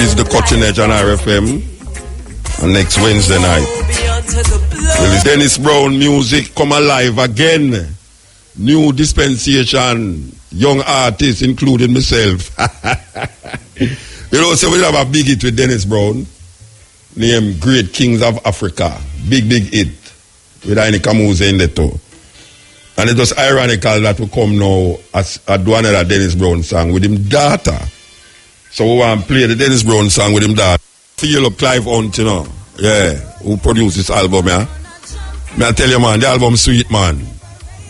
is the Cutting Edge on RFM. And next Wednesday night, well, Dennis Brown music come alive again. New dispensation, young artists, including myself. You know, so we have a big hit with Dennis Brown, named Great Kings of Africa. Big hit with Aini Kamuze in the too. And it was ironical that we come now as I do another Dennis Brown song with him daughter. So we want to play the Dennis Brown song with him daughter. Feel up Clive Hunt, you know. Yeah, who produced this album, yeah? May I tell you, man, the album sweet, man.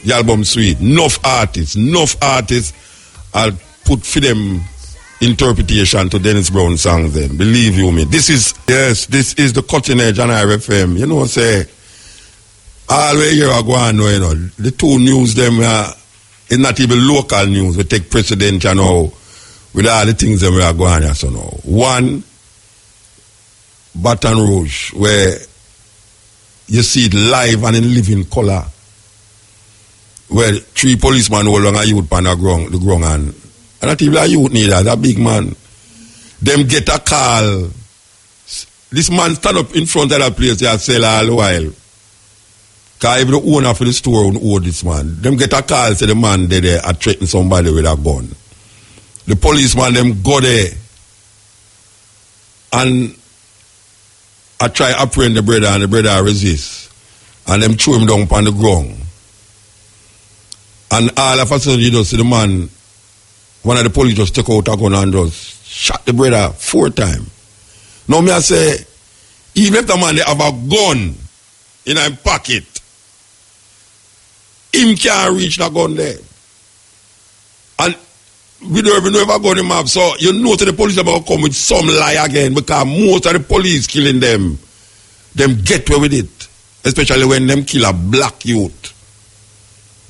The album sweet. Enough artists I'll put for them interpretation to Dennis Brown songs then. Believe you me. This is the Cutting Edge on RFM. You know, say, all the year I go on, you know, the two news them, it's not even local news. We take precedent, you know, with all the things that we are going on, so now. One, Baton Rouge, where you see it live and in living color, where 3 policemen hold on a youth on the ground and not even a youth neither, that big man. Them get a call. This man stand up in front of that place they sell all the while. Because even the owner for the store own this man. Them get a call, say the man there are threatening somebody with a gun. The policeman them go there and I try to apprehend the brother and the brother resist. And them throw him down upon the ground. And all of a sudden you just see the man, one of the police just take out a gun and just shot the brother 4 times. Now me I say, even if the man they have a gun in his pocket, him can't reach the gun there. And we don't even know if a gun him have. So you know that the police about come with some lie again because most of the police killing them get away with it. Especially when them kill a black youth.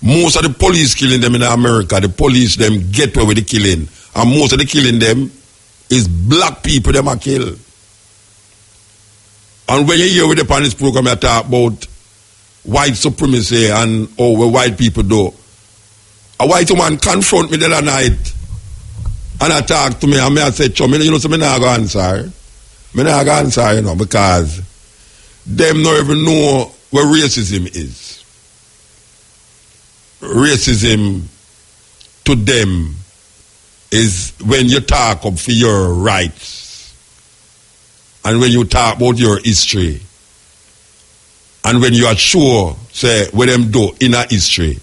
Most of the police killing them in America, the police them get away with the killing. And most of the killing them is black people them are killed. And when you hear with the on this program, you talk about white supremacy and what white people do. A white woman confront me the other night and I talk to me and I say, you know, so I'm not going to answer. I'm not going to answer, you know, because them don't even know what racism is. Racism to them is when you talk up for your rights and when you talk about your history and when you are sure, say, what them do in a history,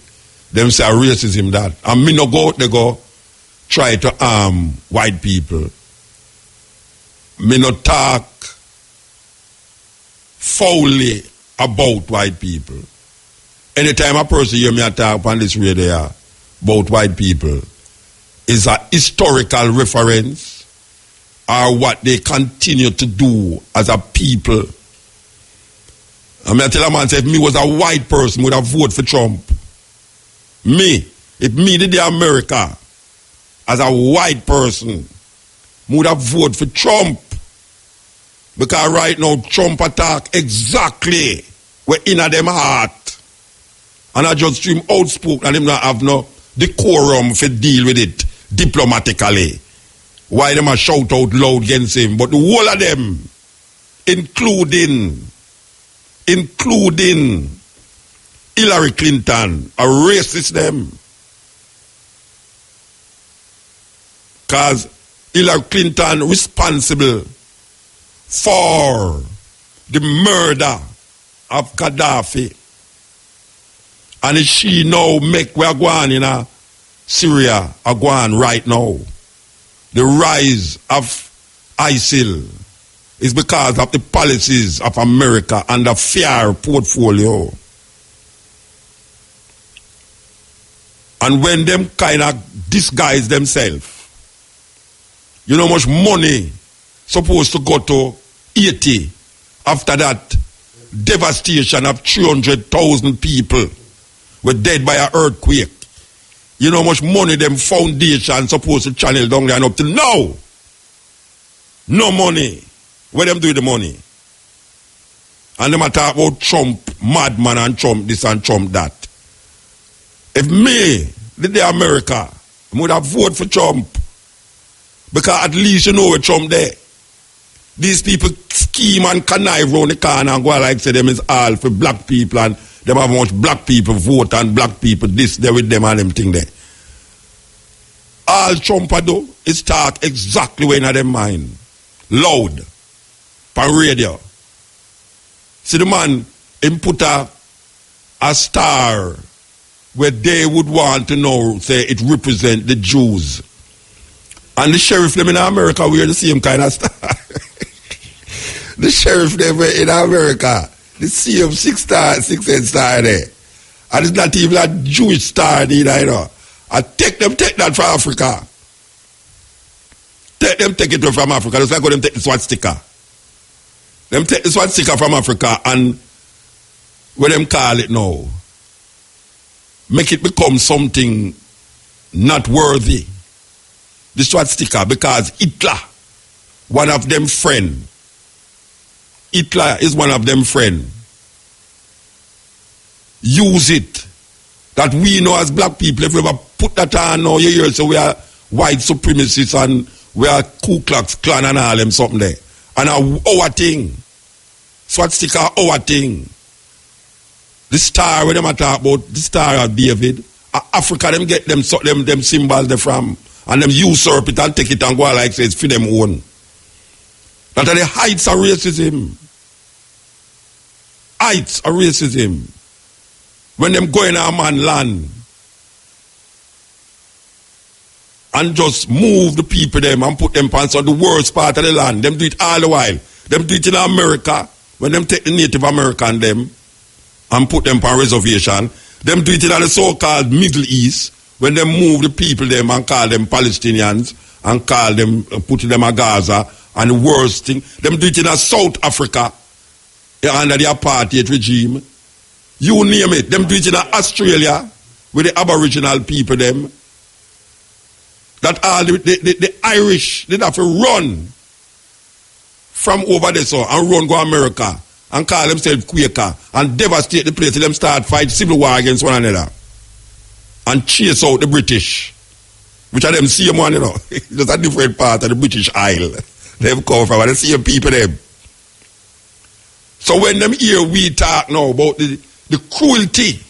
them say racism that. And me no go out, they go try to harm white people. Me no talk foully about white people. Anytime a person hear me talk on this radio about white people, is a historical reference or what they continue to do as a people. I mean, I tell a man, say, if me was a white person, would have voted for Trump. Me, if me did the America as a white person, would have voted for Trump. Because right now, Trump attack exactly where in them heart. And I just stream outspoken and him not have no decorum for deal with it diplomatically. Why them a shout out loud against him? But the whole of them, including Hillary Clinton, a racist them. Because Hillary Clinton responsible for the murder of Gaddafi. And she now make we are going in Syria are going right now. The rise of ISIL is because of the policies of America and the fear portfolio. And when them kind of disguise themselves, you know how much money supposed to go to Haiti after that devastation of 300,000 people were dead by an earthquake. You know how much money them foundation supposed to channel down there and up till now. No money. Where them do with the money? And them talk about Trump, madman and Trump this and Trump that. If me did the America, I would have voted for Trump. Because at least you know where Trump there. These people scheme and connive round the corner and go like say them is all for black people and them have much black people vote and black people this, there with them and them thing there. All Trump do is talk exactly when in them mind. Loud. On radio. See the man, him put a star where they would want to know, say it represent the Jews. And the sheriff them in America wear the same kind of star. The sheriff them in America, the same six-head star there. And it's not even a Jewish star either, you know. I take that from Africa. Take it from Africa. Just like how them take the swastika. Them take the swastika from Africa and what them call it now, make it become something not worthy. The swastika, because Hitler, one of them friend. Hitler is one of them friend. Use it. That we know as black people, if we ever put that on now, you hear, so we are white supremacists and we are Ku Klux Klan and all them something there. And our thing. Swastika, our thing. The star, when them talk about, the star of David, Africa, them get them symbols they from, and them usurp it and take it and go like say it's for them own. That are the heights of racism. Heights of racism. When them go in our man land and just move the people them and put them on the worst part of the land. Them do it all the while. Them do it in America. When them take the Native American them and put them on reservation. Them do it in the so-called Middle East. When them move the people them and call them Palestinians and call them, put them in Gaza. And the worst thing, them do it in South Africa under the apartheid regime. You name it. Them do it in Australia with the Aboriginal people them. That all the Irish, they have to run from over there so and run go America and call themselves Quaker and devastate the place till them start fight civil war against one another. And chase out the British. Which are them same one, you know. Just a different part of the British Isle. They've come from the same people them. So when them hear we talk now about the cruelty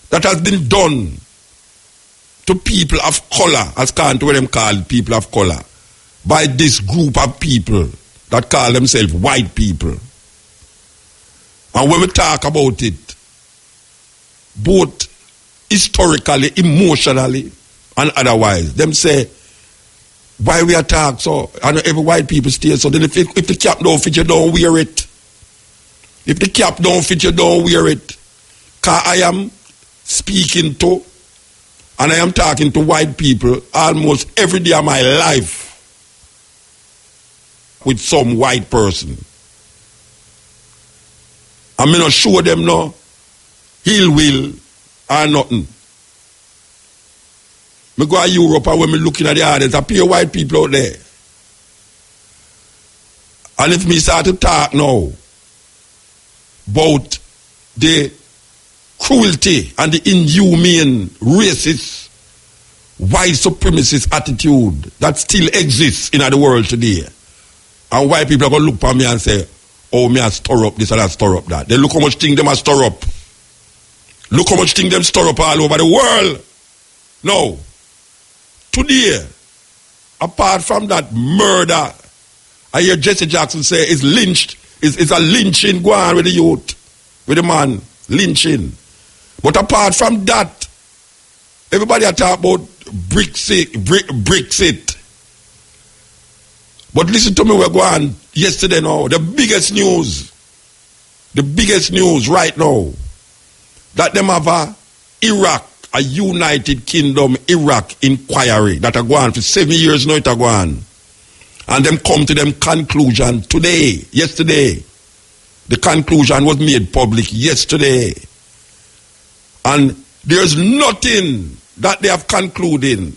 that has been done to people of color, as CANT what them call people of color, by this group of people that call themselves white people. And when we talk about it, both historically, emotionally, and otherwise, them say, why we attack so, and every white people stay so, then if the cap don't fit, you don't wear it. If the cap don't fit, you don't wear it. Because I am speaking to, and I am talking to white people almost every day of my life with some white person. I'm not show them no ill will or nothing. I go to Europe and when I'm looking at the audience, I pure white people out there. And if me start to talk now about the cruelty and the inhumane, racist, white supremacist attitude that still exists in the world today. And white people are going to look at me and say, oh, me I stir up this and I stir up that. They look how much thing them I stir up. Look how much thing them stir up all over the world. No. Today, apart from that murder, I hear Jesse Jackson say it's lynched. It's a lynching going on with the youth, with the man, lynching. But apart from that, everybody talk about Brexit. But listen to me, we're going yesterday now. The biggest news right now, that them have a Iraq, a United Kingdom Iraq inquiry that are going for 7 years now it are going. And them come to them conclusion today, yesterday. The conclusion was made public yesterday. And there's nothing that they have concluded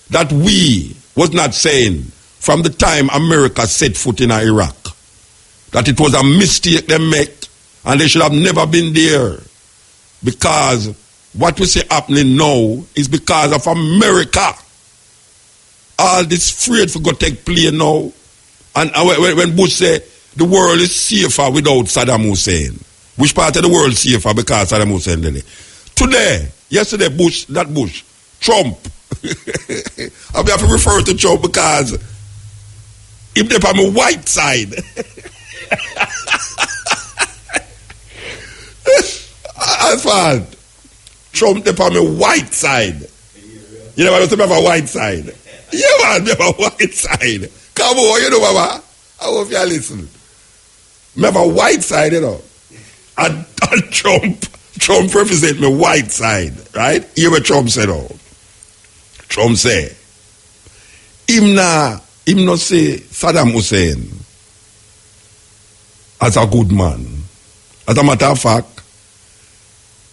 that we was not saying from the time America set foot in Iraq. That it was a mistake they make and they should have never been there. Because what we see happening now is because of America. All this afraid for go take play now. And when Bush said the world is safer without Saddam Hussein, which part of the world is safer because Saddam Hussein did it? Today, yesterday, Bush, Trump. I have to refer to Trump because if they're on the white side, I found Trump they're on the white side. You know what I'm saying? A white side. Yeah, man, they have a white side. Come on, you know, Mama. I hope you listen. I have a white side, you know. And Trump represent me white side, right? Hear what Trump said, oh. Trump say, him not say Saddam Hussein as a good man. As a matter of fact,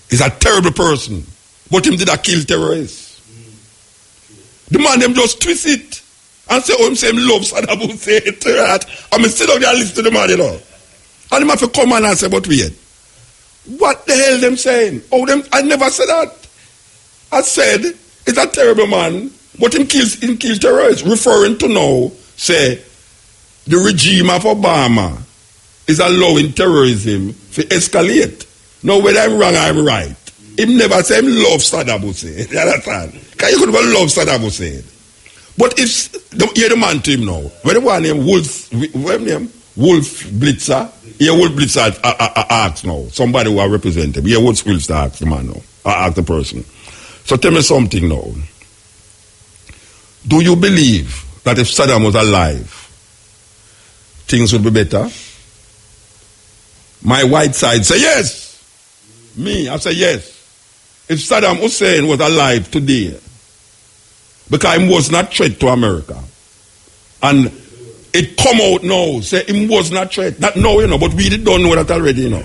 he's a terrible person. But him did a kill terrorists. The man them just twist it and say, oh, him say him love Saddam Hussein. I'm still on there listen to the man, you know. And him have to come and say, but wait. What the hell them saying? Oh, I never said that. I said, it's a terrible man, but him kills terrorists. Referring to now, say, the regime of Obama is allowing terrorism to escalate. Now, whether I'm wrong or I'm right, him never say him love Saddam Hussein. You understand? Because you could never love Saddam Hussein. But if, hear the man to him now, when the one named Wolf Blitzer, here Wolf Blitzer asks now, somebody who I represent him, here Wolf Blitzer asks the man now, ask the person. So tell me something now. Do you believe that if Saddam was alive, things would be better? My white side say yes. Me, I say yes. If Saddam Hussein was alive today, because he was not threat to America, and it come out now, say he was not threat. Not now, you know, but we don't know that already, you know.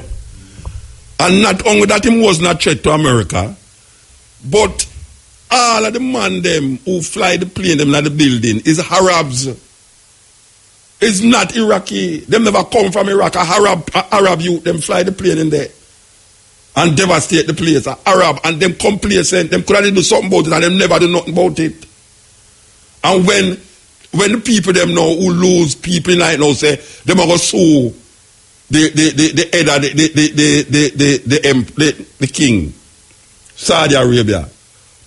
And not only that he was not threat to America, but all of the man them who fly the plane them in the building is Arabs. It's not Iraqi. Them never come from Iraq. Arab youth, them fly the plane in there and devastate the place. Arab, and them complacent. Them could have do something about it and them never do nothing about it. And when the people them know who lose people in night now say them are going to sue the head of the king, Saudi Arabia.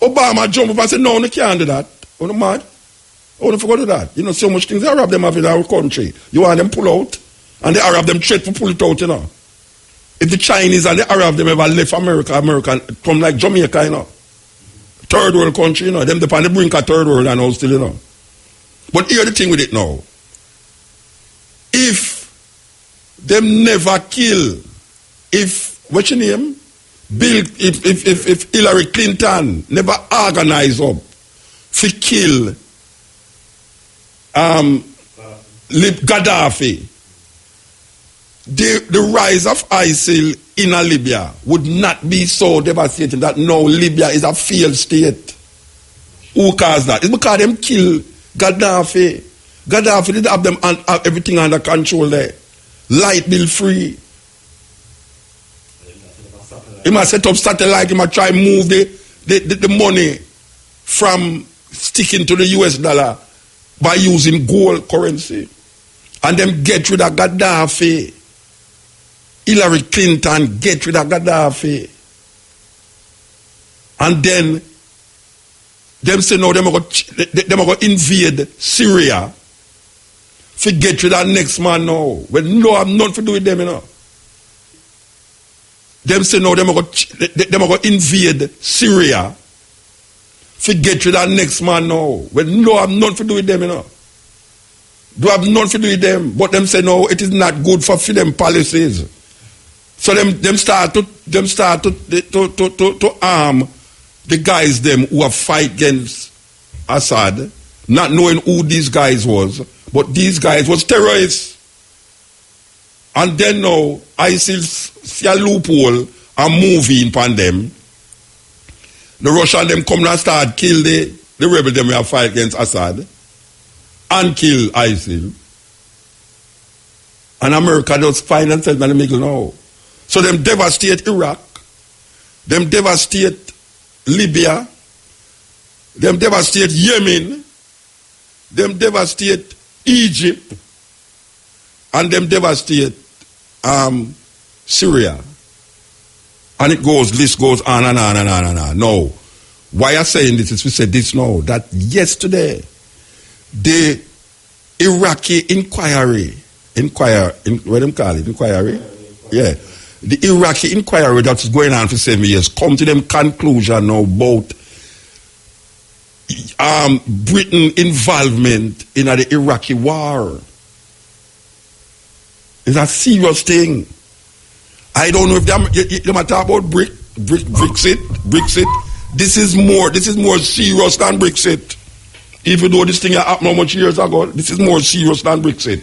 Obama jump up and say, no, you can't do that. Oh, no, mad? Oh, don't forget to that. You know, so much things the Arab them have in our country. You want them pull out, and the Arab them threat to pull it out, you know. If the Chinese and the Arab them ever left America come like Jamaica, you know. Third world country, you know. Them on the brink of third world and all still, you know. But here's the thing with it now. If them never kill, what's your name? If Hillary Clinton never organize up to kill Gaddafi, the rise of ISIL in Libya would not be so devastating that now Libya is a failed state. Who caused that? It's because them kill Gaddafi. Gaddafi did have them have everything under control there. Light bill free. He must set up satellite, he must try move the money from sticking to the US dollar by using gold currency. And then get rid of Gaddafi. Hillary Clinton get rid of Gaddafi. And then them say no, them are going to invade Syria. To get rid of next man now. Well, no, I'm not for do with them, you know. Them say no, them are going to invade Syria. To get rid of next man now. Well, no, I'm not for do with them, you know. Do have none to do with them. But them say no, it is not good for them policies. So them start to arm the guys them who have fight against Assad, not knowing who these guys was, but these guys was terrorists. And then now ISIL see a loophole and moving upon them. The Russians them come and start kill the rebel them who have fight against Assad and kill ISIL. And America just find themselves in the middle now. So them devastate Iraq, them devastate Libya, them devastate Yemen, them devastate Egypt, and them devastate Syria. And it goes, list goes on and on and on and on. No. Why I'm saying this is we said this now, that yesterday, the Iraqi inquiry, what them call it, inquiry? Yeah. The Iraqi inquiry that's going on for 7 years come to them conclusion now about Britain involvement in the Iraqi war. It's a serious thing. I don't know if they might talk about Brexit. This is more serious than Brexit. Even though this thing happened how much years ago, this is more serious than Brexit.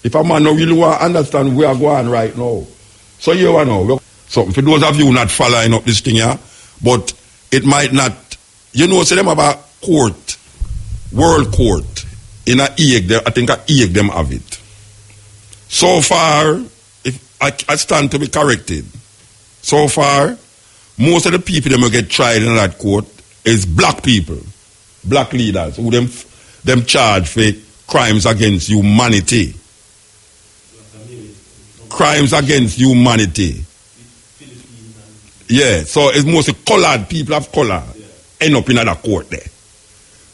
If a man don't really want to understand where I'm going right now. So you know, something for those of you not following up this thing here, but it might not, say them about court, world court, in a Hague, I think a Hague them have it. So far, if I stand to be corrected, so far, most of the people that will get tried in that court is black people, black leaders, who them charged for crimes against humanity. Crimes against humanity. Yeah, so it's mostly colored people of color end up in that court there.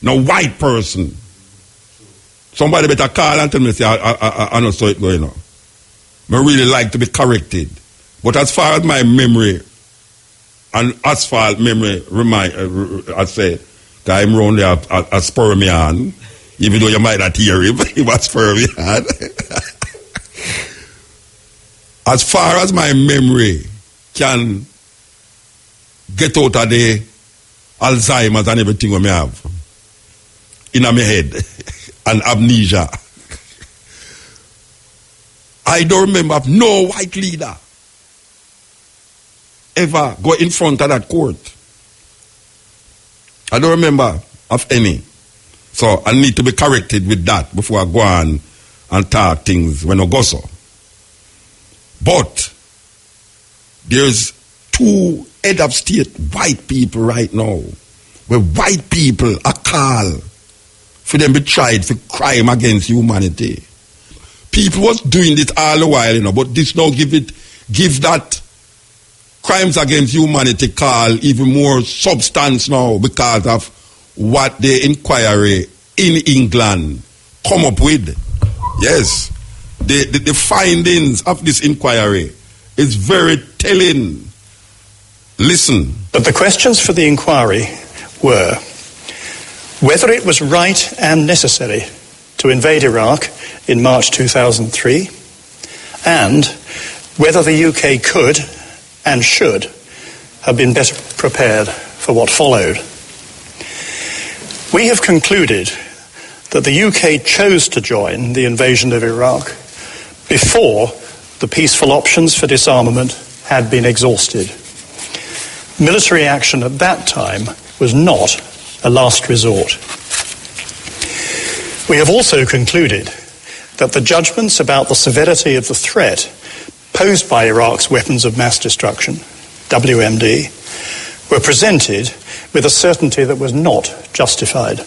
Now, white person, somebody better call and tell me, say, I don't saw it going on. I really like to be corrected. But as far as my memory, and asphalt memory, I say, I'm around there a spur me on, even though you might not hear him, he was spur me on. As far as my memory can get out of the Alzheimer's and everything I have in my head and amnesia, I don't remember no white leader ever go in front of that court. I don't remember of any. So I need to be corrected with that before I go on and talk things when I go so. But there's two head of state white people right now where white people are called for them to be tried for crime against humanity. People was doing it all the while, but this now give that crimes against humanity call even more substance now because of what the inquiry in England come up with. Yes. The findings of this inquiry is very telling. Listen. But the questions for the inquiry were whether it was right and necessary to invade Iraq in March 2003 and whether the UK could and should have been better prepared for what followed. We have concluded that the UK chose to join the invasion of Iraq before the peaceful options for disarmament had been exhausted. Military action at that time was not a last resort. We have also concluded that the judgments about the severity of the threat posed by Iraq's weapons of mass destruction, WMD, were presented with a certainty that was not justified.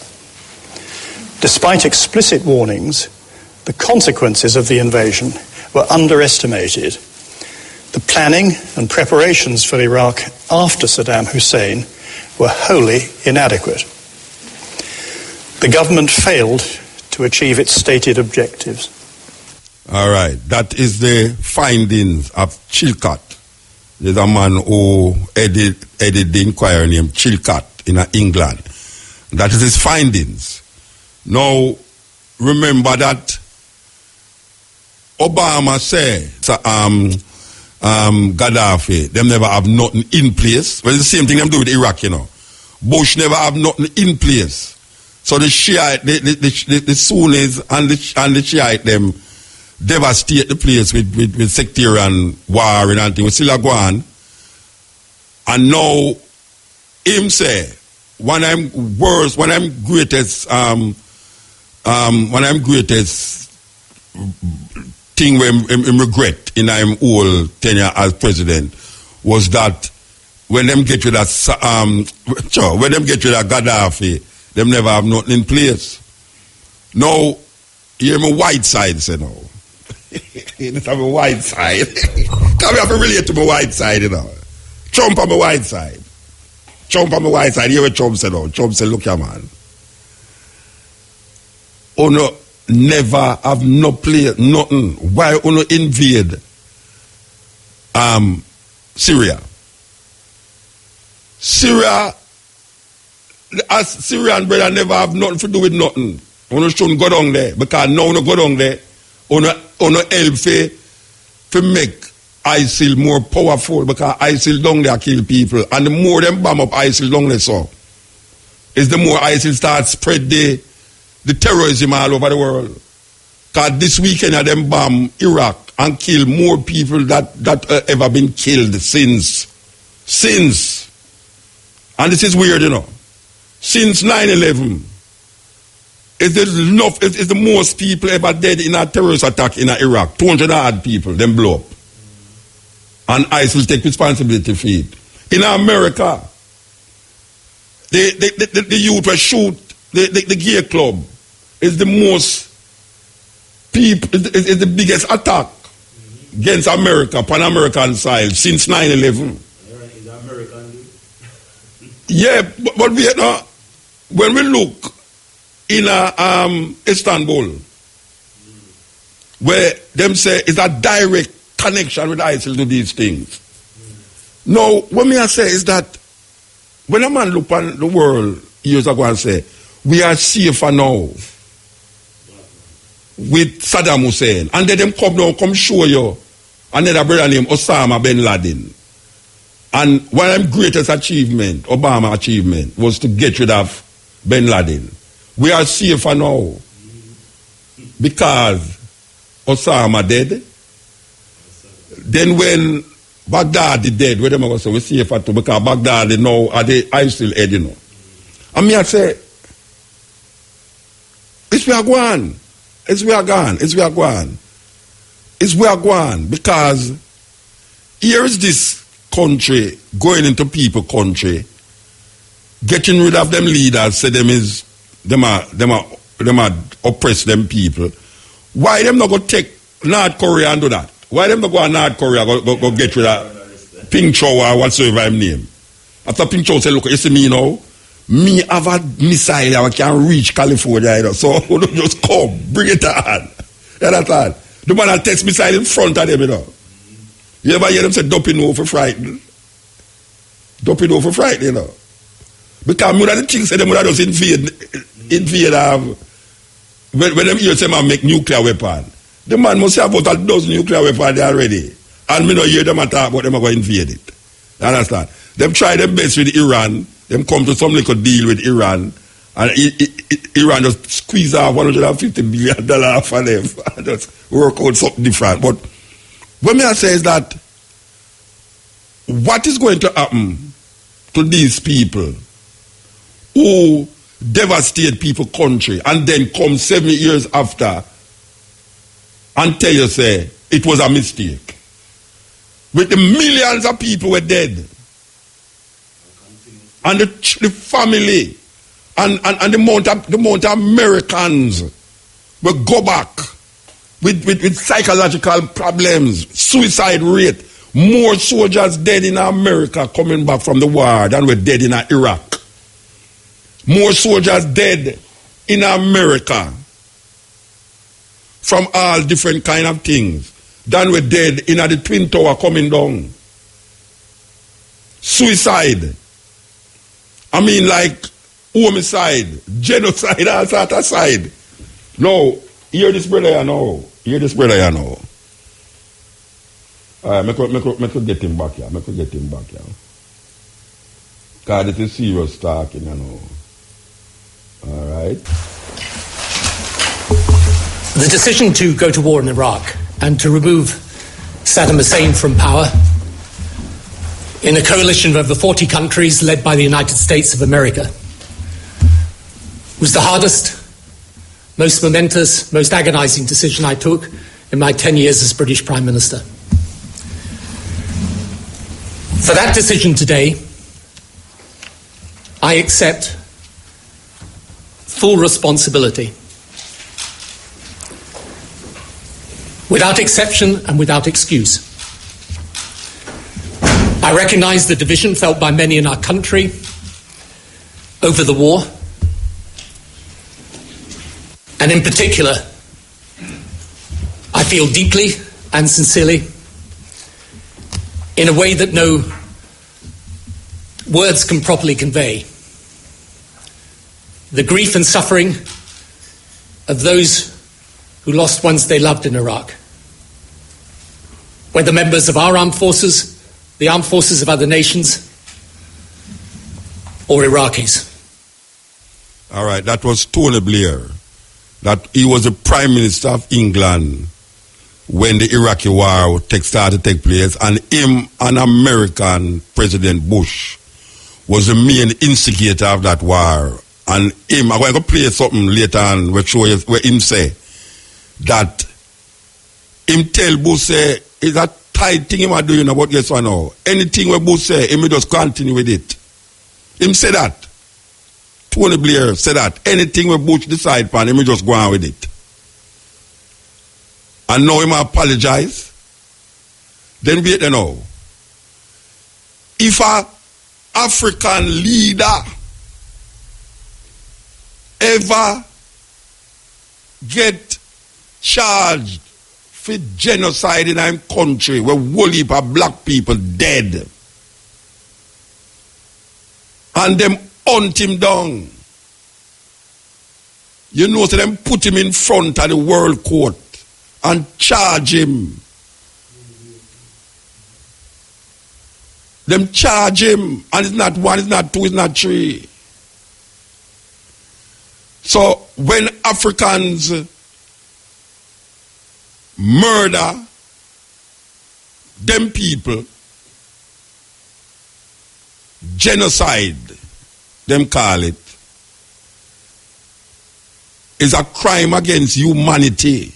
Despite explicit warnings, the consequences of the invasion were underestimated. The planning and preparations for Iraq after Saddam Hussein were wholly inadequate. The government failed to achieve its stated objectives. All right, that is the findings of Chilcot. There's a man who edited the inquiry named Chilcot in England. That is his findings. Now, remember that Obama said, Gaddafi, them never have nothing in place. Well, it's the same thing them do with Iraq, Bush never have nothing in place. So the Shiite, the Sunnis and the Shiite, them devastate the place with sectarian war and everything. We still are going. And now, him say, when I'm greatest thing where I regret in my whole tenure as president was that when them get to that Gaddafi, them never have nothing in place. Now, hear me white side say now. It's on my white side. Come here to relate to my white side, you know. Trump on my white side. Trump on my white side. Hear what Trump said, though. Trump said, look here, man. Uno never have no play, nothing. Why uno invade Syria? Syria, as Syrian brother never have nothing to do with nothing. Uno shouldn't go down there, because now uno go down there, uno help to make ISIL more powerful, because ISIL down there kill people, and the more them bomb up ISIL down there, so is the more ISIL start spread the terrorism all over the world. Because this weekend them bomb Iraq and kill more people that ever been killed since. And this is weird, you know. Since 9/11, it's the most people ever dead in a terrorist attack in Iraq. 200 odd people, them blow up. And ISIL take responsibility for it. In America, the youth will shoot the gay club. Is the most people, is the biggest attack against America, Pan-American side since 9/11. Yeah, but we, when we look in Istanbul, where them say it's a direct connection with ISIL to these things. Now, what me I say is that when a man look on the world years ago and say, we are safer now with Saddam Hussein, and then them come down, come show you another brother named Osama bin Laden. And one of them greatest achievement, Obama achievement, was to get rid of bin Laden. We are safer now because Osama dead. Then when Baghdad is dead, where them going to say we safer too, because Baghdad now are the ISIL head, you know. And me I say, it's where I go on. It's where I go on. It's where I go on. It's where I go on. Because here is this country going into people country, getting rid of them leaders, say them are oppress them people. Why them not go take North Korea and do that? Why them not go to North Korea go get rid of Ping Chow or whatsoever his name? After Ping Chow say, look, you see me now? Me have a missile that can reach California, you know. So just come, bring it on. You understand? The man that takes missile in front of them, you know. You ever hear them say, doping over frightened? Doping over frightened, you know. Because one of the things say them would just invade when them hear them make nuclear weapon. The man must have about a dozen nuclear weapons there already. And me not hear them talk about them are going to invade it. You understand? Them try their best with Iran. Them come to some little deal with Iran. And Iran just squeeze out $150 billion for them. And just work out something different. But what me I say is that what is going to happen to these people who devastate people's country and then come 7 years after and tell you, say, it was a mistake. With the millions of people were dead. And the family and the amount of Americans will go back with psychological problems, suicide rate. More soldiers dead in America coming back from the war than were dead in Iraq. More soldiers dead in America from all different kind of things than were dead in the Twin Tower coming down. Suicide. I mean, like homicide, genocide, all sort of side. No, hear this brother you know. Hear this brother you know. All right, I could get him back here. Because this is serious talking, you know. All right. The decision to go to war in Iraq and to remove Saddam Hussein from power in a coalition of over 40 countries led by the United States of America was the hardest, most momentous, most agonizing decision I took in my 10 years as British Prime Minister. For that decision today, I accept full responsibility. without exception and without excuse. I recognise the division felt by many in our country over the war, and in particular, I feel deeply and sincerely, in a way that no words can properly convey, the grief and suffering of those who lost ones they loved in Iraq, whether members of our armed forces, the armed forces of other nations, or Iraqis. All right, that was Tony Blair. That he was the Prime Minister of England when the Iraqi war started to take place, and him and American President Bush was the main instigator of that war. And him, I'm going to play something later on where show you where him say that him tell Bush say is that tight thing him are doing about yes or no. Anything where Bush say, him just continue with it. Him say that. Tony Blair said that. Anything where Bush decide upon, him just go on with it. And now him apologize. Then wait now. If a African leader ever get charged for genocide in our country where whole heap of black people dead and them hunt him down, you know, so them put him in front of the world court and charge him. Them charge him, and it's not one, it's not two, it's not three. So when Africans murder them people, genocide, them call it, is a crime against humanity,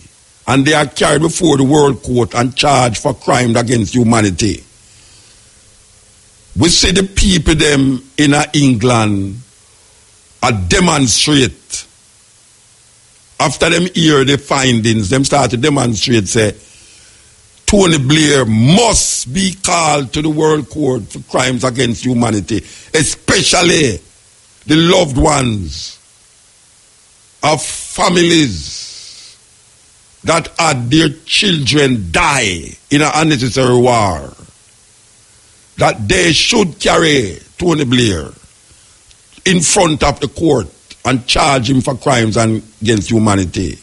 and they are carried before the world court and charged for crimes against humanity. We see the people them in England demonstrate. After them hear the findings, them start to demonstrate, say, Tony Blair must be called to the world court for crimes against humanity, especially the loved ones of families that had their children die in an unnecessary war. That they should carry Tony Blair in front of the court and charge him for crimes against humanity.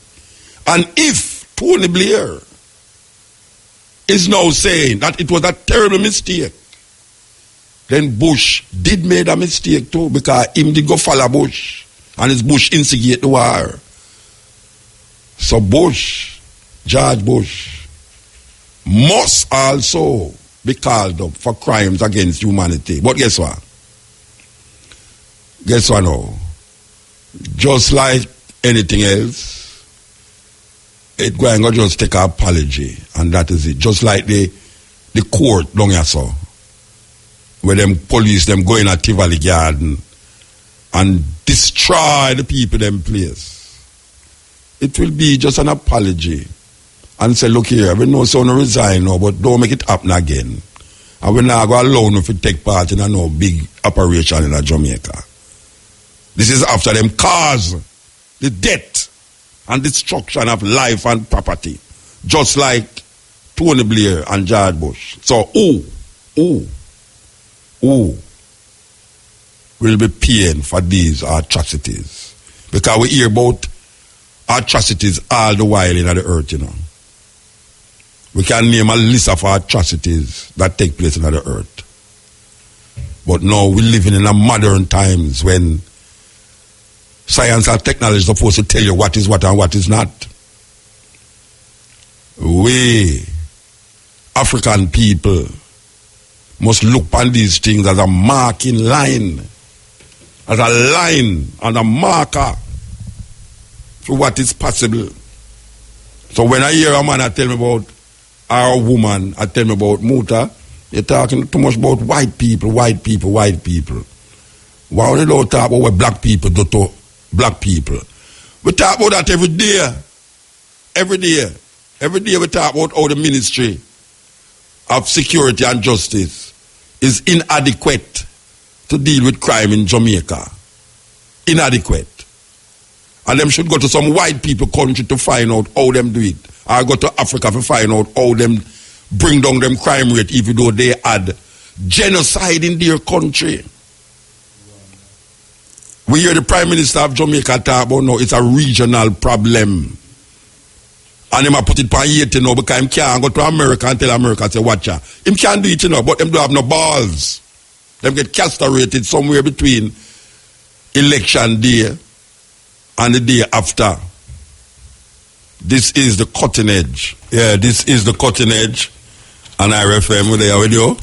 And if Tony Blair is now saying that it was a terrible mistake, then Bush did make a mistake too, because him did go follow Bush, and his Bush instigate the war. So Bush, George Bush, must also be called up for crimes against humanity. But guess what? Guess what now? Just like anything else, it's going to just take an apology, and that is it. Just like the court down here, so, where them police them go in a Tivoli garden and destroy the people them place. It will be just an apology and say, look here, we know someone resign now, but don't make it happen again. And we're not going to allow them to take part in a no big operation in Jamaica. This is after them cause the death and destruction of life and property, just like Tony Blair and George Bush. So who will be paying for these atrocities? Because we hear about atrocities all the while in the earth, you know. We can name a list of atrocities that take place in the earth. But now we're living in a modern times when science and technology is supposed to tell you what is what and what is not. We, African people, must look upon these things as a marking line, as a line and a marker for what is possible. So when I hear a man tell me about, or a woman tell me about Muta, you're talking too much about white people. Why would you talk about what black people do to black people? We talk about that every day. Every day we talk about how the Ministry of Security and Justice is inadequate to deal with crime in Jamaica. Inadequate. And them should go to some white people country to find out how them do it. Or go to Africa to find out how them bring down them crime rate even though they had genocide in their country. We hear the Prime Minister of Jamaica talk about now it's a regional problem. And him a put it on 80 now because him can't go to America and tell America, say, watch ya. Him can't do it, but them don't have no balls. Them get castrated somewhere between election day and the day after. This is the cutting edge. Yeah, this is the cutting edge. And RFM, we're there with you.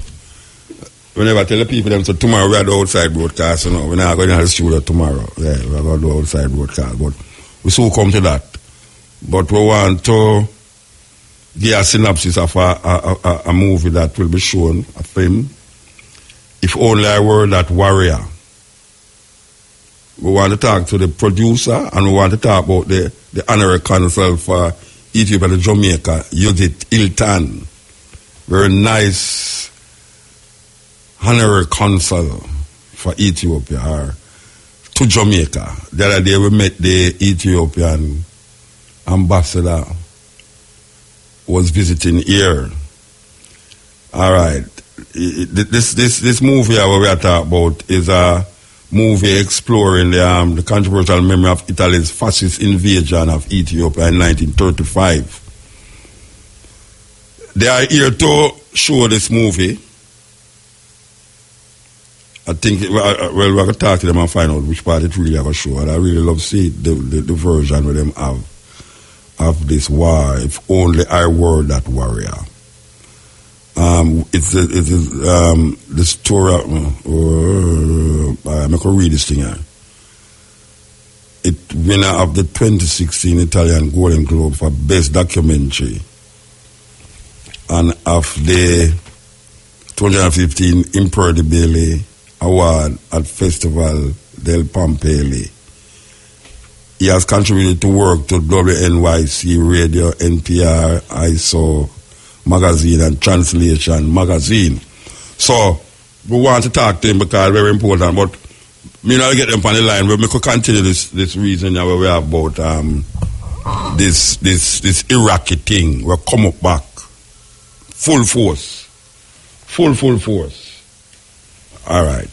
We never tell the people them, so tomorrow we are the outside broadcast, we're not going to the studio tomorrow. Yeah, we're going to do outside broadcast, but we soon come to that. But we want to give a synopsis of a movie that will be shown, a film. If Only I Were That Warrior. We want to talk to the producer and we want to talk about the honorary consul for Ethiopia and Jamaica, Judith Hilton. Very nice honorary consul for Ethiopia or to Jamaica. The other day we met the Ethiopian ambassador was visiting here. All right. This movie we are talking about is a movie exploring the controversial memory of Italy's fascist invasion of Ethiopia in 1935. They are here to show this movie. I think, well, we're going to talk to them and find out which part it really have a show. And I really love to see the version where them have of this war. If only I were that warrior. It's the story. I'm going to read this thing here. It winner of the 2016 Italian Golden Globe for Best Documentary and of the 2015 Imperdibile Award at Festival del Pompei. He has contributed to work to WNYC Radio, NPR, ISO Magazine, and Translation Magazine. So, we want to talk to him because it's very important. But, me not get them on the line. We could continue this reason where we have about this Iraqi thing. We'll come up back. Full force. Full force. All right.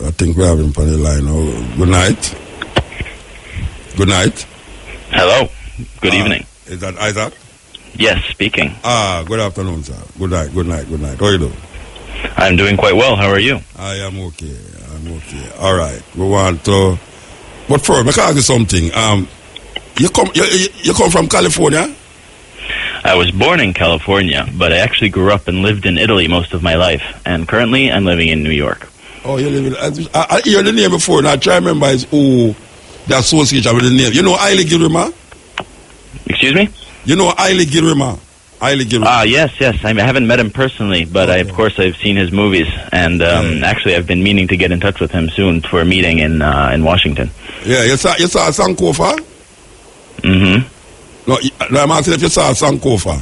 I think we have him on the line. Oh, good night. Good night. Hello. Good evening. Is that Isaac? Yes, speaking. Good afternoon, sir. Good night. How are you doing? I'm doing quite well. How are you? I am okay. All right. We want to... But first, I can ask you something. You come from California? I was born in California, but I actually grew up and lived in Italy most of my life. And currently, I'm living in New York. Oh, you live in... I heard the name before, and I try to remember the association with the name. You know Haile Gilrima? Excuse me? You know Haile Gilrima? Yes. I haven't met him personally, but of course I've seen his movies, and actually I've been meaning to get in touch with him soon for a meeting in Washington. Yeah, you saw Sankofa? Mm-hmm. No, I'm asking if you saw Sankofa.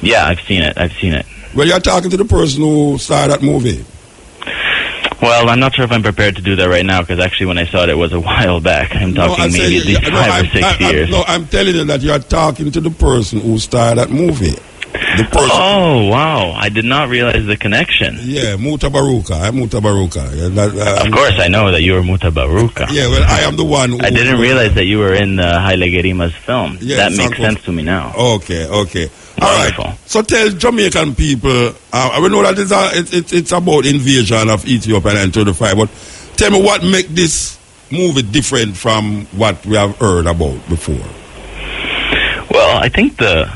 Yeah, I've seen it. Well, you're talking to the person who starred that movie. Well, I'm not sure if I'm prepared to do that right now, because actually when I saw it was a while back. I'm talking maybe at least 5 or 6 years. I'm telling you that you're talking to the person who starred that movie. The person. Oh, wow. I did not realize the connection. Yeah, Mutabaruka. I'm Mutabaruka. Of course, I know that you were Mutabaruka. Yeah, well, I am the one who... I didn't realize that you were in Haile Gerima's film. Yeah, that makes sense to me now. Okay. All right. So tell Jamaican people, we know that it's about invasion of Ethiopia in 1935, but tell me what makes this movie different from what we have heard about before. Well, I think the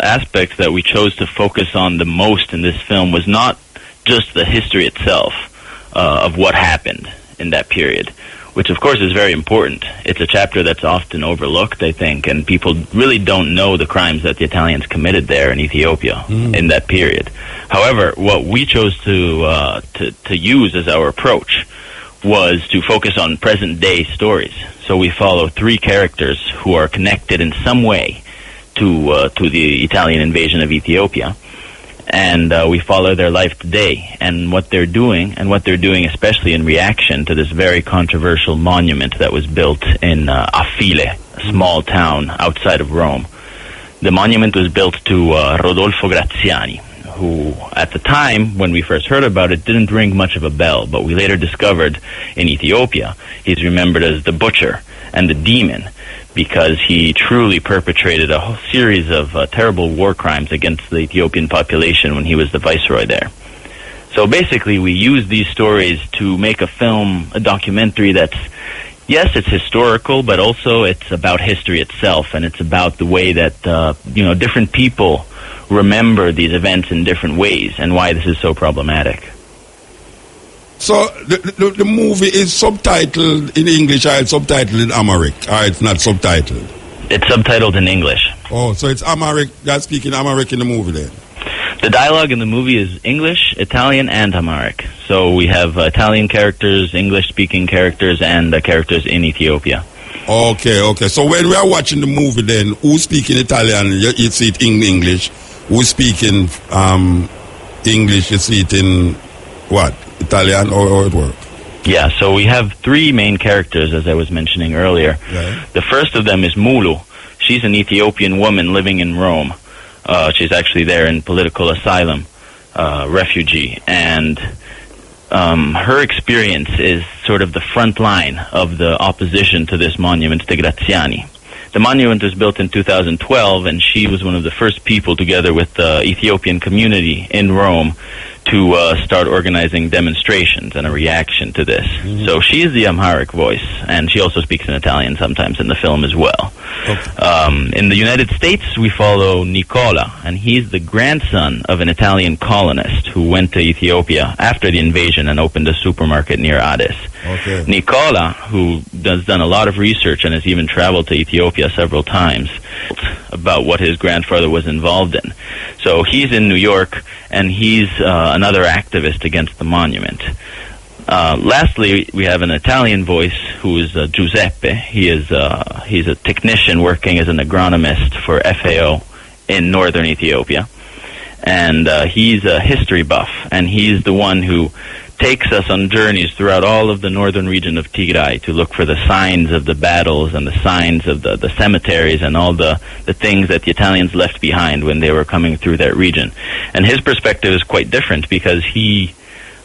aspect that we chose to focus on the most in this film was not just the history itself of what happened in that period, which of course is very important. It's a chapter that's often overlooked, I think, and people really don't know the crimes that the Italians committed there in Ethiopia in that period. However, what we chose to use as our approach was to focus on present-day stories. So we follow 3 characters who are connected in some way to the Italian invasion of Ethiopia. And we follow their life today and what they're doing, especially in reaction to this very controversial monument that was built in Affile, a small town outside of Rome. The monument was built to Rodolfo Graziani, who at the time when we first heard about it didn't ring much of a bell, but we later discovered in Ethiopia he's remembered as the butcher and the demon, because he truly perpetrated a whole series of terrible war crimes against the Ethiopian population when he was the viceroy there. So basically we use these stories to make a film, a documentary that's, yes, it's historical, but also it's about history itself, and it's about the way that different people remember these events in different ways and why this is so problematic. So the movie is subtitled in English, or it's subtitled in Amharic, or it's not subtitled? It's subtitled in English. Oh, so it's Amharic, they're speaking Amharic in the movie then? The dialogue in the movie is English, Italian, and Amharic. So we have Italian characters, English-speaking characters, and characters in Ethiopia. Okay. So when we are watching the movie then, who's speaking Italian, you see it in English. Who's speaking English, you see it in what? Italian or it work? Yeah, so we have three main characters, as I was mentioning earlier. Right. The first of them is Mulu. She's an Ethiopian woman living in Rome. She's actually there in political asylum, refugee. And her experience is sort of the front line of the opposition to this monument to Graziani. The monument was built in 2012, and she was one of the first people, together with the Ethiopian community in Rome, to start organizing demonstrations and a reaction to this. Mm-hmm. So she is the Amharic voice, and she also speaks in Italian sometimes in the film as well. Okay. In the United States, we follow Nicola, and he's the grandson of an Italian colonist who went to Ethiopia after the invasion and opened a supermarket near Addis. Okay. Nicola, who has done a lot of research and has even traveled to Ethiopia several times about what his grandfather was involved in. So he's in New York, and he's another activist against the monument. Lastly, we have an Italian voice who is Giuseppe. He's a technician working as an agronomist for FAO in northern Ethiopia. And he's a history buff, and he's the one who takes us on journeys throughout all of the northern region of Tigray to look for the signs of the battles and the signs of the cemeteries and all the things that the Italians left behind when they were coming through that region. And his perspective is quite different because he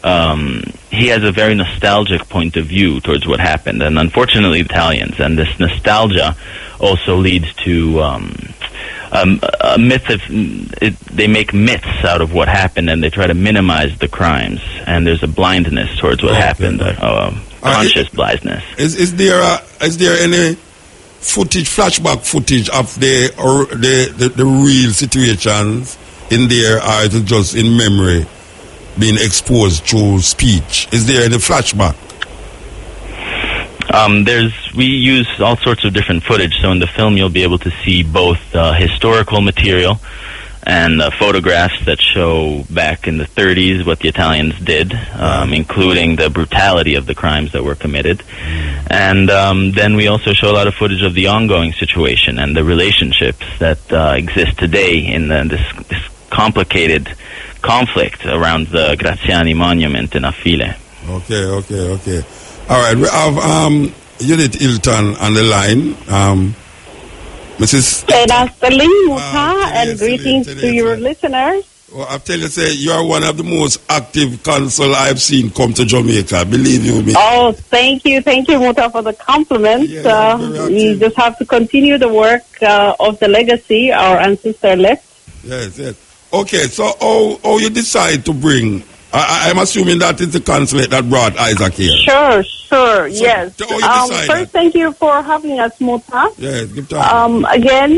has a very nostalgic point of view towards what happened, and unfortunately Italians, and this nostalgia also leads to a myth of they make myths out of what happened, and they try to minimize the crimes, and there's a blindness towards what happened, conscious blindness. Is there any footage, flashback footage of the real situations in there, or is it just in memory being exposed through speech? Is there any flashback? We use all sorts of different footage. So in the film, you'll be able to see both historical material and photographs that show back in the 30s what the Italians did, including the brutality of the crimes that were committed. And then we also show a lot of footage of the ongoing situation and the relationships that exist today in this complicated conflict around the Graziani monument in Affile. Okay. All right, we have Judith Hilton on the line. Mrs. Good afternoon, Muta, and greetings to your listeners. Well, I tell you, you are one of the most active consul I've seen come to Jamaica. Believe you me. Oh, thank you, Muta, for the compliments. We just have to continue the work of the legacy our ancestor left. Yes. Okay, so how you decide to bring? I'm assuming that it's the consulate that brought Isaac here. Sure, yes. First, thank you for having us, Muta. Yes, good time. Again,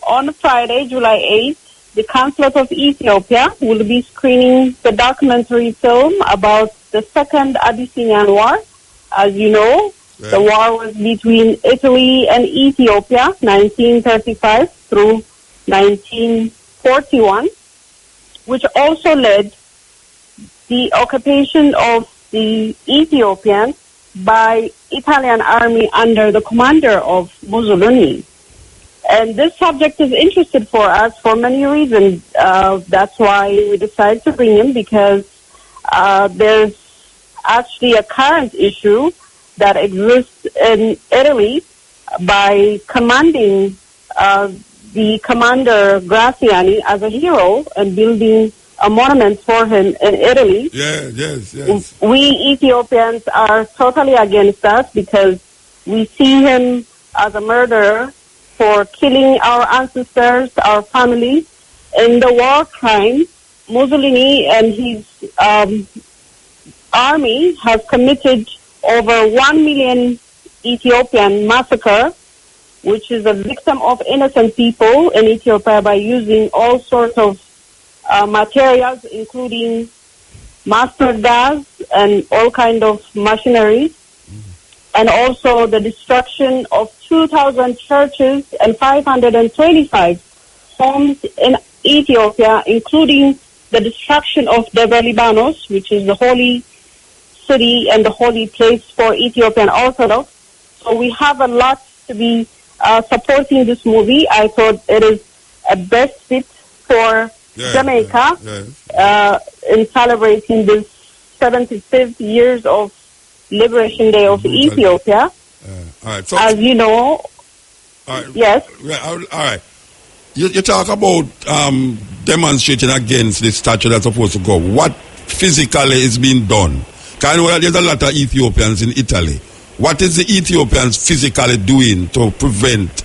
on Friday, July 8th, the Consulate of Ethiopia will be screening the documentary film about the Second Abyssinian War. As you know, the war was between Italy and Ethiopia, 1935 through 1941, which also led the occupation of the Ethiopians by Italian army under the commander of Mussolini. And this subject is interesting for us for many reasons. That's why we decided to bring him, because there's actually a current issue that exists in Italy by commanding the commander Graziani as a hero and building a monument for him in Italy. Yes. We Ethiopians are totally against that because we see him as a murderer for killing our ancestors, our family. In the war crime, Mussolini and his army have committed over 1 million Ethiopian massacre, which is a victim of innocent people in Ethiopia by using all sorts of materials, including mustard gas and all kind of machinery, and also the destruction of 2,000 churches and 525 homes in Ethiopia, including the destruction of Debre Libanos, which is the holy city and the holy place for Ethiopian Orthodox. So we have a lot to be supporting this movie. I thought it is a best fit for Jamaica in celebrating this 75th years of Liberation Day of Ethiopia. All right. So, as you know, yes. All right. You talk about demonstrating against the statue that's supposed to go. What physically is being done? Because I know that there's a lot of Ethiopians in Italy. What is the Ethiopians physically doing to prevent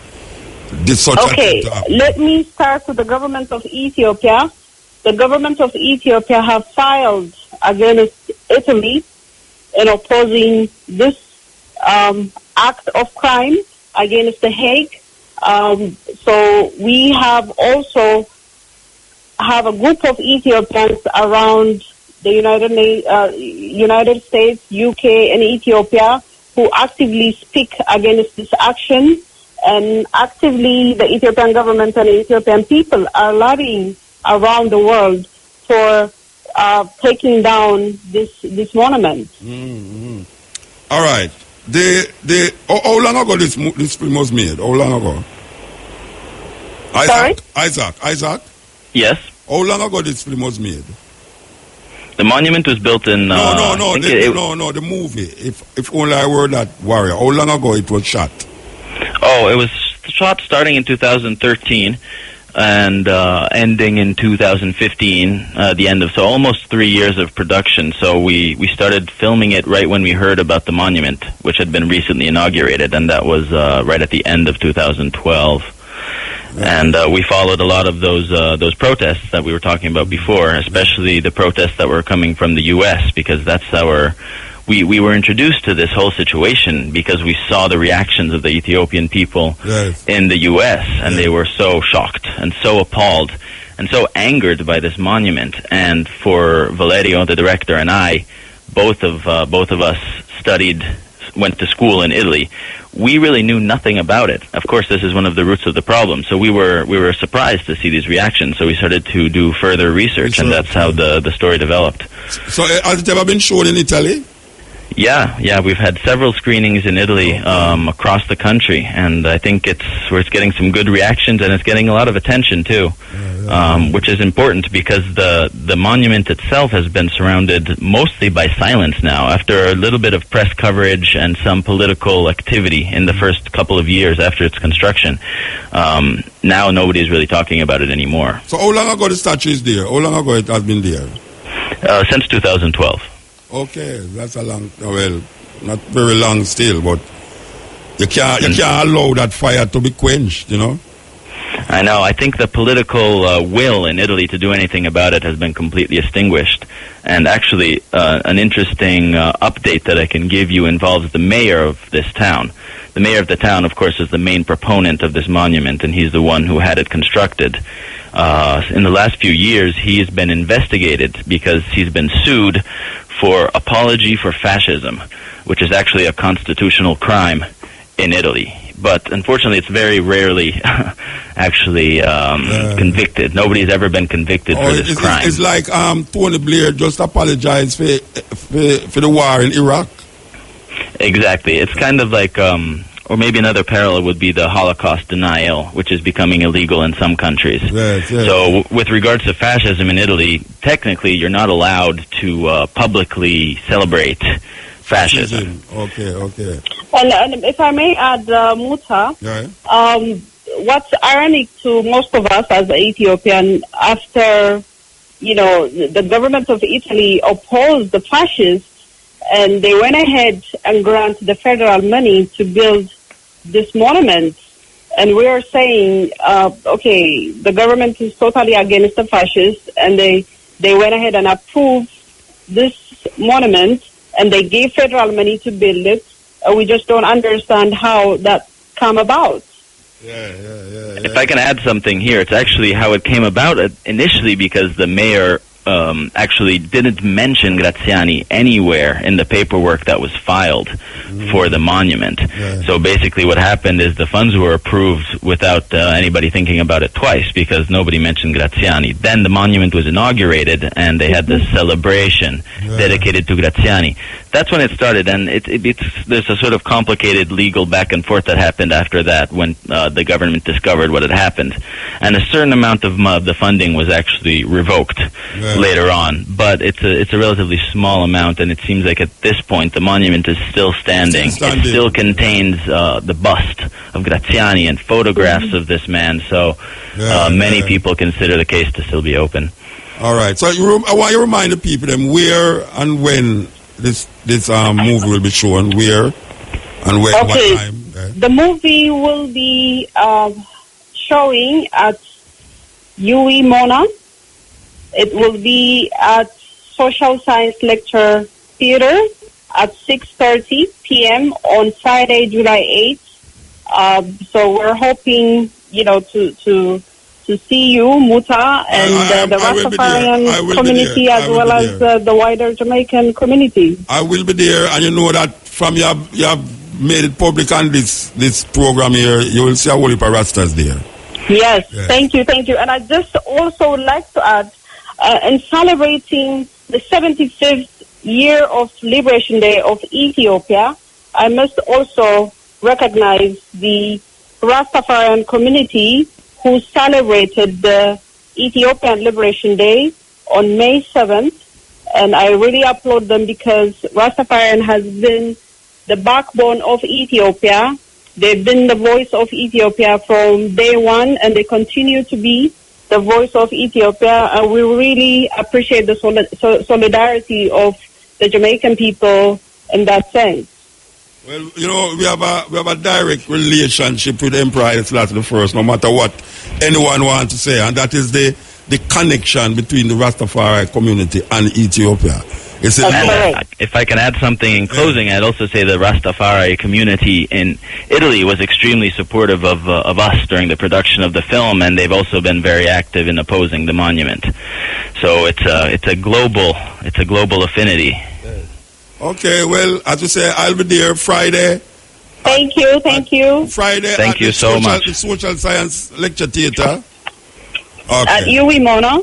this such a thing to happen? Let me start with the government of Ethiopia. The government of Ethiopia have filed against Italy in opposing this act of crime against The Hague. So we have also have a group of Ethiopians around the United States, UK, and Ethiopia who actively speak against this action, and actively the Ethiopian government and Ethiopian people are lobbying around the world for taking down this monument. Mm-hmm. All right. How long ago this film was made? How long ago? Isaac? Yes? How long ago this film was made? The monument was built in... the movie. If only I were that warrior. How long ago it was shot? Oh, it was shot starting in 2013 and ending in 2015, the end of... So almost 3 years of production. So we started filming it right when we heard about the monument, which had been recently inaugurated, and that was right at the end of 2012. And we followed a lot of those protests that we were talking about before, especially the protests that were coming from the U.S., because that's we were introduced to this whole situation because we saw the reactions of the Ethiopian people in the U.S., and they were so shocked and so appalled and so angered by this monument. And for Valerio, the director, and I, both of us went to school in Italy. We really knew nothing about it. Of course, this is one of the roots of the problem. So we were surprised to see these reactions. So we started to do further research, and that's how the story developed. So has it ever been shown in Italy? Yeah, we've had several screenings in Italy across the country, and I think it's getting some good reactions, and it's getting a lot of attention too, which is important because the monument itself has been surrounded mostly by silence now. After a little bit of press coverage and some political activity in the first couple of years after its construction, now nobody's really talking about it anymore. So how long ago the statue is there? How long ago it has been there? Since 2012. Okay, that's a long, well, not very long still, but you can't allow that fire to be quenched, you know? I know. I think the political will in Italy to do anything about it has been completely extinguished. And actually, an interesting update that I can give you involves the mayor of this town. The mayor of the town, of course, is the main proponent of this monument, and he's the one who had it constructed. In the last few years, he has been investigated because he's been sued for apology for fascism, which is actually a constitutional crime in Italy. But unfortunately, it's very rarely actually convicted. Nobody's ever been convicted for this crime. It's like Tony Blair just apologized for the war in Iraq. Exactly. It's kind of like Or maybe another parallel would be the Holocaust denial, which is becoming illegal in some countries. Yes. So with regards to fascism in Italy, technically you're not allowed to publicly celebrate fascism. Okay. And if I may add, Muta, what's ironic to most of us as Ethiopian, after, the government of Italy opposed the fascists, and they went ahead and granted the federal money to build this monument. And we are saying, the government is totally against the fascists, and they went ahead and approved this monument, and they gave federal money to build it. We just don't understand how that came about. If I can add something here, it's actually how it came about initially because the mayor actually didn't mention Graziani anywhere in the paperwork that was filed for the monument. So basically what happened is the funds were approved without anybody thinking about it twice, because nobody mentioned Graziani. Then the monument was inaugurated and they had this celebration dedicated to Graziani. That's when it started, and there's a sort of complicated legal back and forth that happened after that when the government discovered what had happened. And a certain amount of the funding was actually revoked later on, but it's a relatively small amount, and it seems like at this point the monument is still standing. It still contains the bust of Graziani and photographs of this man, so many people consider the case to still be open. All right, so I want you to remind the people them where and when this movie will be shown, where and when, what time? The movie will be showing at UE Mona. It will be at Social Science Lecture Theater at 6:30 p.m. on Friday, July 8th. So we're hoping, to see you, Muta, and the Rastafarian community, as well as the wider Jamaican community. I will be there, and you know that from you have made it public on this program here, you will see a whole heap of Rastas there. Yes, thank you. And I just also would like to add, in celebrating the 75th year of Liberation Day of Ethiopia, I must also recognize the Rastafarian community who celebrated the Ethiopian Liberation Day on May 7th. And I really applaud them because Rastafarian has been the backbone of Ethiopia. They've been the voice of Ethiopia from day one, and they continue to be the voice of Ethiopia. And we really appreciate the solidarity of the Jamaican people in that sense. Well, we have a direct relationship with Emperor Haile Selassie I, no matter what anyone wants to say, and that is the connection between the Rastafari community and Ethiopia. If I can add something in closing, I'd also say the Rastafari community in Italy was extremely supportive of us during the production of the film, and they've also been very active in opposing the monument. So it's a global affinity. Okay, well, as you say, I'll be there Friday. Thank you. Friday. Thank you so much. The Social Science Lecture Theater. Okay. At UE Mona.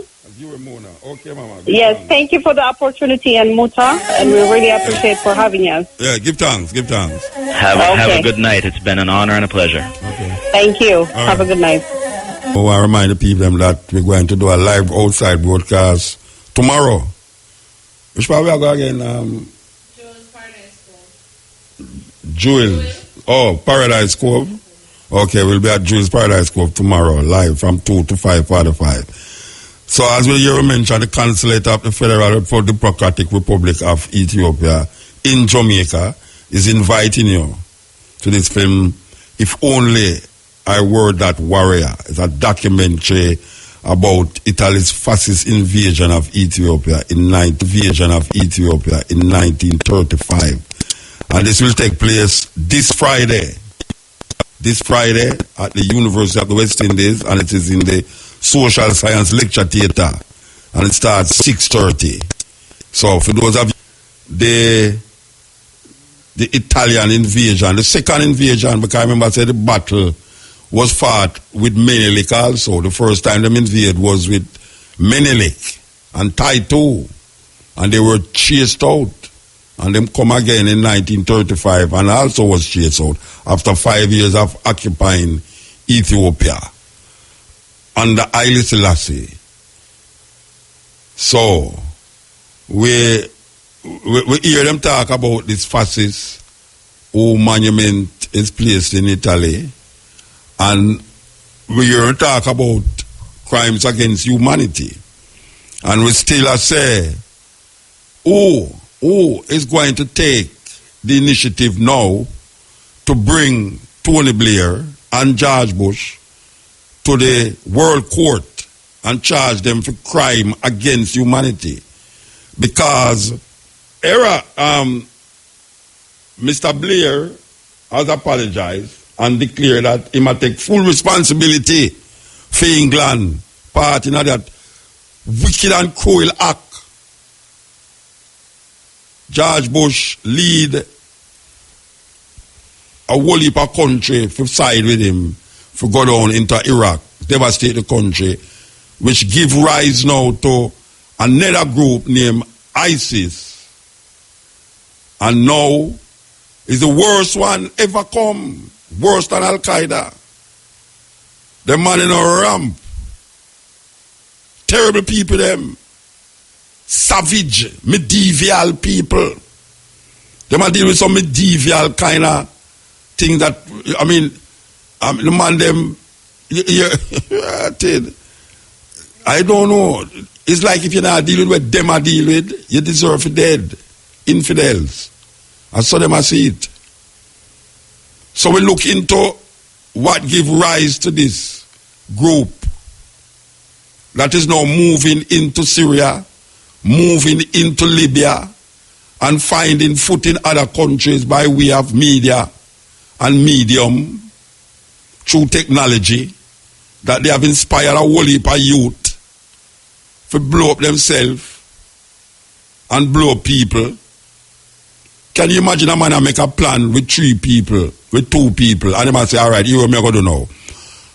Okay, Mama. Yes, thank you for the opportunity, and Muta, and we really appreciate for having us. Yeah, give thanks. Have a good night. It's been an honor and a pleasure. Okay. Thank you. Have a good night. I remind the people that we're going to do a live outside broadcast tomorrow. Which part we are going again? Jewel's Paradise Cove. Okay, we'll be at Jewel's Paradise Cove tomorrow, live from 2 to 5:45. So as we hear mention, the Consulate of the Federal Democratic Republic of Ethiopia in Jamaica is inviting you to this film, If Only I Were That Warrior. It's a documentary about Italy's fascist invasion of Ethiopia in 1935. And this will take place this Friday at the University of the West Indies, and it is in the Social Science Lecture Theater, and it starts 6:30. So for those of you, the Italian invasion, the second invasion, because I remember I said the battle was fought with Menelik also. The first time them invaded was with Menelik and Taito, and they were chased out And them come again in 1935 and also was chased out after 5 years of occupying Ethiopia under Haile Selassie. So, we hear them talk about this fascist who monument is placed in Italy, and we hear them talk about crimes against humanity. And we still say, who is going to take the initiative now to bring Tony Blair and George Bush to the World Court and charge them for crime against humanity? Because Mr. Blair has apologized and declared that he must take full responsibility for England part in that wicked and cruel act. George Bush lead a whole heap of country for side with him for go down into Iraq, devastate the country, which give rise now to another group named ISIS. And now is the worst one ever come, worse than Al-Qaeda. The man in a ramp. Terrible people, them. Savage, medieval people. They might deal with some medieval kind of thing that, the man, them, I don't know. It's like if you're not dealing with them I deal with, you deserve to dead. Infidels. I saw them, I see it. So we look into what give rise to this group that is now moving into Syria, moving into Libya, and finding foot in other countries by way of media and medium through technology, that they have inspired a whole heap of youth to blow up themselves and blow up people. Can you imagine a man that make a plan with 3 people, with 2 people, and they might say, all right, here what I'm going to do now?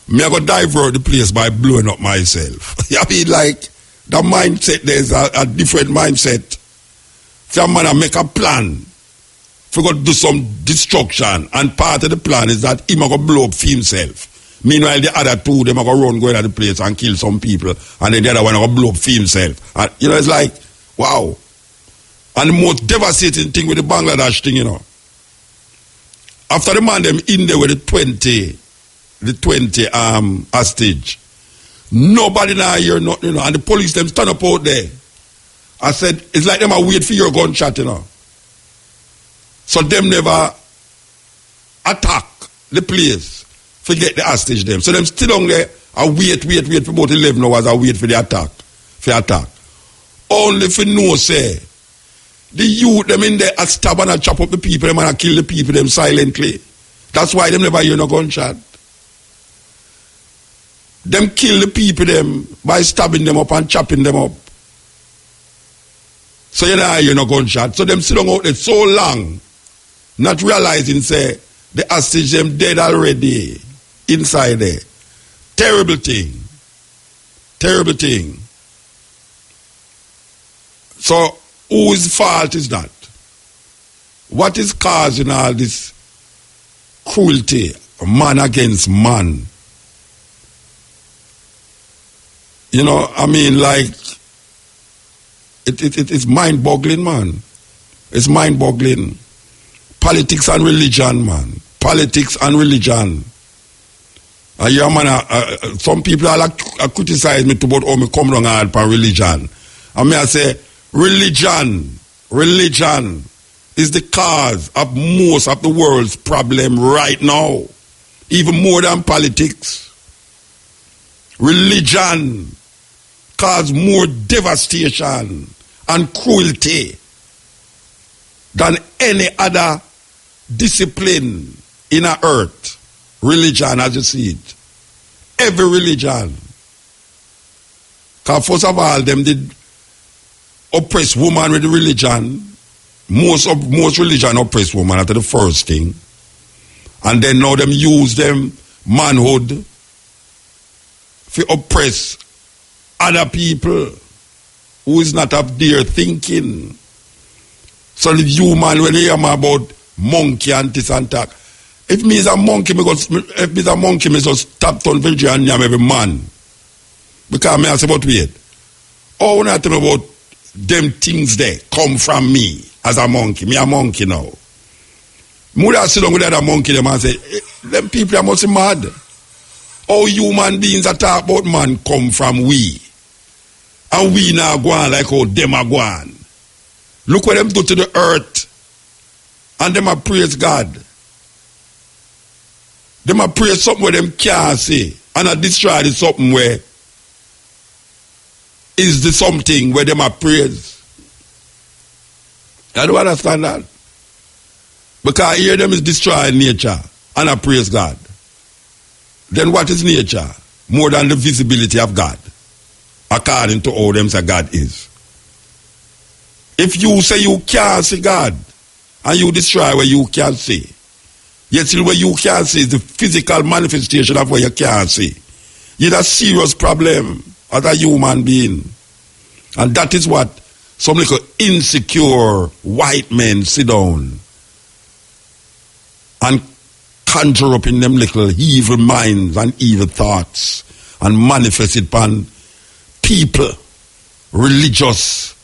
I'm going to divert the place by blowing up myself. I mean, like, the mindset, there's a different mindset. Some man that make a plan for going to do some destruction, and part of the plan is that he going to blow up for himself. Meanwhile, the other 2, they going to run, go into the place and kill some people, and then the other one going to blow up for himself. And, it's like, wow. And the most devastating thing with the Bangladesh thing, after the man them in there with the 20 hostage, nobody now hear nothing, and the police them stand up out there. I said, it's like them a wait for your gunshot, So them never attack the place, forget the hostage them. So them still on there, I wait for about 11 hours, I wait for the attack. Only for no say, the youth them in there a stab and a chop up the people, them and a kill the people them silently. That's why them never hear no gunshot. Them kill the people them by stabbing them up and chopping them up. So you know hear no gunshot. So them sit down out there so long, not realizing say the hostage them dead already inside there. Terrible thing. So whose fault is that? What is causing all this cruelty, man against man? Like, it's mind-boggling, man. It's mind-boggling. Politics and religion, man. Politics and religion. Some people are criticize me about how me come down hard for religion. I say, religion is the cause of most of the world's problem right now. Even more than politics. Religion cause more devastation and cruelty than any other discipline in our earth. Religion, as you see it. Every religion. Because first of all, them did oppress woman with the religion. Most religion oppress woman after the first thing. And then now them use them manhood to oppress other people who is not of their thinking. So the human, when you hear me about monkey and this and that, if me is a monkey, me just tap on veggie and yam every man. Because me ask about weird. Oh, when I tell me about them things there come from me as a monkey. Me a monkey now. Mother sit down with that monkey them and say, them people are must be mad. All human beings that talk about man come from we. And we now go on like how them are going. Look what them do to the earth. And them a praise God. Them a praise something where them can't say. And a destroy the something where is the something where them a praise. I don't understand that. Because here them is destroying nature and I praise God. Then what is nature? More than the visibility of God. According to how them say God is. If you say you can't see God and you destroy where you can't see, yet still where you can't see is the physical manifestation of what you can't see. You have a serious problem as a human being. And that is what some little insecure white men sit down and conjure up in them little evil minds and evil thoughts and manifest it upon people, religiously.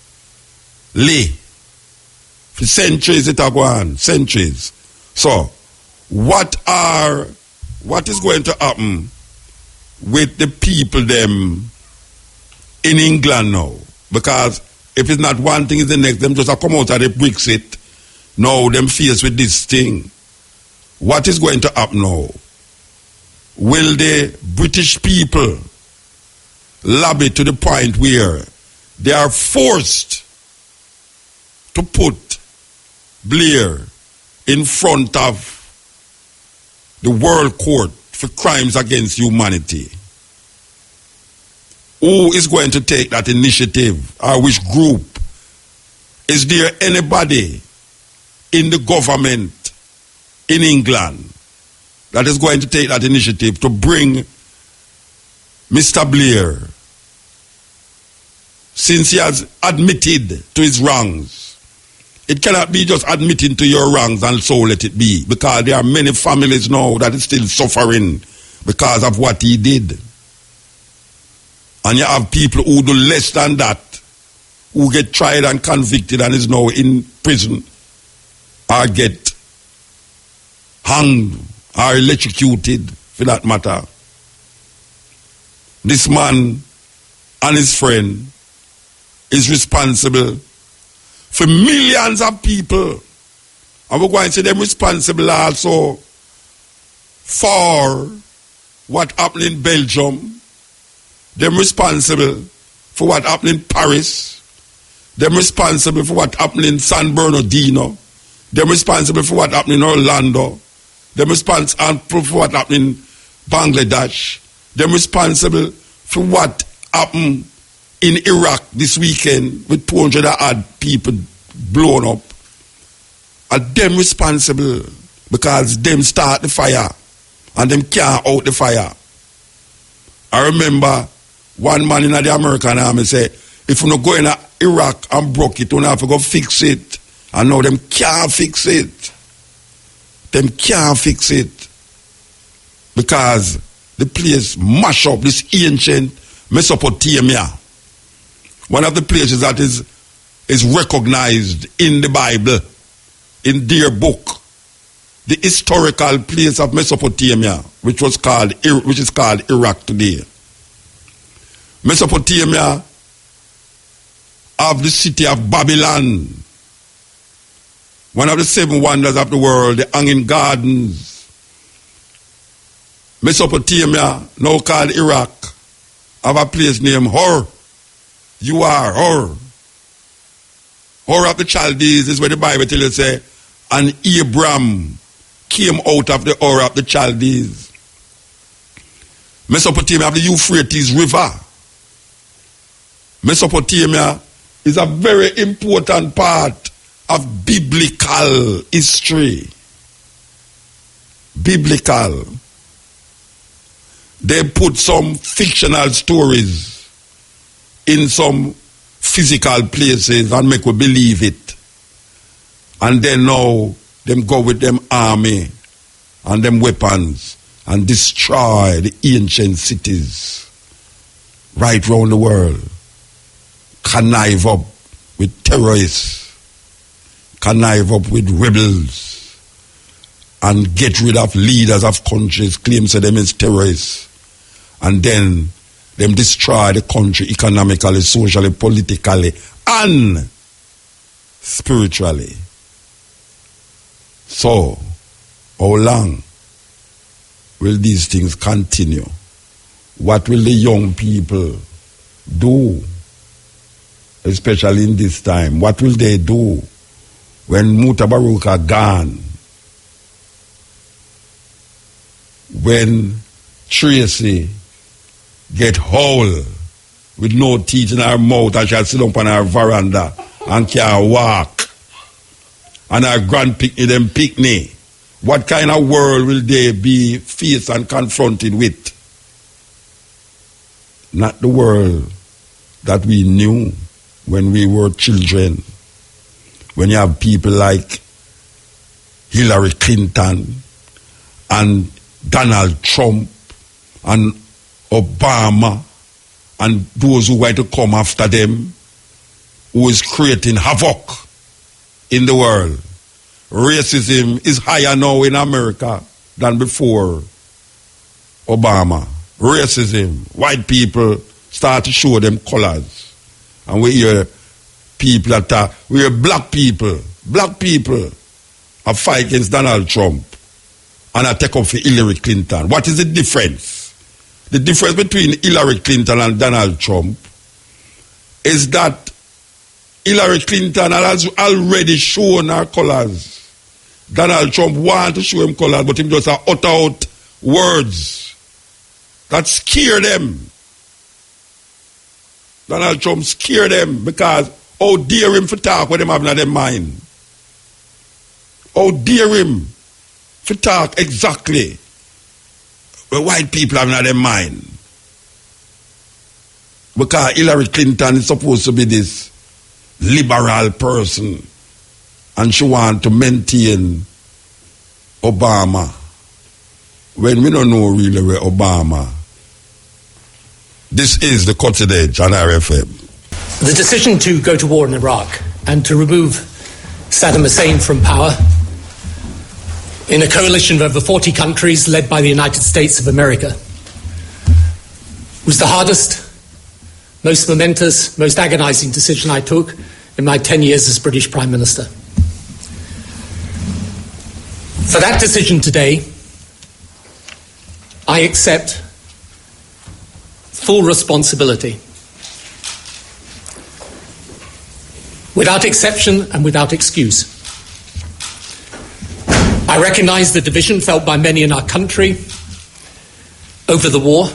For centuries it have gone, centuries. So, what is going to happen with the people them in England now? Because if it's not one thing, it's the next. Them just come out of the Brexit. Now them faced with this thing. What is going to happen now? Will the British people lobby to the point where they are forced to put Blair in front of the World Court for crimes against humanity? Who is going to take that initiative, or which group? Is there anybody in the government in England that is going to take that initiative to bring Mr. Blair, since he has admitted to his wrongs? It cannot be just admitting to your wrongs and so let it be, because there are many families now that is still suffering because of what he did. And you have people who do less than that, who get tried and convicted and is now in prison, or get hanged or electrocuted, for that matter. This man and his friend is responsible for millions of people. And we're going to say them responsible also for what happened in Belgium. Them responsible for what happened in Paris. Them responsible for what happened in San Bernardino. Them responsible for what happened in Orlando. Them responsible for what happened in Bangladesh. Them responsible for what happened in Iraq this weekend with 200 odd people blown up. And them responsible because them start the fire and them can't out the fire. I remember one man in the American army said, if you don't go in Iraq and broke it, you don't have to go fix it. And now them can't fix it. Them can't fix it. Because the place mash up this ancient Mesopotamia. One of the places that is recognized in the Bible, in their book, the historical place of Mesopotamia, which is called Iraq today. Mesopotamia of the city of Babylon, one of the 7 wonders of the world, the hanging gardens. Mesopotamia, now called Iraq, have a place named Hor. You are Hor. Hor of the Chaldees is where the Bible tells you, say, and Abram came out of the Hor of the Chaldees. Mesopotamia of the Euphrates River. Mesopotamia is a very important part of biblical history. Biblical. They put some fictional stories in some physical places and make we believe it. And then now, them go with them army and them weapons and destroy the ancient cities right round the world. Connive up with terrorists, connive up with rebels, and get rid of leaders of countries, claim to them as terrorists, and then them destroy the country economically, socially, politically, and spiritually. So, how long will these things continue? What will the young people do, especially in this time? What will they do when Mutabaruka gone? When Tracy get whole with no teeth in her mouth and she'll sit up on her veranda and can't walk, and her grandpicnic them picnic, what kind of world will they be faced and confronted with? Not the world that we knew when we were children. When you have people like Hillary Clinton and Donald Trump and Obama and those who were to come after them, who is creating havoc in the world. Racism is higher now in America than before Obama. Racism, white people start to show them colors. And we hear people we hear black people are fight against Donald Trump and I take up for Hillary Clinton. What is the difference? The difference between Hillary Clinton and Donald Trump is that Hillary Clinton has already shown her colors. Donald Trump wants to show him colors, but him just utter out words that scare them. Donald Trump scare them because how dare him to talk what them have in their mind. How dare him to talk exactly what white people have in their mind. Because Hillary Clinton is supposed to be this liberal person and she wants to maintain Obama when we don't know really where Obama. This is the Cutting Edge on RFM. The decision to go to war in Iraq and to remove Saddam Hussein from power in a coalition of over 40 countries led by the United States of America was the hardest, most momentous, most agonizing decision I took in my 10 years as British Prime Minister. For that decision today, I accept full responsibility. Without exception and without excuse. I recognize the division felt by many in our country over the war.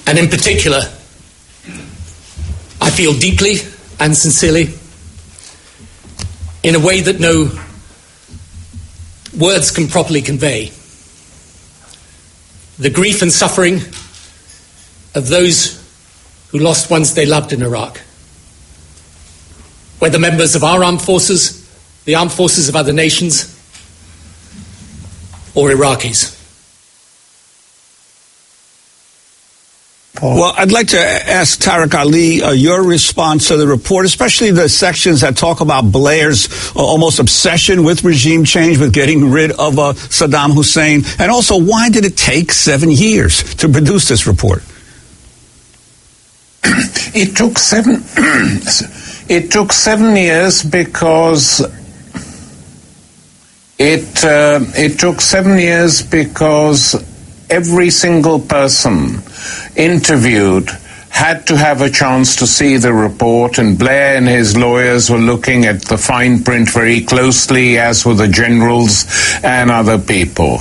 And in particular, I feel deeply and sincerely, in a way that no words can properly convey, the grief and suffering of those who lost ones they loved in Iraq, whether members of our armed forces, the armed forces of other nations, or Iraqis. Well, I'd like to ask Tariq Ali your response to the report, especially the sections that talk about Blair's almost obsession with regime change, with getting rid of Saddam Hussein, and also why did it take 7 years to produce this report? It took 7 years because it took 7 years because every single person interviewed had to have a chance to see the report, and Blair and his lawyers were looking at the fine print very closely, as were the generals and other people.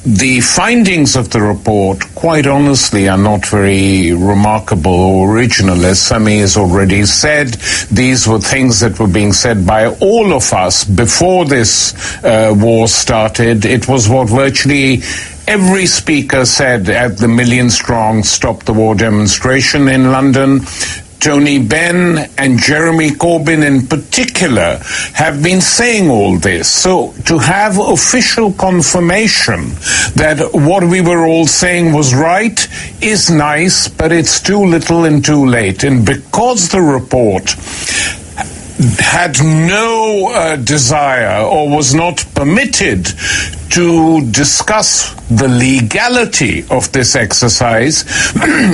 The findings of the report, quite honestly, are not very remarkable or original. As Sami has already said, these were things that were being said by all of us before this war started. It was what virtually every speaker said at the million-strong Stop the War demonstration in London. Tony Benn and Jeremy Corbyn in particular have been saying all this. So to have official confirmation that what we were all saying was right is nice, but it's too little and too late. And because the report had no desire or was not permitted to discuss the legality of this exercise,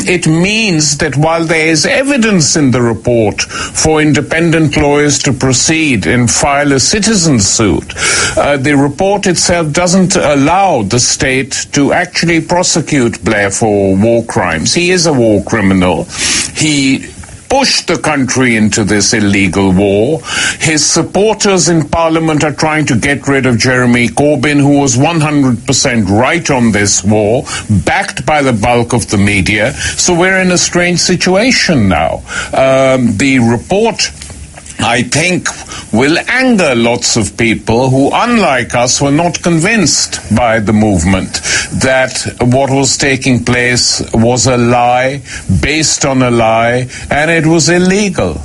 it means that while there is evidence in the report for independent lawyers to proceed and file a citizen suit, the report itself doesn't allow the state to actually prosecute Blair for war crimes. He is a war criminal. He pushed the country into this illegal war. His supporters in Parliament are trying to get rid of Jeremy Corbyn, who was 100% right on this war, backed by the bulk of the media. So we're in a strange situation now. The report, I think, will anger lots of people who, unlike us, were not convinced by the movement that what was taking place was a lie, based on a lie, and it was illegal.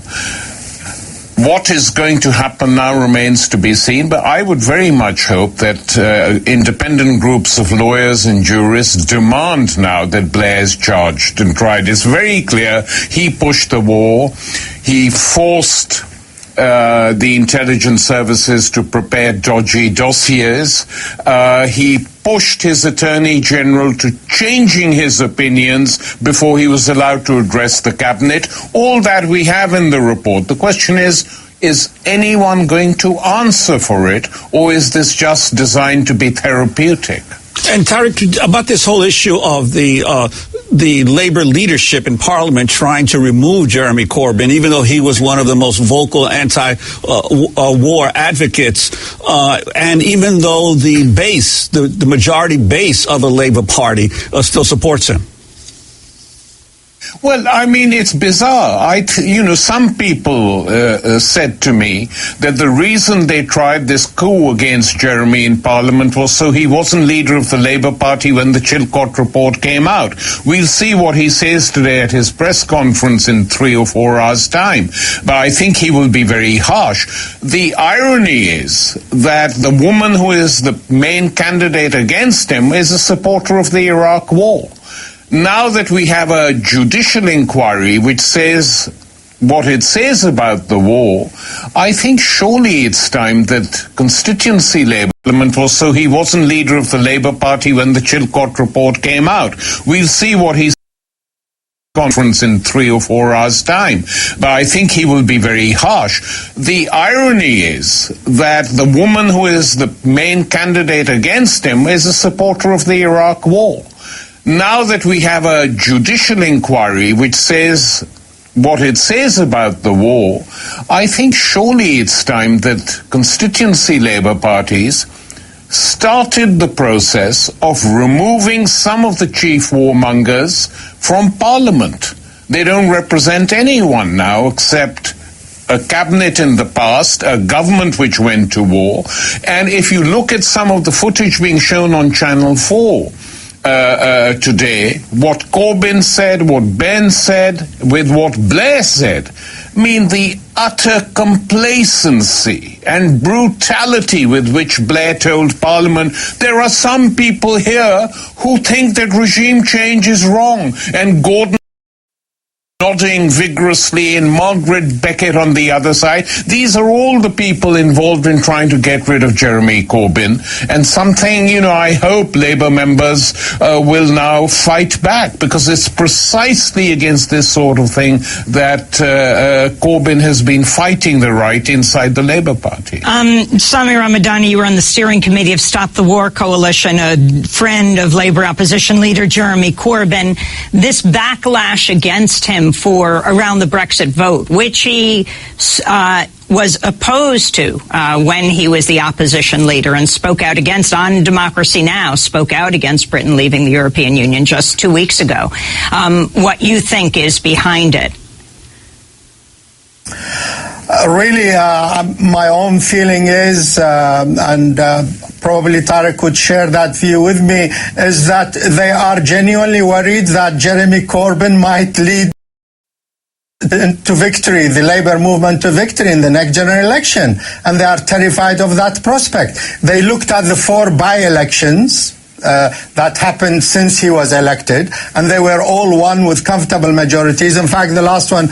What is going to happen now remains to be seen, but I would very much hope that independent groups of lawyers and jurists demand now that Blair is charged and tried. It's very clear he pushed the war. He forced the intelligence services to prepare dodgy dossiers. He pushed his Attorney General to changing his opinions before he was allowed to address the cabinet. All that we have in the report. The question is anyone going to answer for it, or is this just designed to be therapeutic? And Tariq, about this whole issue of the Labour leadership in Parliament trying to remove Jeremy Corbyn, even though he was one of the most vocal anti-war advocates, and even though the base, the majority base of the Labour Party still supports him. Well, I mean, it's bizarre. Some people said to me that the reason they tried this coup against Jeremy in Parliament was so he wasn't leader of the Labour Party when the Chilcot report came out. We'll see what he says today at his press conference in 3 or 4 hours' time. But I think he will be very harsh. The irony is that the woman who is the main candidate against him is a supporter of the Iraq War. Now that we have a judicial inquiry which says what it says about the war, I think surely it's time that constituency Labour was so he wasn't leader of the Labour Party when the Chilcot report came out. We'll see what he conference in 3 or 4 hours' time. But I think he will be very harsh. The irony is that the woman who is the main candidate against him is a supporter of the Iraq War. Now that we have a judicial inquiry which says what it says about the war, I think surely it's time that constituency Labour parties started the process of removing some of the chief warmongers from Parliament. They don't represent anyone now except a cabinet in the past, a government which went to war. And if you look at some of the footage being shown on Channel 4, today, what Corbyn said, what Ben said, with what Blair said, I mean the utter complacency and brutality with which Blair told Parliament, there are some people here who think that regime change is wrong, and Gordon nodding vigorously and Margaret Beckett on the other side. These are all the people involved in trying to get rid of Jeremy Corbyn, and something, I hope Labour members will now fight back, because it's precisely against this sort of thing that Corbyn has been fighting the right inside the Labour Party. Sami Ramadani, you were on the steering committee of Stop the War Coalition, a friend of Labour opposition leader Jeremy Corbyn. This backlash against him for around the Brexit vote, which he was opposed to when he was the opposition leader and spoke out against on Democracy Now!, spoke out against Britain leaving the European Union just 2 weeks ago. What you think is behind it? Really, my own feeling is, and probably Tariq could share that view with me, is that they are genuinely worried that Jeremy Corbyn might lead to victory, the labor movement to victory in the next general election. And they are terrified of that prospect. They looked at the 4 by-elections that happened since he was elected, and they were all won with comfortable majorities. In fact, the last one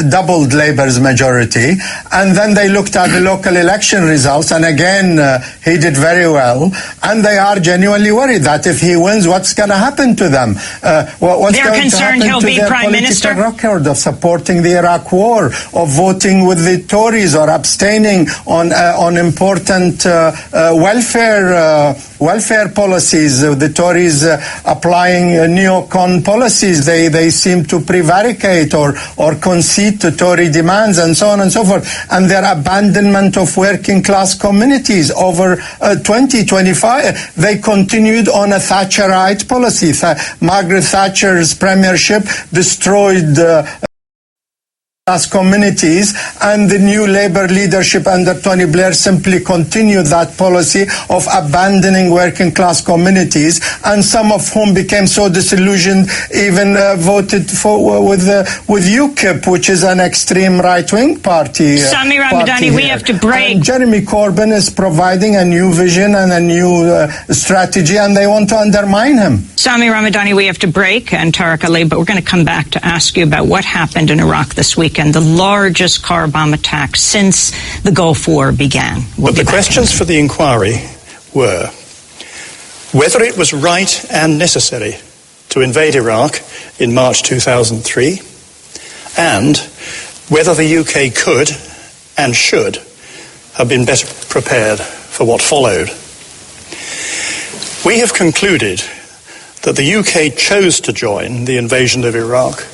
doubled Labour's majority. And then they looked at the local election results, and again, he did very well. And they are genuinely worried that if he wins, what's going to happen to them? What's They're going concerned to happen he'll to be their Prime Minister? record of supporting the Iraq War, of voting with the Tories or abstaining on important welfare policies. The Tories applying neocon policies. They seem to prevaricate or concede to Tory demands and so on and so forth. And their abandonment of working class communities over 2025. They continued on a Thatcherite policy. Margaret Thatcher's premiership destroyed class communities, and the new Labour leadership under Tony Blair simply continued that policy of abandoning working class communities, and some of whom became so disillusioned even voted for with UKIP, which is an extreme right-wing party. Sami Ramadani, we have to break. And Jeremy Corbyn is providing a new vision and a new strategy, and they want to undermine him. Sami Ramadani, we have to break, and Tariq Ali, but we're going to come back to ask you about what happened in Iraq this weekend, the largest car bomb attack since the Gulf War began. But the questions for the inquiry were whether it was right and necessary to invade Iraq in March 2003, and whether the UK could and should have been better prepared for what followed. We have concluded that the UK chose to join the invasion of Iraq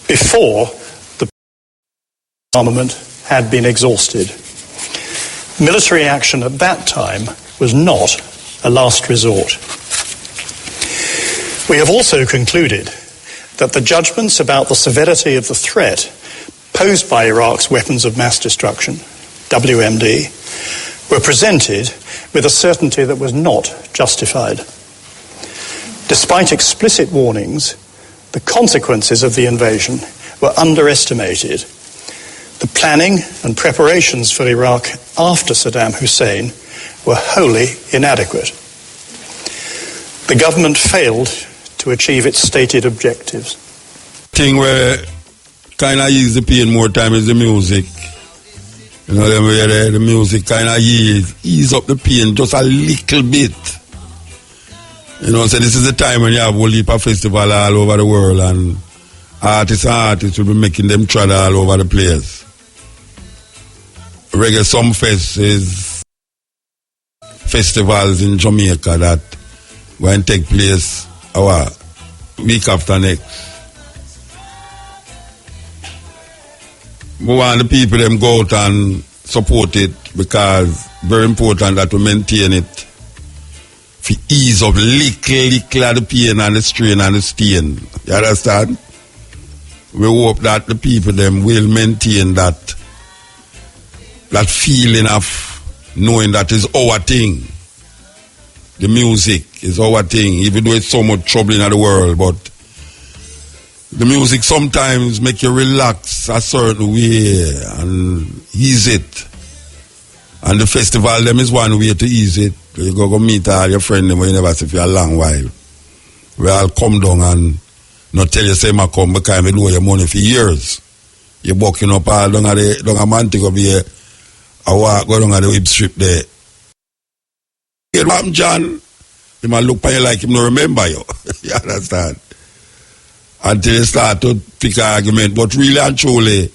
before the armament had been exhausted. Military action at that time was not a last resort. We have also concluded that the judgments about the severity of the threat posed by Iraq's weapons of mass destruction, WMD, were presented with a certainty that was not justified. Despite explicit warnings, the consequences of the invasion were underestimated. The planning and preparations for Iraq after Saddam Hussein were wholly inadequate. The government failed to achieve its stated objectives. Thing where kind of ease the pain more time is the music. You know, where the music kind of ease up the pain just a little bit. You know, so this is the time when you have a whole heap of festival all over the world, and artists will be making them trot all over the place. Reggae Sumfest is festivals in Jamaica that going to take place our week after next. We want the people them go out and support it, because very important that we maintain it. For ease of little of the pain and the strain and the stain. You understand? We hope that the people them will maintain that feeling of knowing that is our thing. The music is our thing, even though it's so much trouble in the world, but the music sometimes make you relax a certain way and ease it. And the festival them is one way to ease it. You go meet all your friends when you never see for a long while. We all come down and not tell you say I come because I do your money for years. You're bucking up all down at Mantico here. I walk go down at the whip strip there. You know, John, he might look at you like him don't remember you. You understand? Until you start to pick an argument. But really and truly,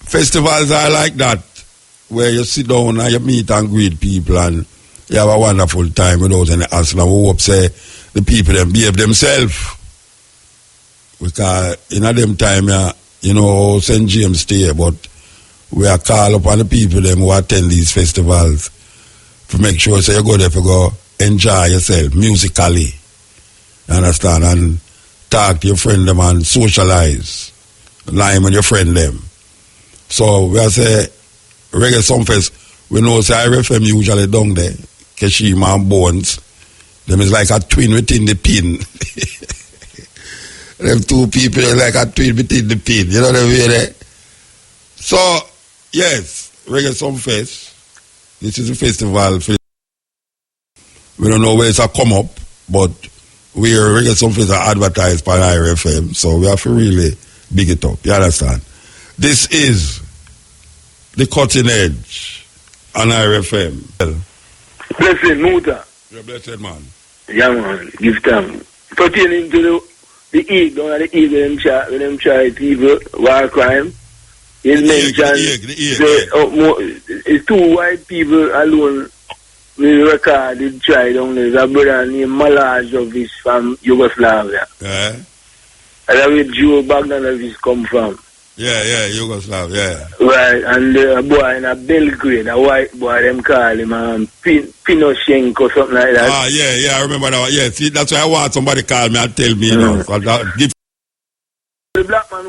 festivals are like that, where you sit down and you meet and greet people and you have a wonderful time without any hassle. And we hope say the people them behave themselves. Because in a them time, you know, St. James stay, but we are call upon the people them who attend these festivals to make sure so you go there to go enjoy yourself musically. You understand? And talk to your friend them and socialize. Line with your friend them. So we are say Reggae Sumfest, we know say RFM usually down there, Keshima and Bones. Them is like a twin within the pin. Them two people like a twin between the pin. You know what I mean? Eh? So, yes, Reggae Sumfest. This is a festival. We don't know where it's a come up, but we are Reggae Sumfest are advertised by IRFM, so we have to really big it up. You understand? This is the cutting edge on IRFM. Blessed Muta. You're a blessed man. Yeah, man. Give thanks. Pertaining to the eagle, when them try people, war crime, it's mentioned it's two white people alone we recorded try down there. There's a brother named Malajovic from Yugoslavia. Yeah. And that's where Joe Bogdanovic come from. Yeah, Yugoslavia, yeah. Right, and a boy in a Belgrade, a white boy, them call him Pinochenko, something like that. Ah, yeah, I remember that one. Yeah, see, that's why I want somebody call me and tell me, you know. Give the black man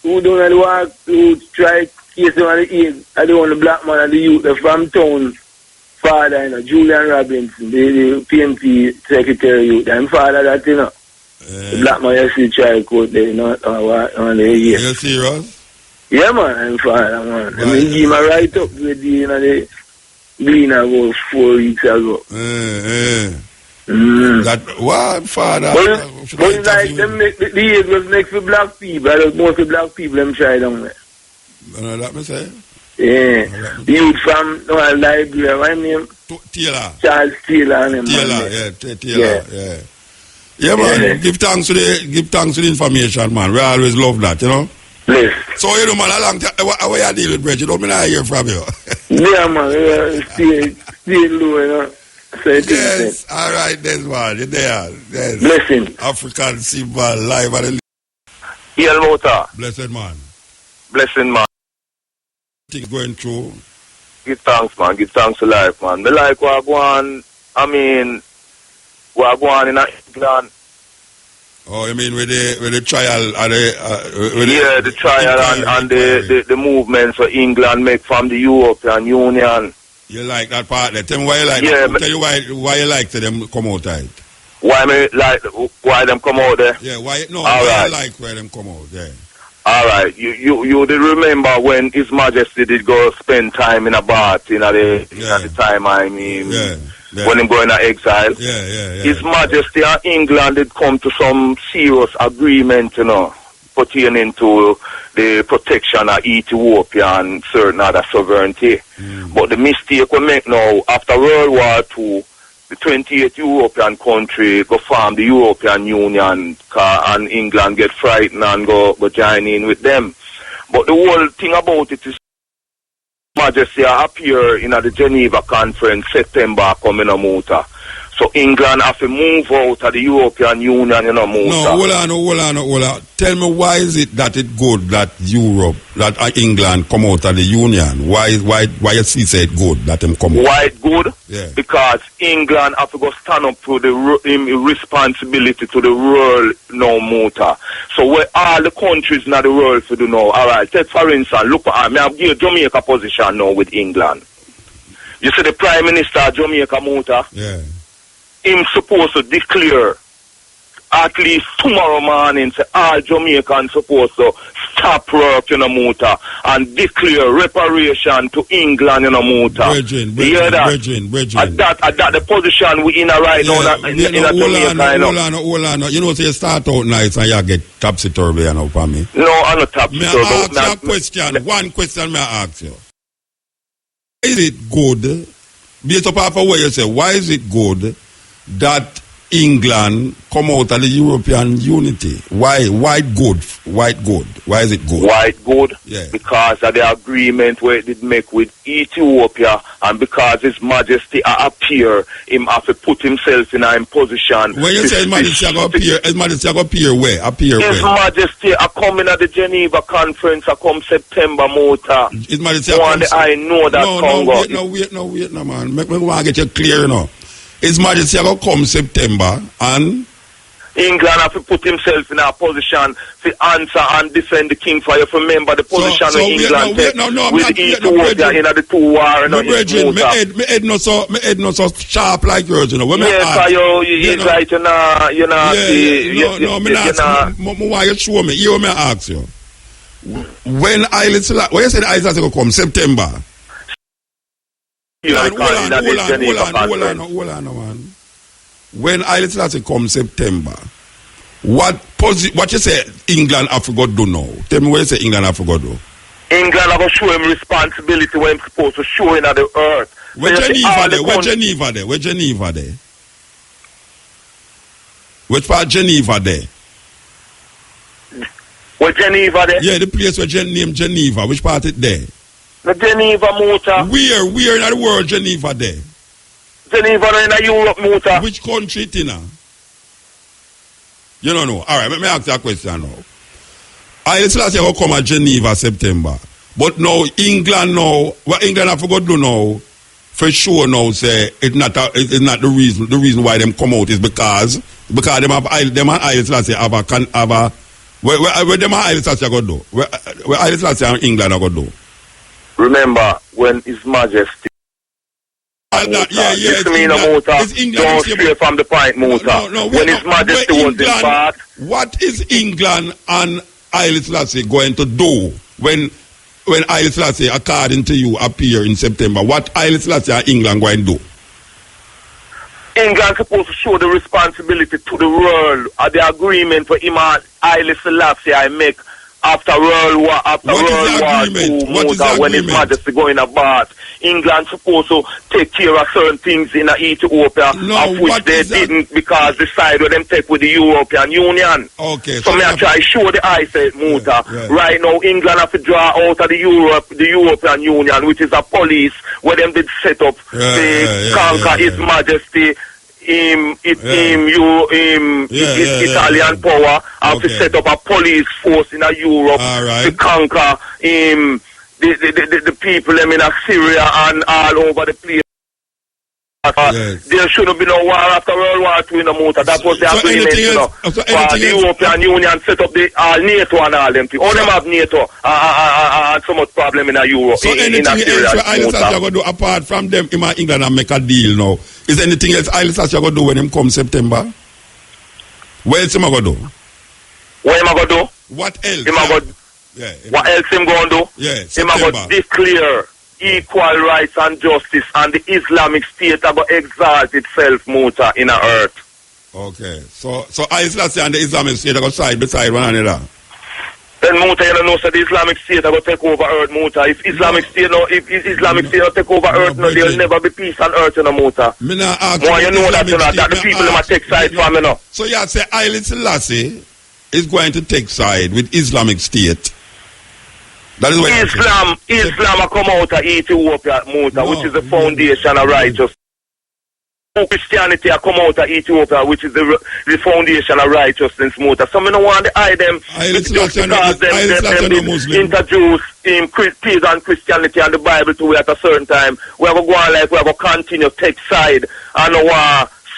who don't want who try case them on the aid, I don't want the black man and the youth, the from town father, you know, Julian Robinson, the PMP secretary youth, and father that, you know. The black man you see try quote there, you know, on the year. You serious? Yeah, man, I'm father, man. I mean, give him a write up with the, you know, the Glean about 4 weeks ago. That what father? But it's like them make the age was next for black people. I don't most of black people them try down there. You know that me say? Yeah. The youth from Liberia, my name? Taylor. Charles Taylor and him. Taylor, yeah. Yeah, man. Yeah. Give thanks to the information, man. We always love that, you know. Yes. So you know, man, a long time. How you deal with Bridget? You don't mean I hear from you. Yeah, man. Stay low, you know. Yes, all right, then, man. You're there. Yes. Blessing. African symbol live at the. Ian Motor. Blessed man. Blessing, man. Things going through. Give thanks, man. Give thanks to life, man. Me like what I go on. I mean, what I go on in England. Oh, you mean with the trial? The trial and the movements for England make from the European Union. You like that part there? Tell me why you like that. Tell you why you like to them come out there. Why them come out there? Yeah, why you like why them come out there? All right, you did remember when His Majesty did go spend time in a bath at the time, I mean, when him going to exile. His Majesty and England did come to some serious agreement, you know, pertaining to the protection of Ethiopia and certain other sovereignty. But the mistake we make now, after World War II, the 28 European countries go form the European Union and England get frightened and go join in with them. But the whole thing about it is Majesty appear in the Geneva Conference September coming on Muta. So England have to move out of the European Union, you know, Muta. No, hold on. Tell me why is it that it's good that England come out of the Union? Why you say it good that them come out? Why it good? Yeah. Because England have to go stand up to the responsibility to the world now, Muta. So where all the countries in the world to do now, all right, take for instance, look at me, I've given Jamaica position now with England. You see the Prime Minister of Jamaica, Muta? Yeah. Him supposed to declare at least tomorrow morning, say all Jamaicans supposed to stop work in a motor and declare reparation to England in a motor. Bridging. That the position we in right now in Jamaica. Hold on. You know, say you start out nice and you get topsy-turvy, you know, for me. No, I'm not topsy-turvy. May I ask you a question? One question may I ask you. Is it good, based upon what you say, why is it good that England come out of the European unity? Why good? Why is it good? Why it good? Yeah. Because of the agreement where it did make with Ethiopia, and because His Majesty appear, him have to put himself in a position. When you say His Majesty appear, His Majesty appear where? His Majesty coming at the Geneva Conference, come September, Mota. His Majesty I know that Congo. Wait, man. Make me want to get you clear, you know. His Majesty will come September and England have to put himself in a position to answer and defend the king for you. Remember the position of England with Ethiopia in the 2 war. My head not so sharp like yours, you know. Yes, you're right, you know. Why you show me? You may ask you. When you said Haile Selassie will come? September. Hold on. When Haile Selassie come September, what you say England have to go do now? Tell me what you say England have to go do. England have to show him responsibility when he's supposed to show in the earth. Where Geneva there? Which part Geneva there? Where Geneva there? Yeah, the place where named Geneva. Which part it there? The Geneva motor. Where in the world Geneva there? Geneva in the Europe motor. Which country it in? You don't know. All right, let me ask you a question now. Haile Selassie will come at Geneva September. But now England what England have to go do now, for sure now say it's not the reason. The reason why them come out is because them and Haile Selassie have a where them and Haile Selassie go do? Where Haile Selassie and England go do? Remember when His Majesty don't stray from the point, Muta. When His Majesty was in part. What is England and Haile Selassie going to do when Haile Selassie, according to you, appear in September? What Haile Selassie and England going to do? England supposed to show the responsibility to the world of the agreement for him and Haile Selassie I make after World War II, when His Majesty going about. England supposed to take care of certain things in Ethiopia, of which they didn't because the side where them take with the European Union. Okay. So I try to show the eye said Muta. Right now England have to draw out of the European Union, which is a police where them did set up to conquer His Majesty. Italian power have to set up a police force in Europe to conquer the people in Syria and all over the place. There shouldn't be no war after World War II in the motor. That was the agreement, you know. The European Union set up the NATO and all them things. All them have NATO and so much problem in Europe. So anything else Haile Selassie going to do apart from them in England and make a deal now? Is there anything else Haile Selassie going to do when him come September? What else him going to do? What him going to do? What else? What else him going to do? Yeah, him going to declare equal rights and justice, and the Islamic State are going to exalt itself more in the earth. Okay, so Haile Selassie and the Islamic State are going to side beside one another. Then Muta, you know, so the Islamic State are going to take over earth, Muta. If Islamic State take over earth, no, there will never be peace on earth, you know, Muta. You know that the people will take side from, you know. So you say Haile Selassie is going to take side with Islamic State. That is what Islam come out of Ethiopia, Muta, which is the foundation of righteousness. Christianity come out of Ethiopia, which is the foundation of righteousness, Muta. So I don't want to hide them because them introduce pagan Christianity and the Bible to at a certain time. We have to go on we have to continue to take side and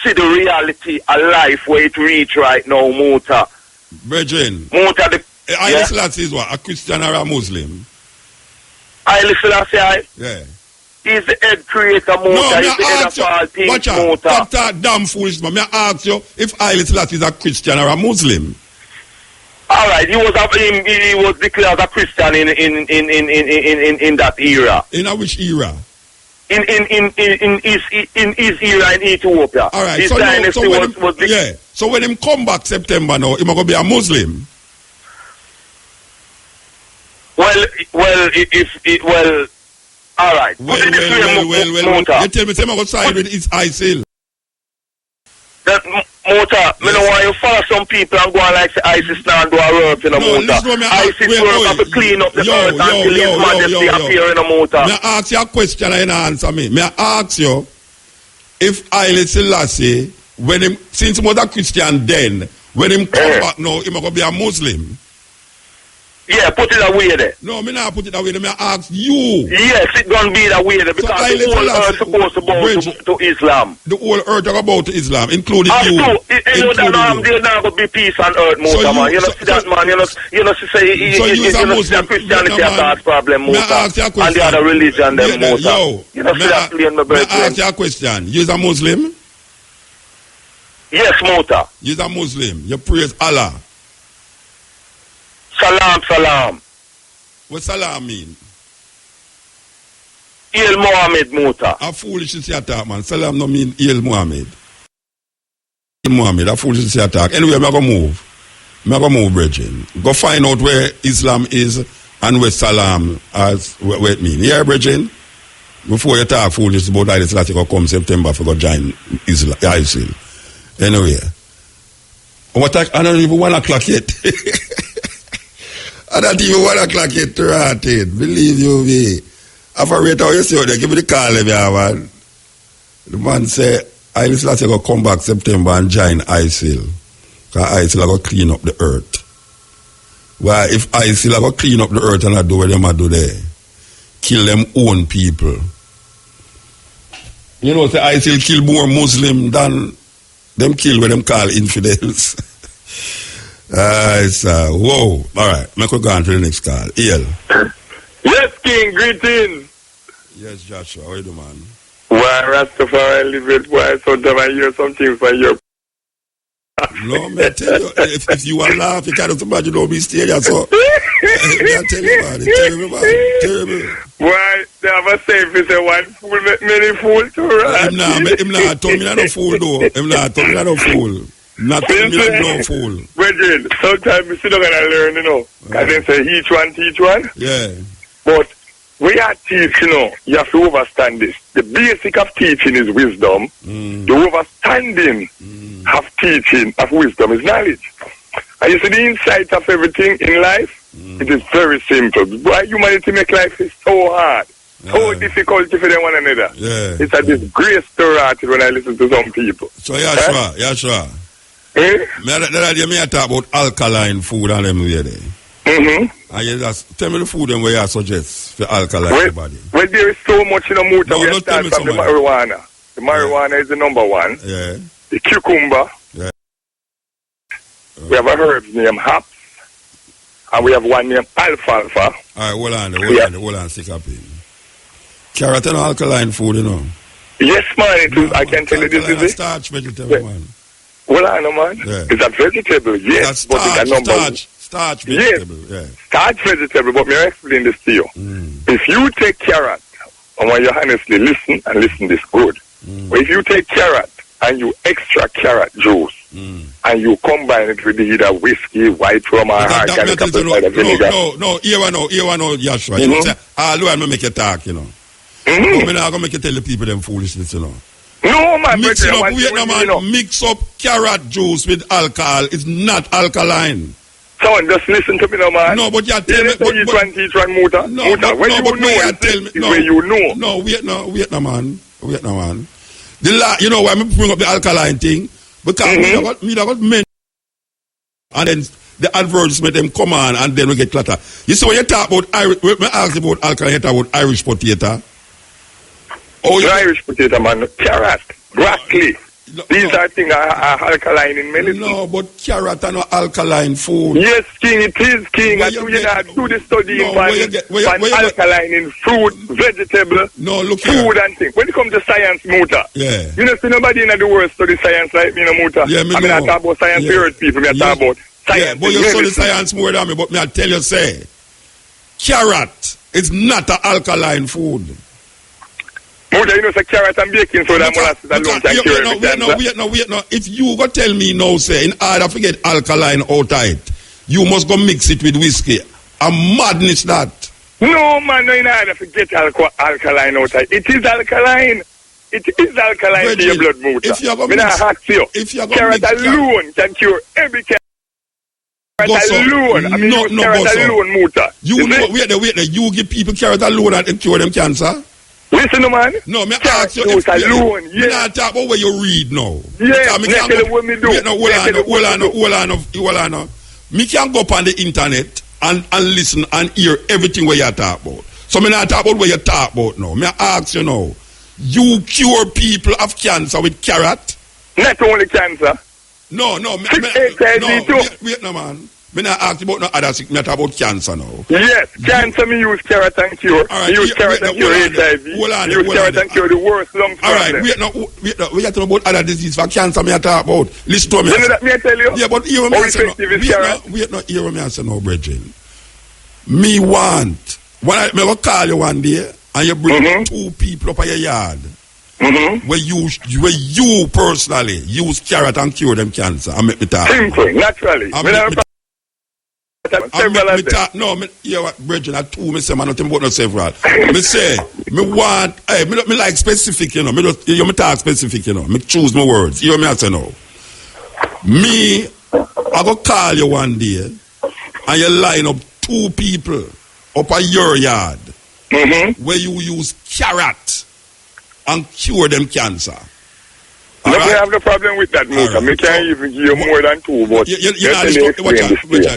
see the reality of life where it reach right now, Muta. Virgin. Muta, Haile Selassie is what? A Christian or a Muslim? Haile Selassie, yeah. He's the head creator, Muta. He's the head of all things, Muta. That's damn foolish, man. May I ask you if Haile Selassie is a Christian or a Muslim? All right, he was declared a Christian in that era. In which era? In his era in Ethiopia. All right, his dynasty was so when him come back September now, he must be a Muslim. Well, all right. Well, you tell me, say I go side with his ISIL. That Muta, me know why you follow some people and go on like say ISIS now and do a work in a Muta. ISIS work have to clean up the earth until His Majesty appear in a Muta. May I ask you a question and you answer me? May I ask you if Haile Selassie, since he was a Christian then, when him come back now, he must be a Muslim? Yeah, put it away there. No, me not put it away there. Me ask you. Yes, it gonna be that way there because the whole earth supposed to bow to Islam. The whole earth are about to Islam, including you. You know that there's not gonna be peace on earth, Muta, man. You know see that, man. You know say Christianity a God's problem, Muta, and the other religion, them, Muta. You know see that plain, my brother. I ask you a question. You is a Muslim? Yes, Muta. You is a Muslim. You praise Allah. Salam, salam. What salam mean? Il Muhammad, Muta. A foolishness attack, man. Salam no mean Il Muhammad. Il Muhammad, a foolishness attack. Anyway, I'm going to move. I'm going to move, brethren. Go find out where Islam is and where salam as what it mean. Yeah, brethren? Before you talk foolishness about that, it's like you go come September for go join Islam, ISIL. Anyway. I don't even 1 o'clock yet. I don't even 1 o'clock yet to rotted. Believe you me. After rate how you see they give me the call, man. The man say, I listen to go come back September and join ISIL. Because ISIL are going to clean up the earth. Well, if ISIL are going to clean up the earth and I do what them I do there, kill them own people. You know, say ISIL kill more Muslim than them kill what them call infidels. Whoa. All right. Let's go on to the next call. El. Yes, King. Greetings. Yes, Joshua. How are you doing, man? Why, Rastafari live it? Why, sometimes I hear something from your... No, man, tell you, if you are laugh, you can't imagine don't be still, so... I tell you about it. Terrible. Why, they have a saying, if say one fool, many fools too, right? Him not told me no fool, though. Him not told me no fool. Not told me no fool. Brethren, sometimes you still not gonna learn, you know. Because they say each one teach one. Yeah. But we are teaching, you know, you have to understand this. The basic of teaching is wisdom. The understanding of teaching of wisdom is knowledge. And you see the insight of everything in life, it is very simple. Why humanity make life is so hard, so difficult for them one another. Yeah. It's a disgrace to write when I listen to some people. So yeah, sure. Me I talk about alkaline food and them there. And you just tell me the food them where you suggest for alkaline body. Well, there is so much in the motor. We start from the marijuana. The marijuana is the number one. Yeah. The cucumber. Yeah. We have a herb named hops. And we have one named alfalfa. All right, hold on, stick up in. Carrot and alkaline food, you know. Yes, man, it is. I can tell you this is it. Starch vegetable, man. Hold on, man. Yeah. It's a vegetable, yes. Starch, but it's a number starch vegetable, yes. Starch vegetable, but may I explain this to you? If you take carrot, and when you honestly listen this good, but if you take carrot and you extract carrot juice, and you combine it with either whiskey, white rum, or organic apple cider vinegar. No, here I know, Joshua. You know, say, do I make you talk, you know. I'm not going to make you tell the people them foolishness, you know. No, man. Mix up carrot juice with alcohol. It's not alkaline. Someone just listen to me now, man. No, but you tell me. Teach one, Muta. No, Muta. When you know, tell me. No, you know. No, wait, man. You know why I bring up the alkaline thing? Because me got men. And then the advertisement them come on and then we get clutter. You see when you talk about Irish, when I ask about alkaline, you talk about Irish potato. Irish potato, man. Carrot, broccoli. These are things are alkaline in medicine. No, but carrot are not alkaline food. Yes, King, it is, King. I do the study on alkaline in fruit, vegetable, food and things. When it comes to science, Muta, you know, see nobody in the world study science like me, no, Muta. Yeah, I talk about science period people, I talk about science. Yeah, but you study science more than me, but me I tell you, say, carrot is not an alkaline food. Muta, you know, say carrot and baking soda and molasses alone can cure everything. Wait, no. If you go tell me now, say, in order to get alkaline out of it, you must go mix it with whiskey. A madness that. No, man, no, in order to get alkaline out of it. It is alkaline. It is alkaline to your blood, Muta. If you're going to mix carrot alone can cure every cancer. Carrot alone. I mean, carrot alone, Muta. You know, wait, you give people carrot alone and cure them cancer? Listen, man. No, me ask you if alone. Me not talk about what you read now. Yeah, me tell you what me do. Hold on. Me can go up on the internet and listen and hear everything where you talk about. So me not talk about what you talk about now. Me ask you now, you cure people of cancer with carrot? Not only cancer. No, wait no man. Me not ask you about no other sick, me talk about cancer now. Yes, cancer me use carrot and cure. All right, me use carrot and cure HIV. Use carrot and cure the worst lung problem. All right, we are talking about other disease for cancer me talk about. Listen to me. You know that me I tell you? Yeah, but hear me say no. Hear me say no, brethren. Me want, when I will call you one day and you bring 2 people up at your yard where you personally use carrot and cure them cancer and make me talk. Simple, naturally. Yeah, what, brethren, at 2, me say, man, nothing about no several. Me say, me want, me like specific, you know, me talk specific, you know, me choose my words. You hear me, I say no. Me, I go call you one day and you line up 2 people up at your yard where you use carrot and cure them cancer. No, right. We have no problem with that, Muta. Me can't even give you more than 2, but you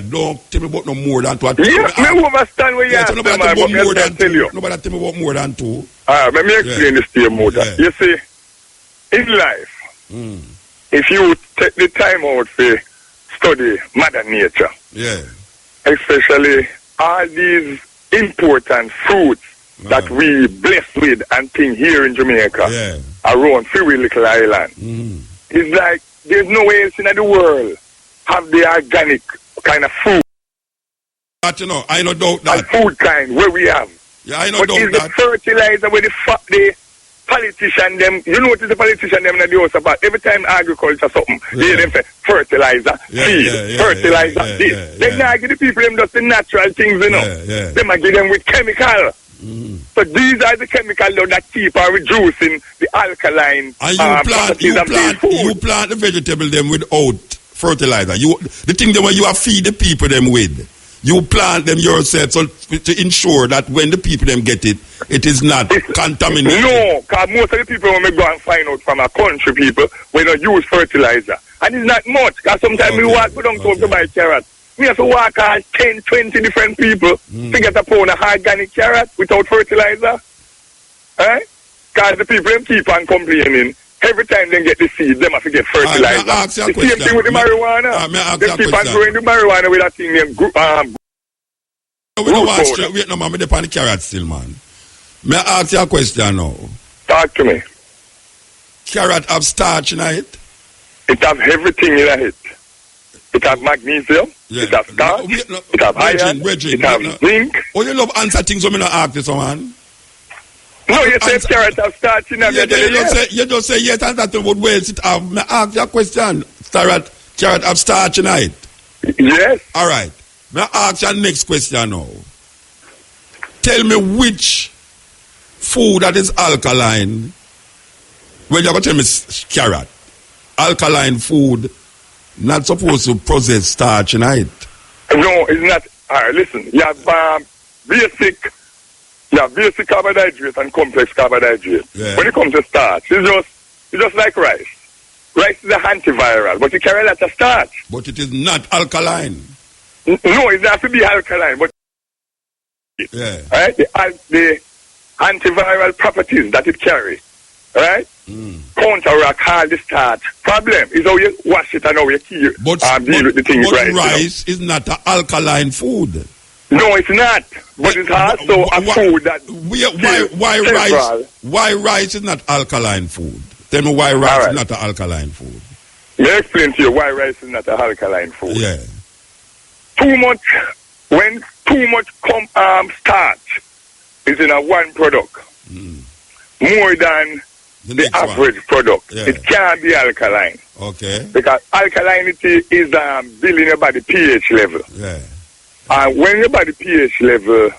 don't tell me about no more than 2. Yeah, me understand what you have to say, man, but me can't tell you. Nobody tell me about more than 2. Let me explain this to you, Muta. Yeah. You see, in life, if you take the time out to study Mother Nature, especially all these important fruits that we blessed with and things here in Jamaica, around Free Little Island. It's like there's no way else in the world have the organic kind of food. But you know, I no doubt that. And food kind where we have. Yeah, I no doubt that. But the fertilizer where the politician them, you notice the politician them in the house about every time agriculture something, they them say fertilizer, seed, fertilizer, this. They not give the people them just the natural things, you know. They might give them with chemical. So these are the chemicals that keep on reducing the alkaline. And you plant the vegetable them without fertilizer. The thing them where you feed the people them with. You plant them yourself so to ensure that when the people them get it, it is not contaminated. No, because most of the people when we go and find out from our country people, we don't use fertilizer. And it's not much, because sometimes we walk, we don't go to buy carrots. We have to walk on 10, 20 different people to get a pound of organic carrot without fertilizer. Right? Because the people them keep on complaining. Every time they get the seed, they have to get fertilizer. The same thing with the marijuana. They keep on growing the marijuana with that thing named wait, no, man, I'm on the carrot still, man. May I ask you a question now? Talk to me. Carrot have starch in it? It have everything in it. It have magnesium, it have starch, it have iron, it have zinc. Oh, you love answer things when I don't ask this, man. No, you say carrot have starch in it. You just say yes, and that's what else it have. May I ask you a question? Carrot have starch in it? Yes. All right. May I ask you next question now? Tell me which food that is alkaline. Well, you're going to tell me carrot. Alkaline food not supposed to possess starch in it. No, it's not. All right, listen. You have basic carbohydrates and complex carbohydrates. Yeah. When it comes to starch, it's just like rice. Rice is an antiviral, but it carries a lot of starch. But it is not alkaline. No, it has to be alkaline, but right? The antiviral properties that it carries, right? Counteract all the starch. Problem is how you wash it and how you deal with the thing. But rice is not an alkaline food. No, it's not. But it's also a food that. Why rice is not alkaline food? Tell me why rice is not an alkaline food. Let me explain to you why rice is not an alkaline food. Yeah. When too much starch is in a one product, more than the average product, it can't be alkaline. Okay. Because alkalinity is building your body pH level. Yeah. And when your body pH level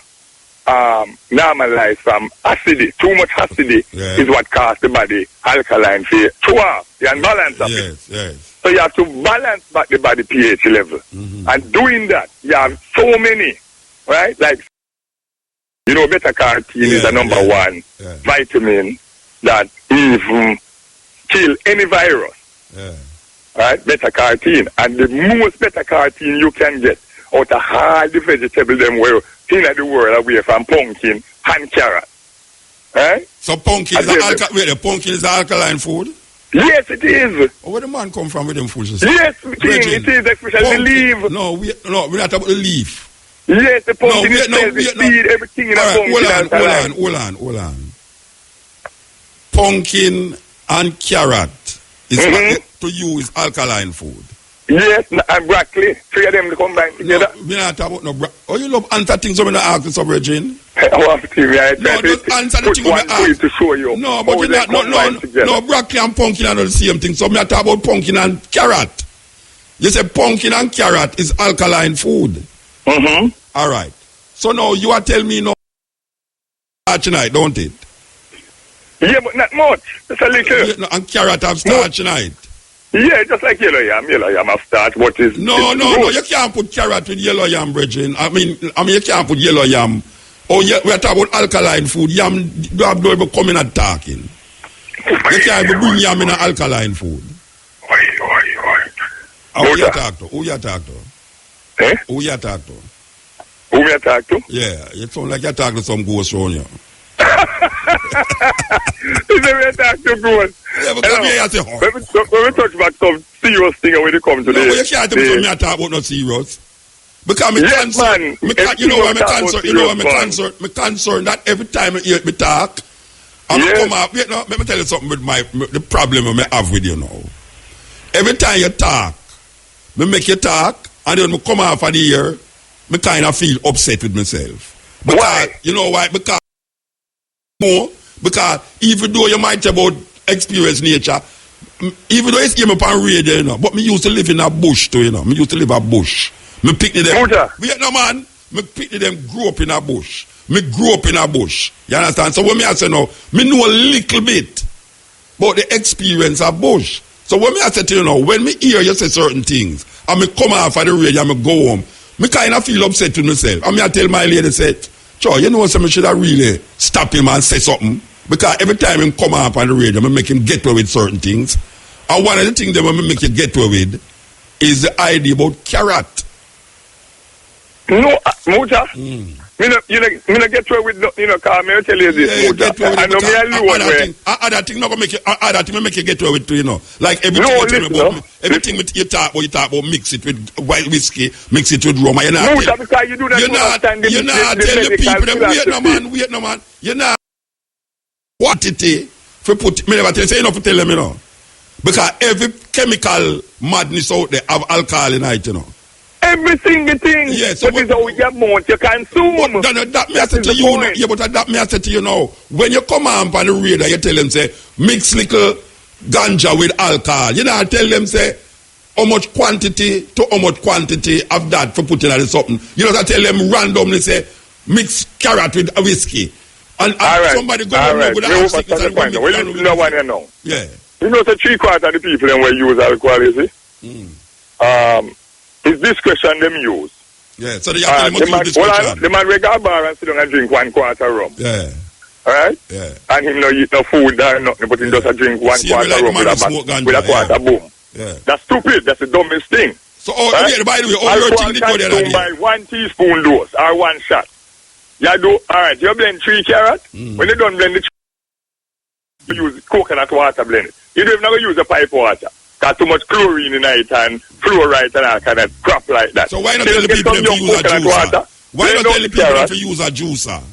normalize from acidity, too much acidity is what causes the body alkaline to off, the unbalance of it. Yes. So you have to balance back the body pH level. And doing that, you have so many, right? Like, you know, beta-carotene is the number one vitamin that even kill any virus. Right? Beta-carotene. And the most beta-carotene you can get out of all the vegetables them were in the world away from pumpkin and carrot. Eh? So pumpkin is pumpkin is alkaline food? Yes, it is. Where the man come from with them foods? Yes, King, it is, especially the leaf. No, we're not talking about the leaf. Yes, the pumpkin itself, the seed, everything in a pumpkin. Hold on. Pumpkin and carrot is to you is alkaline food. Yes, and broccoli. Three of them combine together. No, we're not talking about no broccoli. Oh, you love answer things when I ask you, Virgin? I want to just answer the thing when I ask. To show you. No, but you're not. No, broccoli and pumpkin are not the same thing. So I'm not talking about pumpkin and carrot. You say pumpkin and carrot is alkaline food. All right. So now you are telling me no tonight, don't it? Yeah, but not much. Just a little. Yeah, no, and carrot have starch tonight. Yeah, just like yellow yam. Yellow yam have starch. What is? No. You can't put carrot with yellow yam, Bridget. I mean, you can't put yellow yam. Oh, yeah, we're talking about alkaline food. Yam, do have no even coming and talking. You can't even bring yam in an alkaline food. Who you talk to? Eh? Who you talk to? Who me talk to? Yeah, you sound like you talk to some ghost around you. Is that me talk to ghost? Yeah, but come here and say, when we talk about some serious thing when it comes to this. No, you can't tell me talk about no serious. Because me concerned, you know why me concerned that every time you hear me talk, I'm come up, you know, let me tell you something with the problem I have with you now. Every time you talk, me make you talk, and then me come off of the ear, me kind of feel upset with myself. Because, why? You know why? Because even though you might have about experience nature, even though it's came up on radio, you know, but me used to live in a bush too, you know. Me used to live a bush. Me picnic them. No man, me picnic them grew up in a bush. Me grew up in a bush. You understand? So when me I say now, me know a little bit about the experience of bush. So when me I say to you now, when me hear you say certain things, and me come off of the radio and me go home, me kind of feel upset with myself. And me I tell my lady, say, Joe, you know what, so me should have really stop him and say something. Because every time him come up on the radio, me make him get away with certain things. And one of the things that me make you get away with is the idea about carrot. No, Muta. Me no get away with nothing, you know, because I tell you this, Muta. I know me alone. Other thing not gonna make you, other thing make you get away with too, you know. Like everything you talk about mix it with white whiskey, mix it with rum. You're not Muta, because you do that. You're not telling the people them, wait no man. You're not quantity for put, me never tell you, say enough to tell them, you know. Because every chemical madness out there have alcohol in it, you know. Every single thing. Yes, but it's how you want to consume. But that me I say to you now. Yeah, but that me I say to you now. When you come on the radio, you tell them say mix little ganja with alcohol. You know, I tell them say how much quantity to how much quantity of that for putting in something. You know, I tell them randomly say mix carrot with a whiskey. And somebody go on with a sickness and one you know. Yeah. You know, the 3/4 of the people them will use alcohol, you see? It's discretion them use. Yeah, so they have to use discretion. The man will go to bar and sit down and drink 1/4 rum. Yeah. Alright? Yeah. And him no eat no food or nothing, but he just drink 1/4 rum with a quarter boom. Yeah. That's stupid. That's the dumbest thing. So, by the way, all your thing alcohol consumed by 1 teaspoon dose or 1 shot. You do, alright, you blend 3 carrots. When you don't blend you use coconut water blend it. You don't even use a pipe water. Got too much chlorine in it and fluoride and all kind of crap like that. So why not tell the people to use a juicer? Why not tell the people to use a juuser?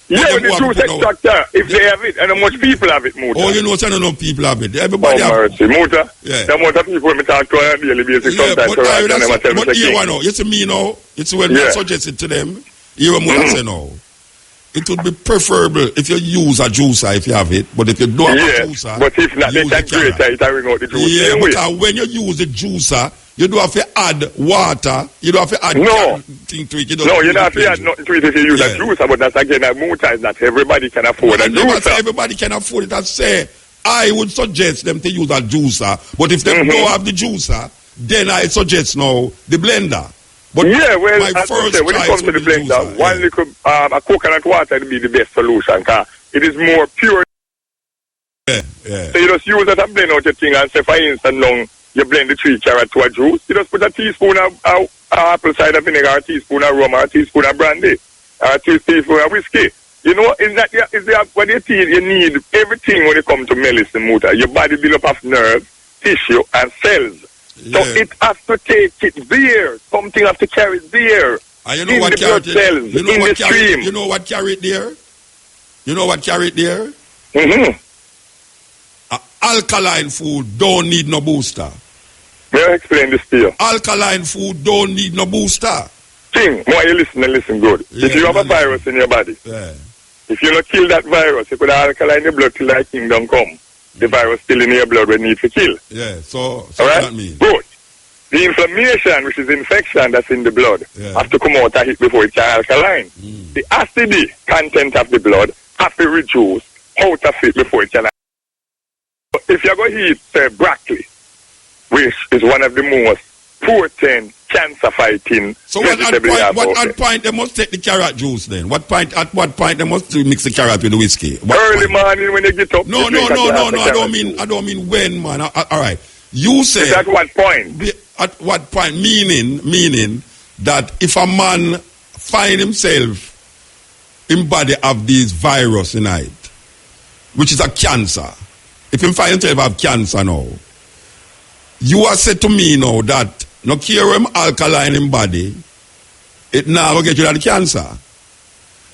Yeah, with the juice extractor, if they have it, and how much people have it, Muta. Oh, you know, so no people have it. Everybody have it. Muta. Yeah. The amount of people me talk to on a daily basis sometimes. You see me now, it's when I suggest it to them, even more say no. It would be preferable if you use a juicer if you have it, but if you don't have a juicer, but if not, they can create it and bring out the juice. Yeah, because when you use the juicer, you don't have to add water, you don't have to add thing to it. You don't have to add nothing to it if you use a juicer, but that's again a Muta is not everybody can afford a juicer. Everybody can afford it. I say, I would suggest them to use a juicer, but if they don't have the juicer, then I suggest now the blender. But yeah, well, my first when it comes to the blender, one little a coconut water would be the best solution because it is more pure. Yeah. So you just use that and blend out your thing and say, for instance, you blend the 3 carrot to a juice, you just put a teaspoon of apple cider vinegar, a teaspoon of rum, or a teaspoon of brandy, or a teaspoon of whiskey. You know, what you need everything when it comes to medicine, Muta. Your body build up of nerves, tissue, and cells. So it has to take it there. Something has to carry it there. And you know what carry it there? You know what carry it? You know what carry it there? You know what carry it there? Mm-hmm. Alkaline food don't need no booster. May I explain this to you? Alkaline food don't need no booster. King, why you listen good. If you have a virus in your body, if you don't kill that virus, you put alkaline in your blood till that kingdom come. The virus still in your blood will need to kill. Yeah, so all right? That means? Good. The inflammation, which is infection that's in the blood, have to come out of it before it's alkaline. The acid content of the blood have to reduce out of it before it's alkaline. If you're going to eat, say, broccoli, which is one of the most potent cancer-fighting vegetables. So what point they must take the carrot juice then? At what point they must mix the carrot with the whiskey? Early morning when you get up. No. I don't mean when, man. All right. You say at what point? At what point? Meaning that if a man find himself in body of this virus tonight, which is a cancer, if him find himself have cancer now, you are said to me now that no care him alkaline in body, it now will get rid of the cancer.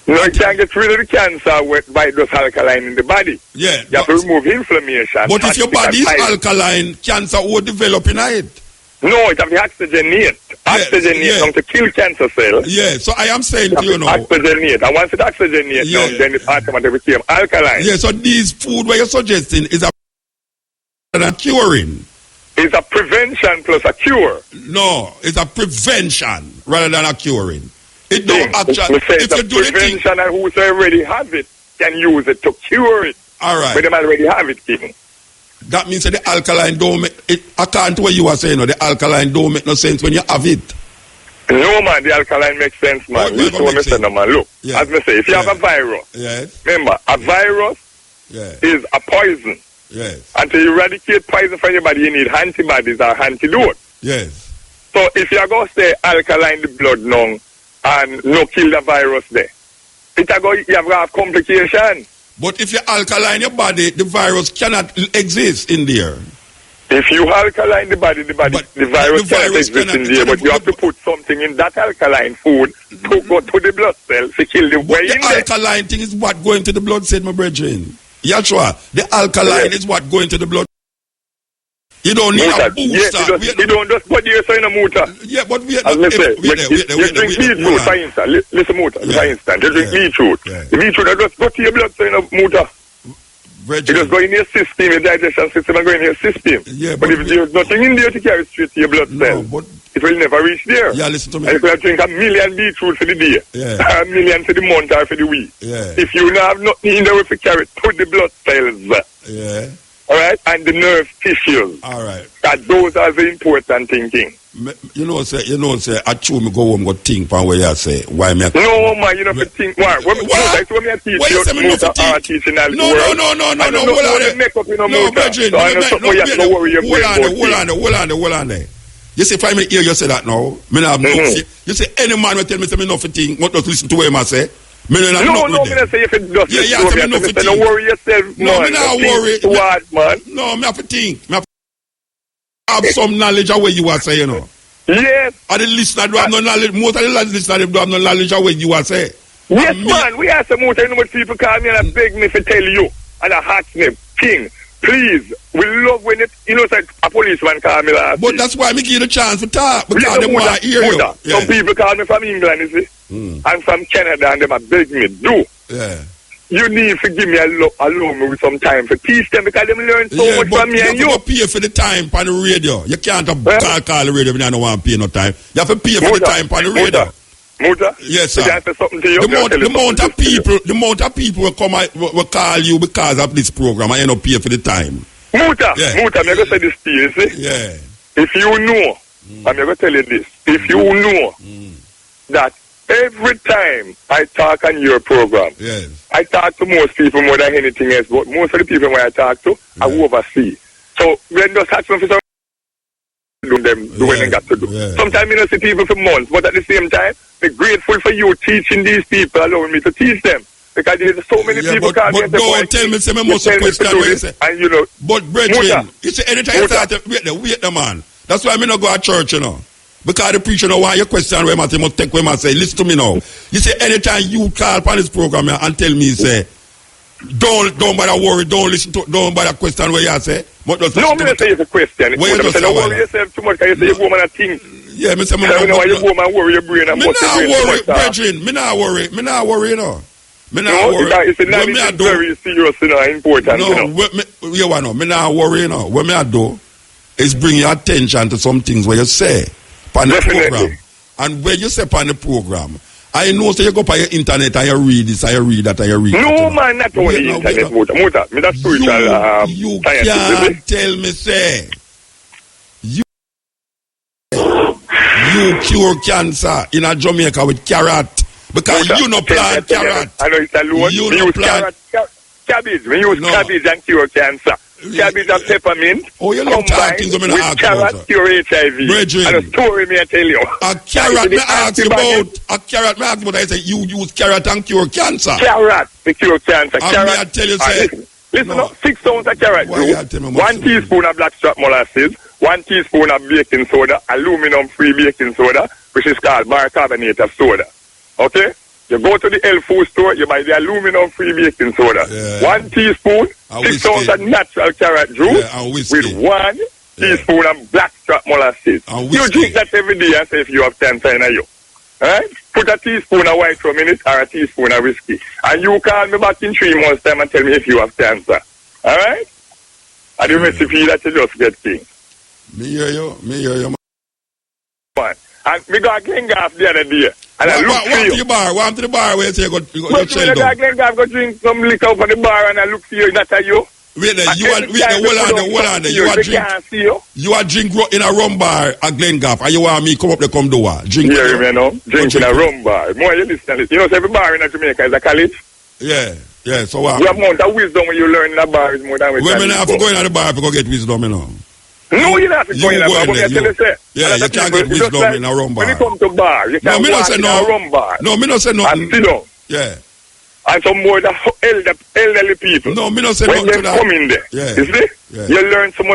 No, you can't get rid of the cancer by those alkaline in the body. Yeah. You have to remove inflammation. But if your body is alkaline, cancer will develop in it. No, it have to oxygenate. Oxygenate to kill cancer cells. Yeah, so I am saying to you now. Oxygenate. And once it oxygenates, then it automatically became alkaline. Yeah, so this food where you're suggesting is a curing. It's a prevention plus a cure. No, it's a prevention rather than a curing. It don't actually. If you do prevention, and who already have it can use it to cure it. All right. But they already have it, even. That means that the alkaline don't make it. According to what you are saying, the alkaline don't make no sense when you have it. No, man, the alkaline makes sense, man. Listen what I say, no, man. Look, as I say, if you have a virus, remember, a virus is a poison. Yes. And to eradicate poison from your body, you need antibodies or antidote. Yes. So if you are going to stay alkaline the blood now and no kill the virus there, you have to have complications. But if you alkaline your body, the virus cannot exist in there. If you alkaline the body, the virus cannot exist in there, but you have to put something in that alkaline food to go to the blood cell to kill the way in there. The alkaline thing is what going to the blood cell, my brethren. Yashua, the alkaline is what going to the blood. You don't need a booster. You don't just put your sign a motor. Yeah, but we are not. You drink beetroot, for instance. Listen, motor, for instance. You drink beetroot. The beetroot just go to your blood sign of motor. It just go in your system, your digestion system, and go in your system. Yeah, but if there's nothing in there to carry straight to your blood cell, it will never reach there. Yeah, listen to me. And you can drink 1 million beetroot for the day, 1 million for the month or for the week. Yeah. If you have nothing in there to carry it to the blood cells, yeah. All right, and the nerve tissues. All right. That those are the important thinking. You know, say, I chew me go home go think from where you say why me. No, man, you don't think why. What me I teach you? No. Hold on there. You see, if I hear you say that now, me have no. You say any man will tell me say me nothing think, not just listen to him I say. Me no, me say if it does. Yeah, don't worry yourself, man. No, me not worry. What, man? No, me have to think. Me have some knowledge of what you are saying, you know. Yes. And the listener do have no knowledge. Most of the listeners do have no knowledge of what you are saying. Yes, man. We have some more time. People call me and beg me to tell you. And I ask them, King, please, we love when it, it's like a policeman call me last. But that's why me give you the chance to talk. Because they want to hear you. Yeah. Some people call me from England, you see. And from Canada, and they beg me, do. Yeah. You need to give me allow me with some time to teach them because they learn so much from me and you. You have to pay for the time on the radio. You can't call the radio when you don't want to pay no time. You have to pay for the time on the radio. Muta? Yes, sir. Something to you? The amount of people will call you because of this program and you don't pay for the time. Muta, I'm going to say this to you, see? Yeah. If you know, I'm going to tell you this. If you know that every time I talk on your program, I talk to most people more than anything else, but most of the people when I talk to, I oversee. So when those ask me for some do when they got to do. Sometimes I don't see people for months, but at the same time, I'm grateful for you teaching these people, allowing me to teach them. Because there's so many people but don't tell me, say me must question what you say. And you know, but brethren, you say anytime you start to wait the man. That's why I not go to church, you know. Because the preacher know why you question where I say, must take where I say, listen to me now. You say anytime you call upon this program and tell me, say, don't bother worry, don't listen to, don't bother question what you say. No, I'm going to say it's a question. Don't worry yourself too much because you say you go man a think. Yeah, me say, you go man worry your brain and bust your brain. Me not worry, brethren. Me not worry, you know. Me not worry. It's a very serious, you know, important, no, you know. Me not worry, you know. What me I do is bring your attention to some things where you say on the program. And when you say on the program, I know so you go on your internet and you read this and you read that and you read that. No, man, not only internet, Muta. Me that spiritual you can't tell me, say, you cure cancer in a Jamaica with carrot. Because you no plant carrot. I know it's alone. You no plant cabbage. We use cabbage and cure cancer. Cabbage and peppermint. Oh, you love talking to me with carrot cure HIV. Brethren. And a story me I tell you. A carrot me ask you about. A carrot me ask you about. I say you use carrot and cure cancer. Carrot to cure cancer. And carrot. Me I tell you say. Listen up. 6 ounces of carrot. 1 teaspoon of blackstrap molasses. 1 teaspoon of baking soda. Aluminum-free baking soda, which is called bicarbonate of soda. Okay? You go to the health food store, you buy the aluminum-free baking soda. 1 teaspoon, 6 ounces of natural carrot juice with 1 teaspoon of blackstrap molasses. You drink that every day and say if you have cancer in you. Alright? Put a teaspoon of white rum in it or a teaspoon of whiskey. And you call me back in 3 months' time and tell me if you have cancer. Alright? And the recipe that you just get king. Me hear you. Man. And we got Glengarf the other day. And I look for you. Want to the bar where you say you go chill down. Glengarf go drink some liquor up on the bar and I look for you. That's how you. Wait there, hold on. You are drink in a rum bar at Glengarf and you want me come up there come do what? Drink. Yeah, you know. Drink in a rum bar. More you listen. You know, every bar in Jamaica is a college. Yeah, so what? You have amount of wisdom when you learn in a bar is more than we women have to go in the bar to go get wisdom, you know. No, you don't have to go in a bar. Yeah, you can't get wisdom in a rum bar. When you come to bar, you can't walk in a rum bar. No, me not say nothing. And sit down. Yeah. And some more the elderly people. No, me not say nothing to that. When they come in there, you see? You learn some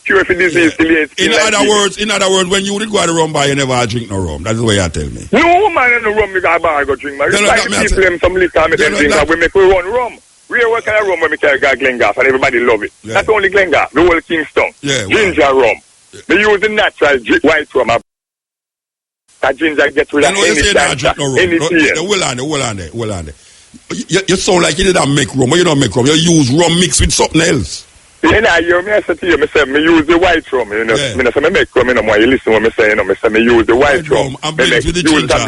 cure for disease. In other words, when you did go to the rum bar, you never drink no rum. That's the way you tell me. No, man, in the rum, you got a bar, go drink, man. You like people them some liquor, make them drink, and we make we run rum. We are working at rum when we carry Glengarf, and everybody love it. Not only Glengarf, the whole Kingston. Ginger rum. They use the natural white rum. That ginger gets rid of any cancer, any pain. Hold on. You sound like you didn't make rum, but you don't make rum. You use rum mixed with something else. You know, I say to you, me use the white rum, you know. I say, me make rum, you know, you listen to what I say, you know, me use the white rum. I blend with the ginger.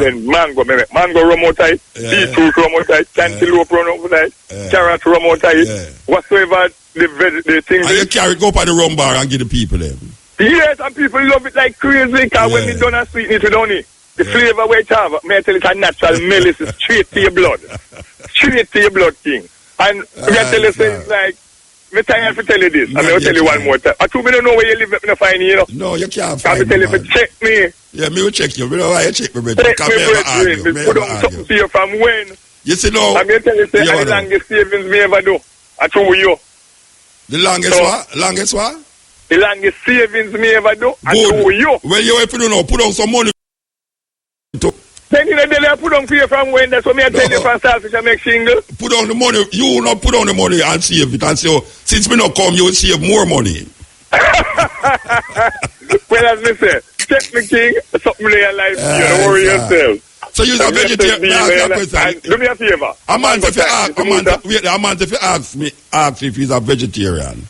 Mango rum out tight, beetroot rum out tight, cantaloupe rum out tight, carrot rum out tight, whatsoever the things. And you carry it, go up at the rum bar and give the people them. Yes, and people love it like crazy, because when they done a sweeten it with honey, the flavor we have, may I tell you, it's a natural medicine, straight to your blood. Straight to your blood, king. And may I tell you, things like, I'm tired to tell you this. I'm going to tell you one more time. I don't know where you live, I'm not find you, you know. No, you can't find me. I'm going to tell you, check me. Yeah, me will check you. I don't know why you check me, brother. Check me, brother. Put on something to you from when. You see, no. I'm going to tell you, say, the longest savings me ever do. I told you. The longest what? Longest what? The longest savings me ever do. I told you. Well, you if you don't know, put on some money. Then you know, I put on for you from when. That's what me I tell you from Starfish and make shingle. Put on the money. You not put on the money and save it. And so, since me not come, you will save more money. Well, as me say, check me, king. Something in your life. You don't worry yourself. So you're a vegetarian. Do me a favor. A man if you ask if he's a vegetarian.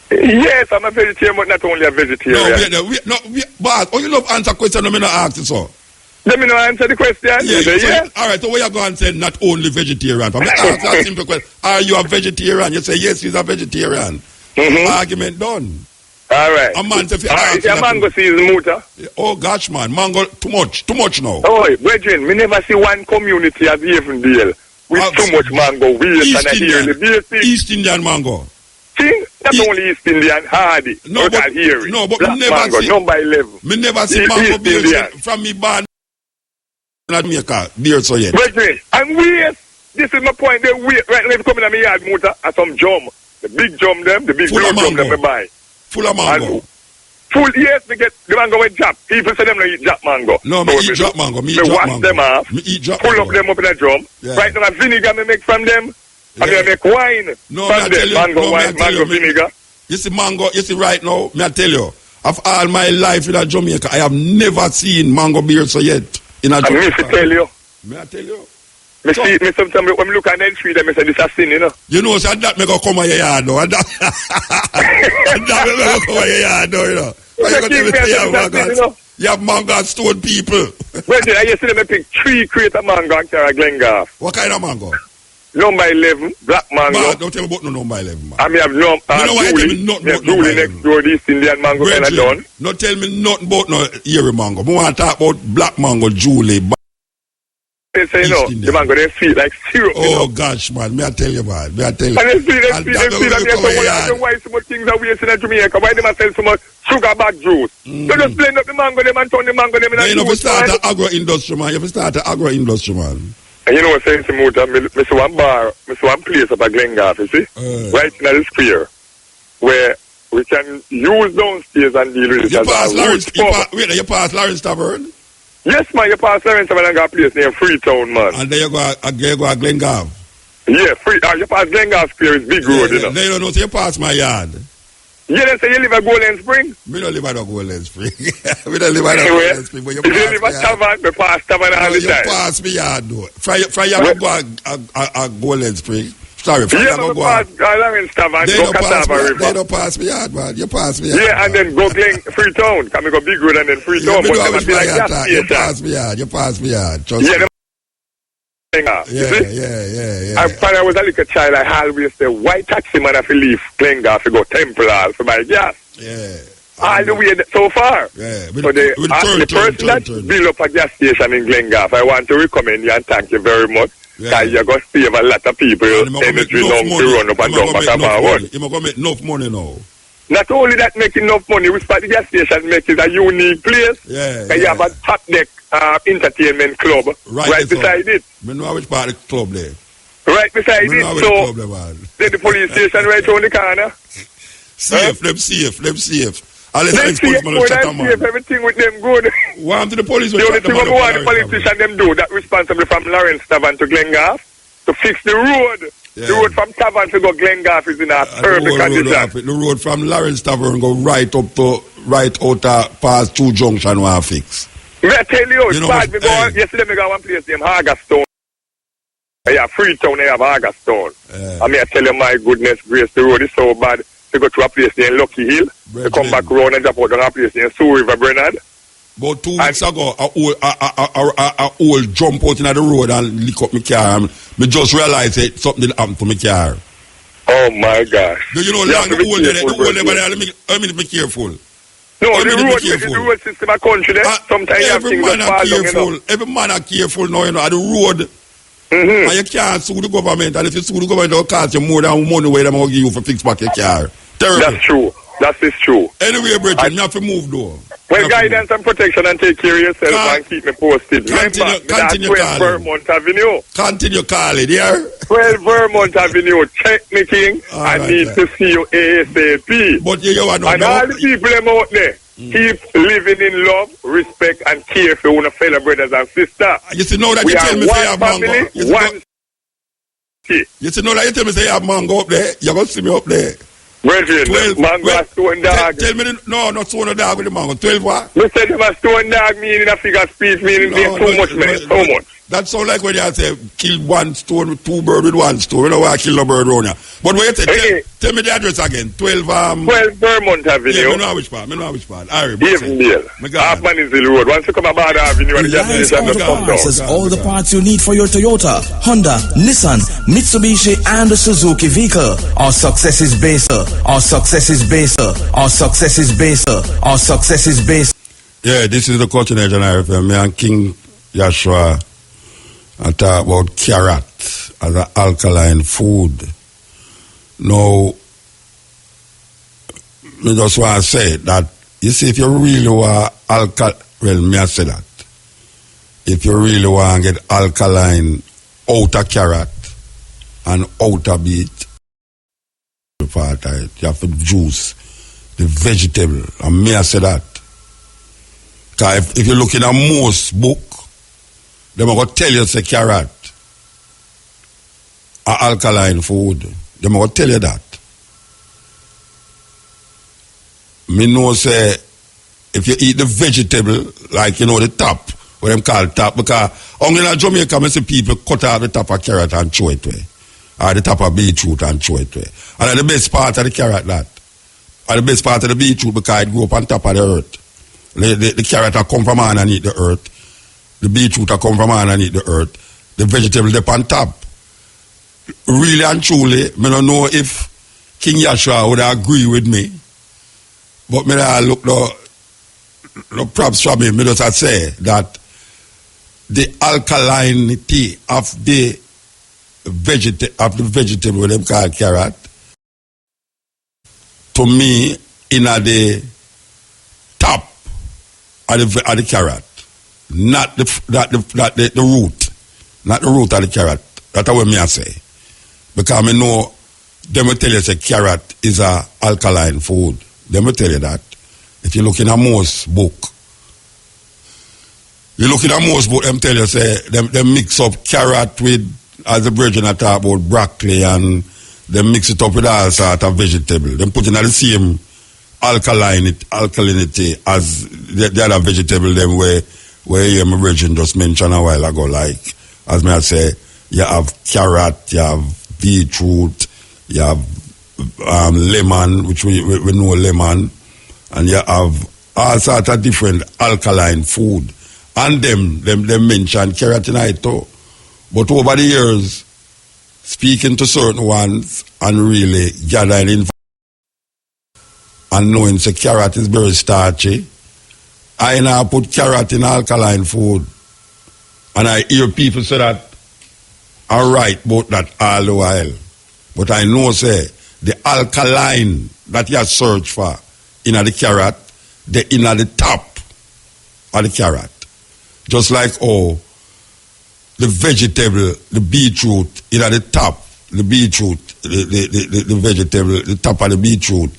Yes, I'm a vegetarian, but not only a vegetarian. No, but you love answer question, no me not ask it so. Let me not answer the question. Yes. All right, so where you go and say not only vegetarian? I'm ask that simple question. Are you a vegetarian? You say yes, he's a vegetarian. Argument done. All right. A man if you ask. Is mango season, Muta? Oh gosh, man, mango too much now. Oh, brethren, me never see one community as Avondale with too much mango. East Indian mango. King, Not only East Indian, Hardy. No, but Black me never mango, see. number 11. Me never see mango beers from me barn in Jamaica. Beers so yet. Wait. And wait. This is my point. They wait. Right now, if you come in my yard, motor, and some jam. The big jam them, the big blue jam them, I buy. Full of mango. Full, yes, they get the mango with jap. People say them don't eat jap mango. No, me eat jap mango. Me wash them off. Me eat jap pull mango. up them up in a drum. Yeah. Right now, vinegar me make from them. Yeah. And I make wine from them. Mango wine, mango vinegar. You see mango, you see right now, me I tell you, of all my life in Jamaica, I have never seen mango beer so yet in a Jamaica. And me tell you. Me I tell you. Me see, me sometimes when me look at them tree, them say this a sin, you know. You know, so that me go come on your yard now. And that me go come on your yard now, you know. Why you going to tell you have mango? You have mango and stone people. Well, I just see them pick 3 crates of mango and carry a Glengarth. What kind of mango? Number 11, black mango. Man, don't tell me about no number 11, man. I mean, I have Julie next door, the East Indian mango kind of done. Don't tell me nothing about no eerie mango. I want to talk about black mango, Julie. They say, no, the mango, they feel like syrup. Oh, gosh, man. May I tell you, man. May I tell you. And they feel like I don't know why so much things are wasted in Jamaica. Why they must sell so much sugar back juice? They just blend up the mango, them and turn the mango, them in a juice. You know, if you start an agro-industry, man. If you start an agro-industry, man. And you know what I'm saying to Muta? I see one bar, I see one place up at Glengarth, you see? Right in the square. Where we can use downstairs and deal with it. You pass Lawrence Tavern? Yes, man, you pass Lawrence Tavern and got a place named Freetown, man. And there you go at Glengarth? Yeah, you pass Glengarth Square, it's big road, you know. They don't know, so you pass my yard. Yeah, they say you live at Golden Spring. We don't live at Golden Spring. We don't live at Golden Spring, but you pass me yard. You live at Tavern, we pass Tavern all the time. You pass me yard, though. From you go at Golden Spring. Sorry, from you go pass Lawrence Tavern, go Catawba River. They don't pass me yard, man. You pass me yard. Yeah, and then go Freetown. Can we go Big Road and then Freetown? You pass me yard. You pass me yard. Yeah, yeah. I was a little child, I always say, why taxi man if you leave Glengarth to go Temple Hall for my gas? Yeah. All the way so far. Yeah. So the person that built up a gas station in Glengarth, I want to recommend you and thank you very much. Because you're going to save a lot of people energy now to run up and down back and forward. You're going to make enough money now. Not only that, making enough money, we start the gas station make it a unique place. You have a top deck entertainment club right beside it. I know which part of the club there. Right beside it. So, then the police station right around the corner. Safe, them safe. Let's see if everything with them good. One to the police. The only thing we want the politician them do, that responsible from Lawrence Tavern to Glengarth, to fix the road. Yeah. The road from Tavern to go Glengarth is in a perfect condition. The road from Lawrence Tavern go right up to out past 2 junction where I fix. May I tell you, it's bad. Yesterday we got one place named Hargastone. Yeah, Freetown, I have Hargastone. I mean, I tell you, my goodness grace, the road is so bad. To go to a place named Lucky Hill, to come back around and drop out on a place named Sioux River Bernard. About 2 weeks ago, a old jump out in the road and lick up my car. Me just realized that something happened to my car. Oh my gosh. Do you know, I mean, be careful. No, the road system of country there, sometimes you have things that fall down, you know. Every man are careful now, you know, at the road. And you can't sue the government, and if you sue the government, it'll cost you more than money where they're going to give you for fix back your car. Terrible. That's true. That is true. Anyway, Bridget, you have to move though. Well, guidance and protection, and take care of yourself and keep me posted. Continue 12 Vermont Avenue. Continue calling, yeah? 12 Vermont Avenue. Check me, King. I need to see you ASAP. But you want to and all the people them out there, keep living in love, respect, and care for one of fellow brothers and sisters. You see, now that you tell me say you have mango. You see, now that you tell me say you have mango up there, you're going to see me up there. Brethren, mango stone dog. Tell me, not stone dog with the mango. 12 what? You said them a stone dog meaning a figure speech meaning too much, man. Too much. That sound like when you say kill one stone with 2 birds with 1 stone. You know why I kill a bird around here. But when you say, tell me the address again. 12 Vermont Avenue. Yeah, I know which part. Alright, Avondale. Half Manisville Road. Once you come about Avenue and the station just come down. Has all the parts you need for your Toyota, Honda, Nissan, Mitsubishi and the Suzuki vehicle. Our success is based. Our success is based. Our success is based. Our success is based. Yeah, this is the Culture Nation RFM. Me and King Joshua and talk about carrot as an alkaline food. Now, me just want to say that, you see, if you really want me I say that. If you really want to get alkaline out of carrot and out of beet, you have to juice the vegetable. And me I say that. Because if you look in a most book, they're going to tell you it's a carrot, an alkaline food. They're going to tell you that. Me know say, if you eat the vegetable, like, you know, the top, what them call top, because only in Jamaica, I see people cut out the top of carrot and throw it away. Or the top of beetroot and throw it away. And the best part of the carrot, that. And the best part of the beetroot, because it grew up on top of the earth. The carrot will come from underneath the earth. The beetroot will come from underneath the earth. The vegetable up on top. Really and truly, I don't know if King Yashua would agree with me. But me I look no props from him. Me just say that the alkalinity of the vegetable what them call carrot, to me, in the top of the carrot, not the root, not the root of the carrot. That's what me I say. Because I know them will tell you say carrot is a alkaline food. Them will tell you that. If you look in a most book, them tell you say them mix up carrot with, as the brethren are talk about broccoli, and they mix it up with all sort of vegetable. Them put in the same alkalinity as the other vegetable them where my brethren just mentioned a while ago. Like, as me I say, you have carrot, you have beetroot, you have lemon, which we know lemon, and you have all sorts of different alkaline food. And them mention carotenoid too. But over the years, speaking to certain ones and really gathering information and knowing that carrot is very starchy, I now put carrot in alkaline food. And I hear people say that I write about that all the while. But I know say the alkaline that you search for in the carrot, the in the top of the carrot. Just like the vegetable, the beetroot, in the top, the beetroot, the vegetable, the top of the beetroot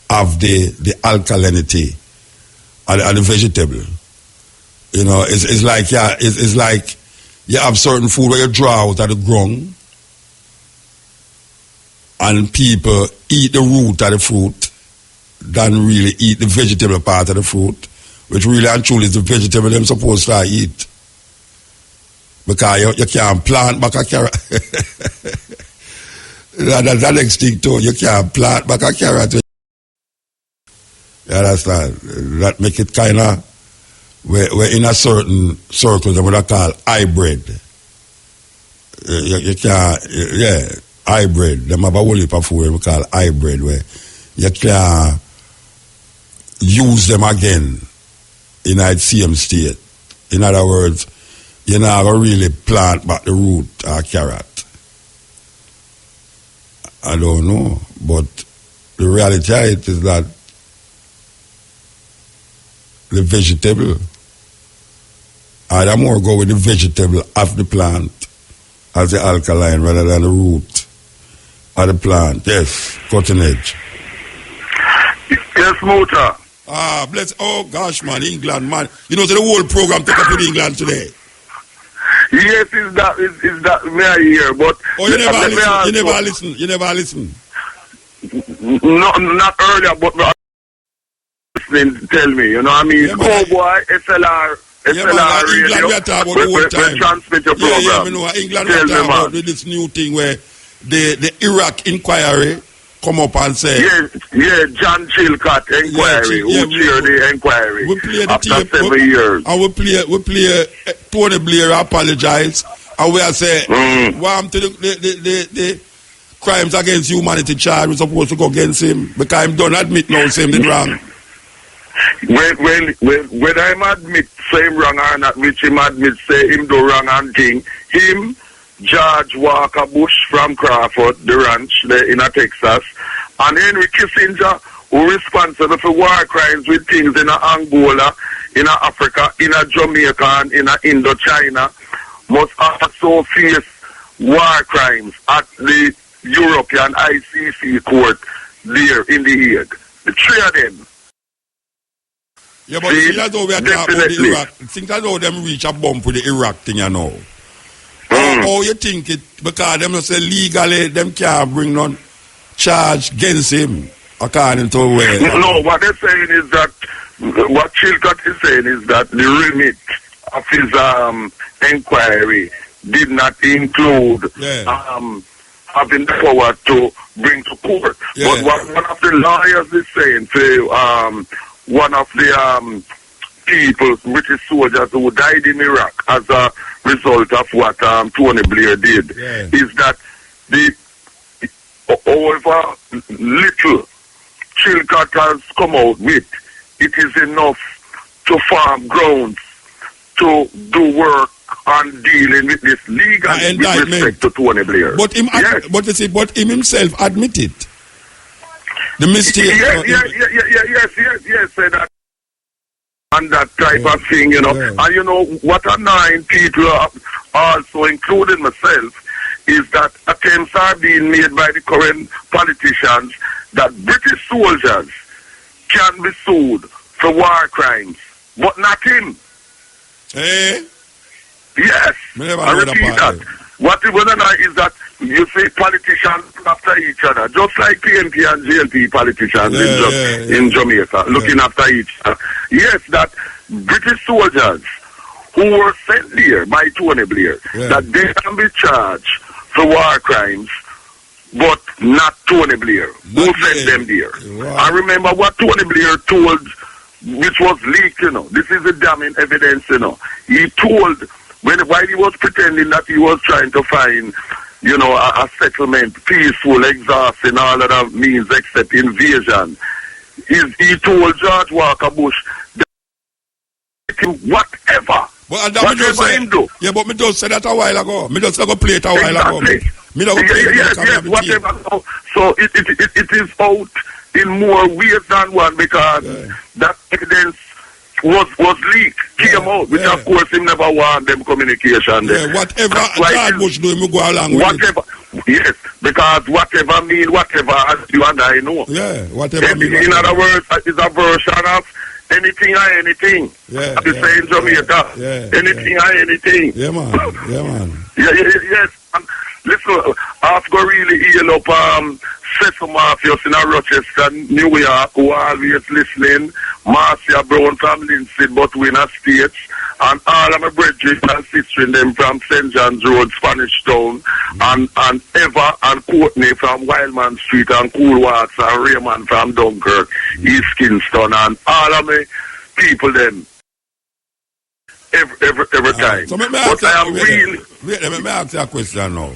have the alkalinity of the vegetable. You know, it's like you have certain food where you draw out of the ground and people eat the root of the fruit than really eat the vegetable part of the fruit, which really and truly is the vegetable they're supposed to eat. Because you can't plant back a carrot. That's the next thing too. You can't plant back a carrot. You understand? That make it kind of, we're in a certain circle that we call hybrid. You can't, hybrid. Them have a whole heap of food we call hybrid, where you can't use them again in that same state. In other words, you never really plant back the root of carrot. I don't know, but the reality is that the vegetable, I'd more go with the vegetable of the plant as the alkaline rather than the root of the plant. Yes, cutting edge. Yes, Muta. Bless. Oh gosh, man, England, man. You know, so the whole program take up in England today. Yes, is that me I hear, but you never listen. Not earlier, but listening. Tell me, you know what I mean? Cowboy, SLR radio. England, we are talking about the whole time. Transmit your program. Yeah, know. England, we are talking about this new thing where the Iraq inquiry come up and say, John Chilcott inquiry, who chaired the inquiry after 7 years. And we play Tony Blair apologize, and we are say, warm to the crimes against humanity charge, we're supposed to go against him, because him don't admit no same did wrong. When I'm admit same wrong or not, which him admit say him do wrong and thing, him, George Walker Bush from Crawford, the ranch there in Texas, and Henry Kissinger, who responsible for war crimes with things in Angola, in Africa, in Jamaica, and in Indochina, must also face war crimes at the European ICC court there in The Hague. The three of them. Yeah, but see, that's how we are talking about the Iraq. Think that's how them reach a bump with the Iraq thing, you know. How you think it, because them say legally, them can't bring no charge against him, according to where. No, what they're saying is that, what Chilcott is saying is that the remit of his inquiry did not include having the power to bring to court. Yeah. But what one of the lawyers is saying to one of the people, British soldiers who died in Iraq as a result of what Tony Blair did, is that the however little Chilcott has come out with, it is enough to farm grounds to do work on dealing with this legal with respect to Tony Blair. But him, but him himself admitted the mistake. Yes, that and that type of thing, you know. Yeah. And you know what annoying people also, including myself, is that attempts are being made by the current politicians that British soldiers can be sued for war crimes, but not him. Yes, I repeat that. What we know is that you say politicians after each other, just like PNP and JLP politicians in Jamaica, looking after each other. Yes, that British soldiers who were sent there by Tony Blair, that they can be charged for war crimes, but not Tony Blair, who sent them there. Wow. I remember what Tony Blair told, which was leaked, you know. This is the damning evidence, you know. He told, while he was pretending that he was trying to find, you know, a settlement, peaceful, exhausting all other means except invasion, he told George Walker Bush that whatever. Whatever him do. Yeah, but me just said that a while ago. Me just go play it a while ago. Me don't play it. Yes, whatever. So it is out in more ways than one because that evidence was leaked, came out, which of course him never want them communication there. Yeah, whatever George Bush do, him go along with it. Yes, because whatever mean whatever, as you and I know. Yeah, whatever mean whatever. In other words, it's a version of anything or anything. Yeah, the same Jamaica. Anything or anything. Yeah, man. Yeah, man. Yes. And listen, I've got really heal up Cecil Mafios in Rochester, New York, who are always listening. Marcia Brown from Lindsay, but we in a States. And all of my brethren and sisters them from St. John's Road, Spanish Town, and Eva and Courtney from Wildman Street, and Coolwax and Raymond from Dunkirk, East Kingston, and all of my people them every time. So let me ask you a question now.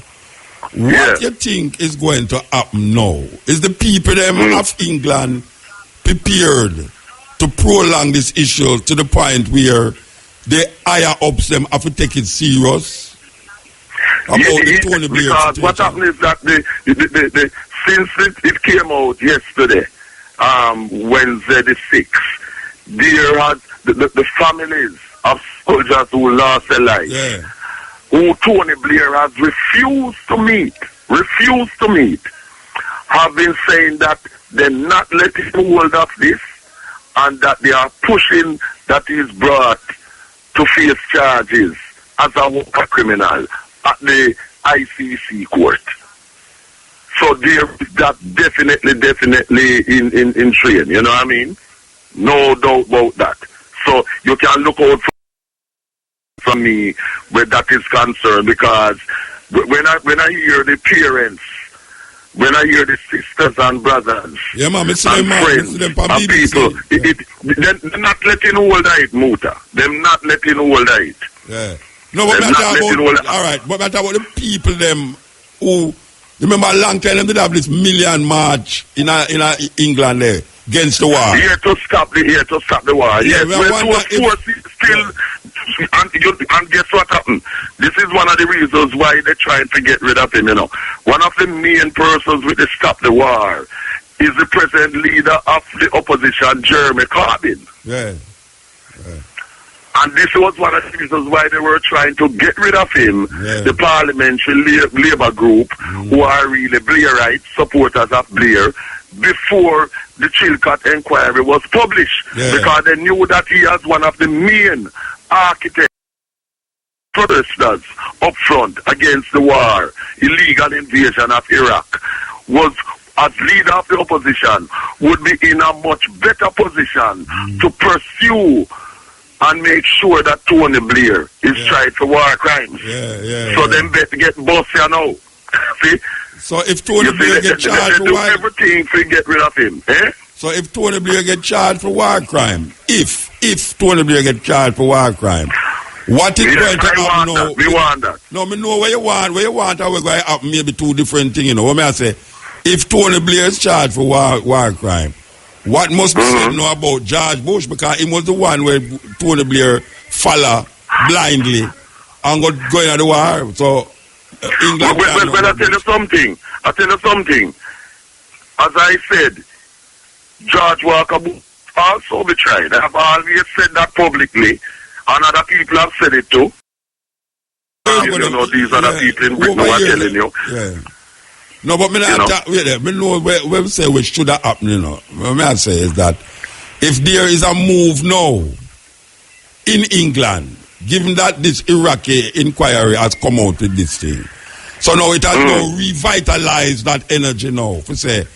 What you think is going to happen now? Is the people them of England prepared to prolong this issue to the point where the higher ups them have to take it serious? Because what happened is that since it came out yesterday, Wednesday the 6th, there had the families of soldiers who lost their lives, who Tony Blair has refused to meet, have been saying that they're not letting hold of this and that they are pushing that he is brought to face charges as a war criminal at the ICC court. So there is that definitely in train, you know what I mean? No doubt about that. So you can look out from me where that is concerned, because when I hear the parents, when I hear the sisters and brothers and friends and people, they're not letting hold of it, Muta. They're not letting hold of it. Yeah. No, but all right, but about the people them who, remember a long time them did have this million march in England there against the war. Here to stop the war. Yes, still, and guess what happened? This is one of the reasons why they're trying to get rid of him, you know. One of the main persons with the stop the war is the present leader of the opposition, Jeremy Corbyn. Yeah. And this was one of the reasons why they were trying to get rid of him, the parliamentary Labour group, who are really Blairite supporters of Blair, before the Chilcot inquiry was published. Because they knew that he was one of the main architects, protesters up front against the war, illegal invasion of Iraq, was, as leader of the opposition, would be in a much better position to pursue and make sure that Tony Blair is tried for war crimes. So them better get boss, you know. See? So if Tony Blair get charged for war, everything to get rid of him. So if Tony Blair get charged for war crime, if Tony Blair get charged for war crime, what is going to happen now? We want that. No, me know where you want, and we're going to happen maybe two different things, you know. What may I say? If Tony Blair is charged for war crime, what must be said now about George Bush? Because he was the one where Tony Blair follow blindly and got going at the war. So England. Well, I tell you something. As I said, George Walker Bush also be tried. I have always said that publicly, and other people have said it too. You know, these other people in Britain who are telling you. No, but me know where we say what should have happened, you know. What I say is that if there is a move now in England, given that this Iraqi inquiry has come out with this thing, so now it has now revitalized that energy now. We say,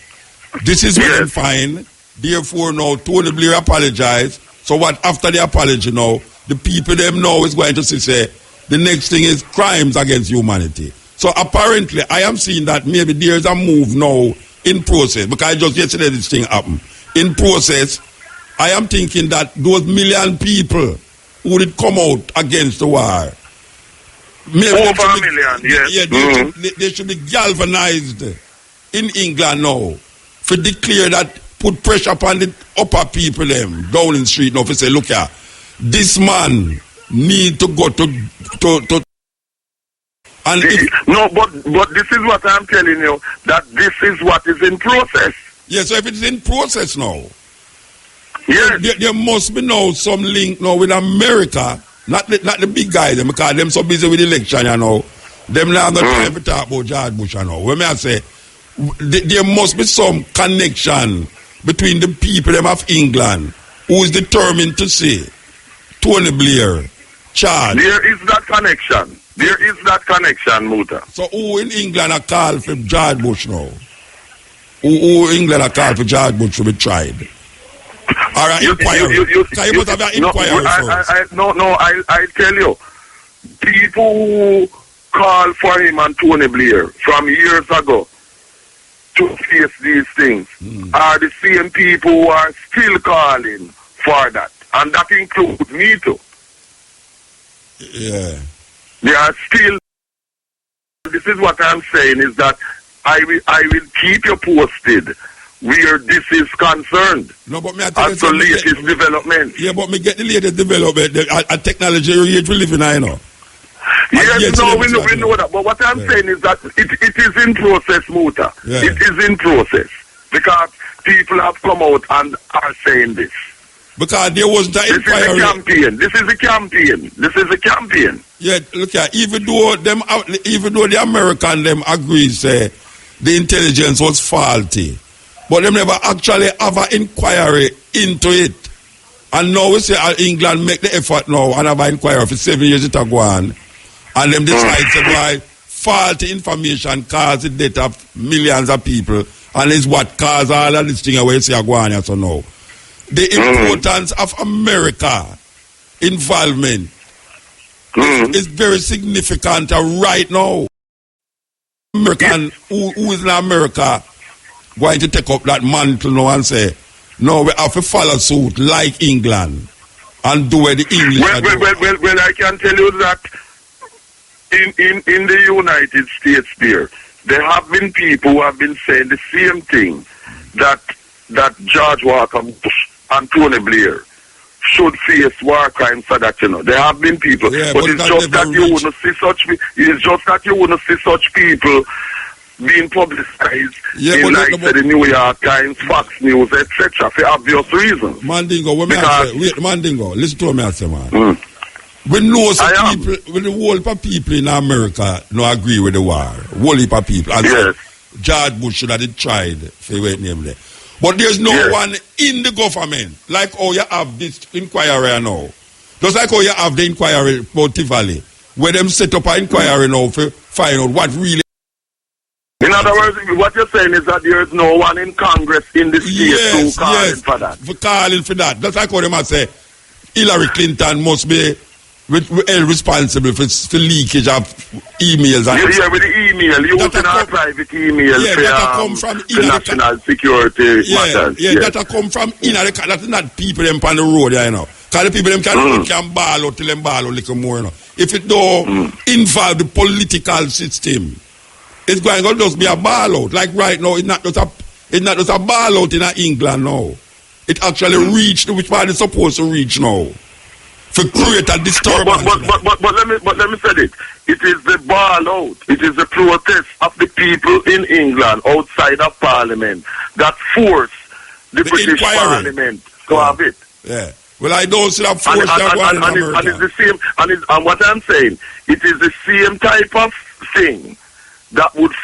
this is well fine, therefore now Tony Blair apologize. So what after the apology now, the people them now is going to say, the next thing is crimes against humanity. So apparently, I am seeing that maybe there is a move now in process, because just yesterday this thing happened. In process, I am thinking that those million people who did come out against the war, maybe over a million, yes. They should be galvanized in England now to declare that, put pressure upon the upper people them down in the street now to say, look here, this man need to go to and no, but this is what I'm telling you, that this is what is in process. Yes, so if it's in process now, there must be now some link now with America, not the big guys, because them so busy with the election, you know. Them now got time to talk about George Bush, you know. When I say, there must be some connection between the people them of England who is determined to say, Tony Blair, Charles. There is that connection. There is that connection, Muta. So who in England are called for George Bush now? Who in England are called for George Bush to be tried? All right, inquiry. You must have an inquiry first. I tell you, people who call for him and Tony Blair from years ago to face these things are the same people who are still calling for that. And that includes me too. Yeah. They are still. This is what I'm saying, is that I will keep you posted where this is concerned. No, but me I tell as the latest development. Yeah, but me get the latest development. A technology age we live in, I know. Yes, no, we know that. But what I'm saying is that it is in process, Muta. Yeah. It is in process. Because people have come out and are saying this. Because there was that inquiry. This is a campaign. Yeah, look at even though the American them agrees the intelligence was faulty, but them never actually have an inquiry into it. And now we say England make the effort now and have an inquiry for 7 years it go on, and them decide to why faulty information caused the death of millions of people, and is what caused all of this thing where you say go on so now. The importance of America involvement is very significant right now. American who is in America going to take up that mantle now and say, no, we have to follow suit like England and do what the English are doing. Well, I can tell you that in the United States there have been people who have been saying the same thing, that George Walker Bush and Tony Blair should face war crimes for that, you know. There have been people, but it's just that you wouldn't see such. It's just that you wouldn't see such people being publicized Yeah, in but like the New York Times, Fox News, etc. for obvious reasons. Mandingo, Mandingo, listen to me, I say, man. We know some people, when the whole heap of people in America no agree with the war. Whole heap of people. And yes. George Bush should have tried for wait name there. But there's no one in the government, like how you have this inquiry now. Just like how you have the inquiry about Tivoli, where them set up an inquiry now to find out what really. In other words, what you're saying is that there is no one in Congress in the state who calling for that. For calling for that. That's like how them say Hillary Clinton must be responsible for leakage of emails. And yeah, with the email. You open our private email for national security matters. Yeah, that come from that's not people them on the road, you know. Because the people them can ball out till them ball out a little more, you know. If it don't involve the political system, it's going to just be a ball out. Like right now, it's not just a ball out in England now. It actually reached which part it's supposed to reach now. For create a disturbance. But let me say it. It is the ball out. It is the protest of the people in England outside of Parliament that force the British Parliament to have it. Yeah. Well, I don't see that force that one in America. And it's the same. And what I'm saying, it is the same type of thing that would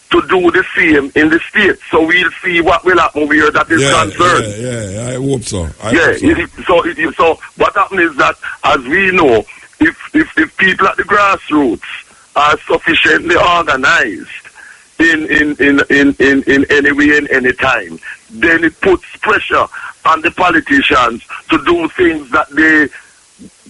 to do the same in the States. So we'll see what will happen where that is concerned. Yeah, I hope so. So what happens is that, as we know, if people at the grassroots are sufficiently organized in any way, in any time, then it puts pressure on the politicians to do things that they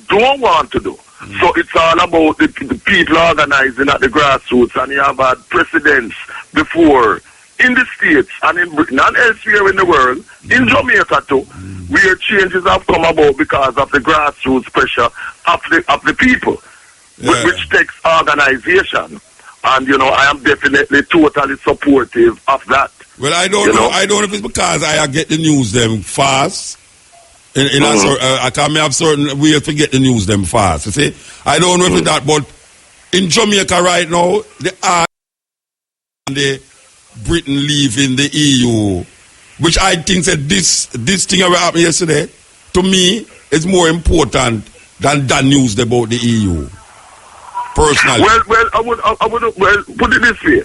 don't want to do. So it's all about the people organizing at the grassroots, and you have had presidents before in the States and in Britain and elsewhere in the world, in Jamaica too, where changes have come about because of the grassroots pressure of the people, which takes organization. And, you know, I am definitely totally supportive of that. Well, I don't know. I don't know if it's because I get the news them fast. I can't have certain ways to get the news them fast. You see, I don't know if it's that, but in Jamaica right now, the Britain leaving the EU, which I think that this thing that happened yesterday, to me, is more important than that news about the EU. Personally. Well, I would put it this way.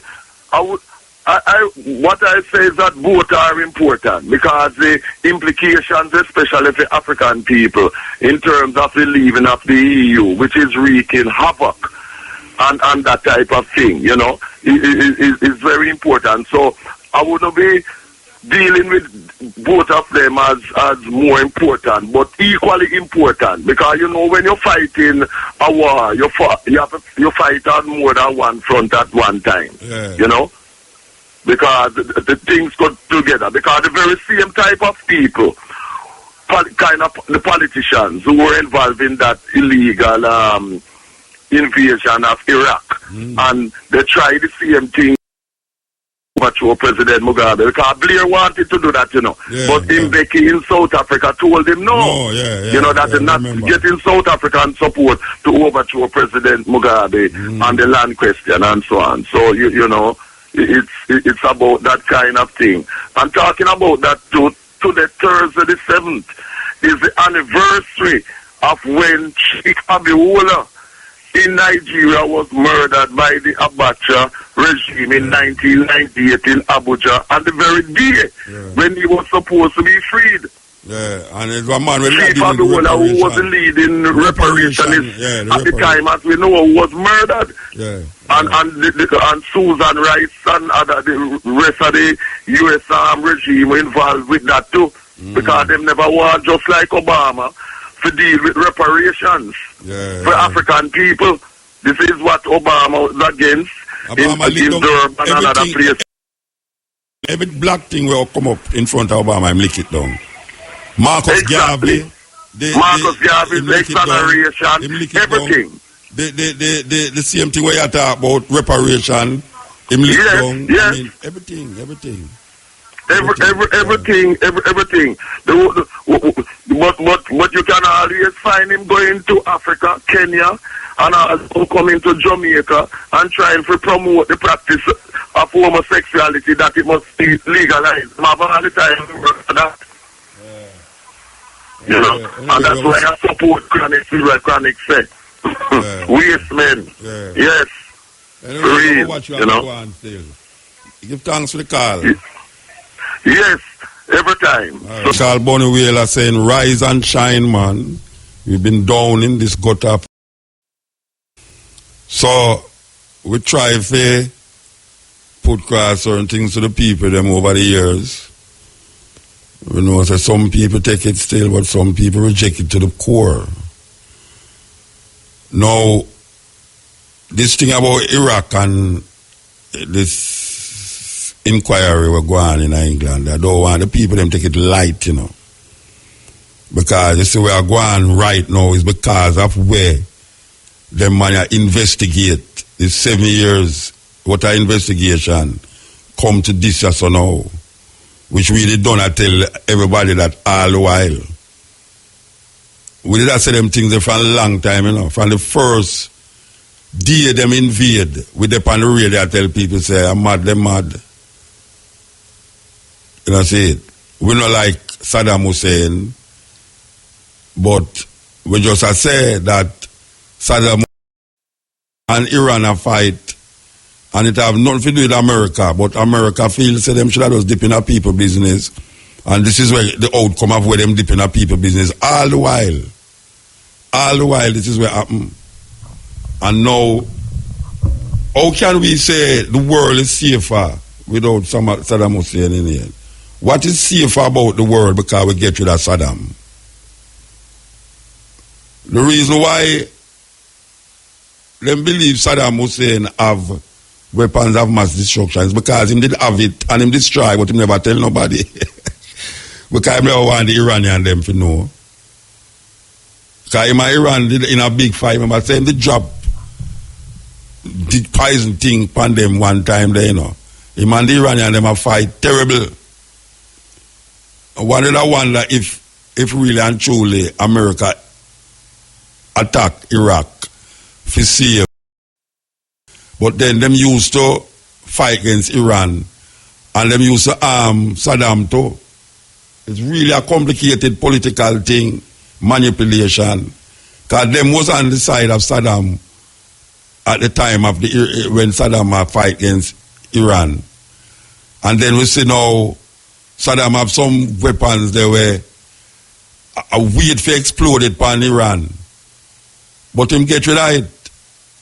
What I say is that both are important because the implications, especially for African people, in terms of the leaving of the EU, which is wreaking havoc and that type of thing, you know, is very important. So I would not be dealing with both of them as more important, but equally important, because you know when you're fighting a war, you fight on more than one front at one time, you know. Because the things go together. Because the very same type of people, kind of the politicians who were involved in that illegal invasion of Iraq, and they tried the same thing to President Mugabe, because Blair wanted to do that, you know. But Mbeki in South Africa told him no. You know, that they're not getting South African support to overthrow President Mugabe on the land question and so on. So, you know, it's about that kind of thing. I'm talking about that today, Thursday the 7th, is the anniversary of when Sheikh Abiwola in Nigeria was murdered by the Abacha regime in 1998 in Abuja, on the very day when he was supposed to be freed. Yeah, and it was a man with Chief Abiwola, who was the leading reparationist at the time, as we know, was murdered. And Susan Rice and the rest of the U.S. regime were involved with that too, because they never want, just like Obama, to deal with reparations for African people. This is what Obama was against in Durban and other places. Every black thing will come up in front of Obama and lick it down. Marcus Garvey, the exoneration, everything. The same thing where you talk about reparation, everything. But you can always find him going to Africa, Kenya, and also coming to Jamaica and trying to promote the practice of homosexuality, that it must be legalized. I have all the time to work for that. You know, and that's why I support chronic sex. Waste men. Yes. Real, what you know. Give thanks for the call. Yes, every time. Right. Carl Bonnie Wheeler saying, rise and shine, man. We've been down in this gutter. So, we try to put across certain things to the people them over the years. We know that some people take it still, but some people reject it to the core. Now, this thing about Iraq and this inquiry we're going on in England, I don't want the people them take it light, you know. Because you see we are going right now is because of where them man investigate. It's 7 years, what our investigation come to this or so now. Which we did don't tell everybody that all the while. We did say them things for a long time, you know. From the first day them invade, we dip on the radio tell people say, I'm mad, them mad. You know, see it. We not like Saddam Hussein, but we just say that Saddam and Iran a fight, and it have nothing to do with America, but America feels that them should have just dip in a people business, and this is where the outcome of where them dip in a people business all the while, this is where happen. And now, how can we say the world is safer without Saddam Hussein in here? What is safer about the world because we get rid of Saddam? The reason why them believe Saddam Hussein have weapons of mass destruction is because him did have it and him destroy, but him never tell nobody. Because him never want the Iranian them to know. Because him and Iran did in a big fight, remember saying the drop did poison thing upon them one time there, you know. Him and the Iranian them a fight terrible. I wonder if really and truly America attack Iraq for save. But then them used to fight against Iran and them used to arm Saddam too. It's really a complicated political thing, manipulation. Because them was on the side of Saddam at the time of when Saddam fight against Iran. And then we see now Saddam have some weapons there were wait for exploded upon Iran. But him get rid of it.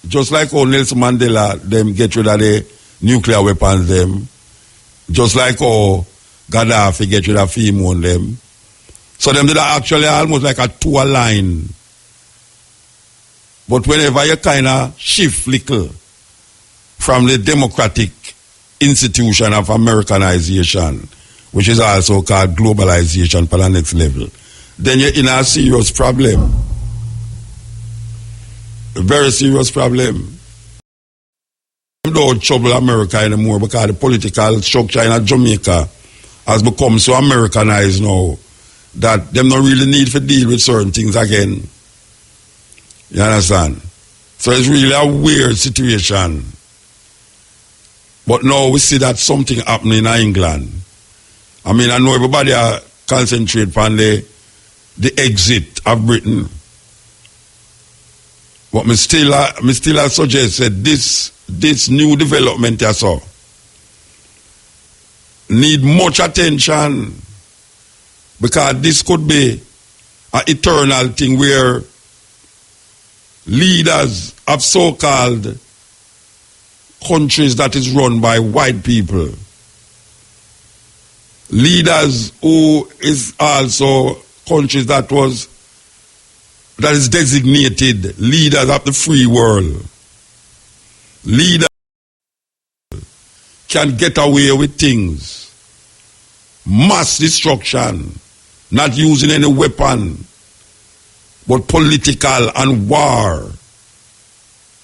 Just like how Nelson Mandela, them get rid of the nuclear weapons, them. Just like how Gaddafi get rid of FEMO, them. So them did actually almost like a two line. But whenever you kind of shift little from the democratic institution of Americanization, which is also called globalization for the next level, then you're in a serious problem. A very serious problem. They don't trouble America anymore because the political structure in Jamaica has become so Americanized now that them don't really need to deal with certain things again. You understand? So it's really a weird situation. But now we see that something happening in England. I mean, I know everybody concentrate on the exit of Britain. But me still suggest that this new development I saw need much attention because this could be an eternal thing where leaders of so-called countries that is run by white people, leaders who is also countries that is designated leaders of the free world. Leaders can get away with things. Mass destruction, not using any weapon, but political and war.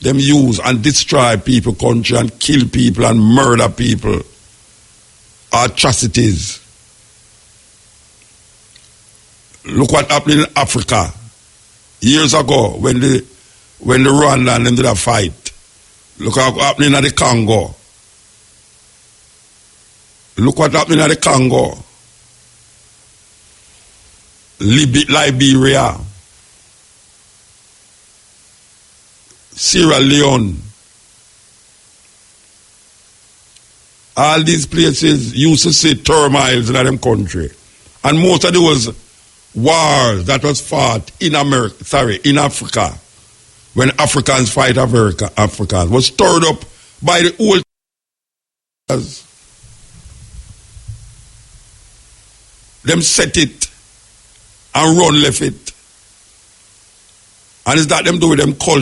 Them use and destroy people, country, and kill people and murder people. Atrocities. Look what happened in Africa. Years ago, when when the Rwanda and them did a fight. Look what happening at the Congo. Look what happening at the Congo. Liberia. Sierra Leone. All these places used to see turmoils in them country. And most of those wars that was fought in Africa, when Africans fight Africans, was stirred up by the old. Them set it and run left it. And it's that them do with them culture.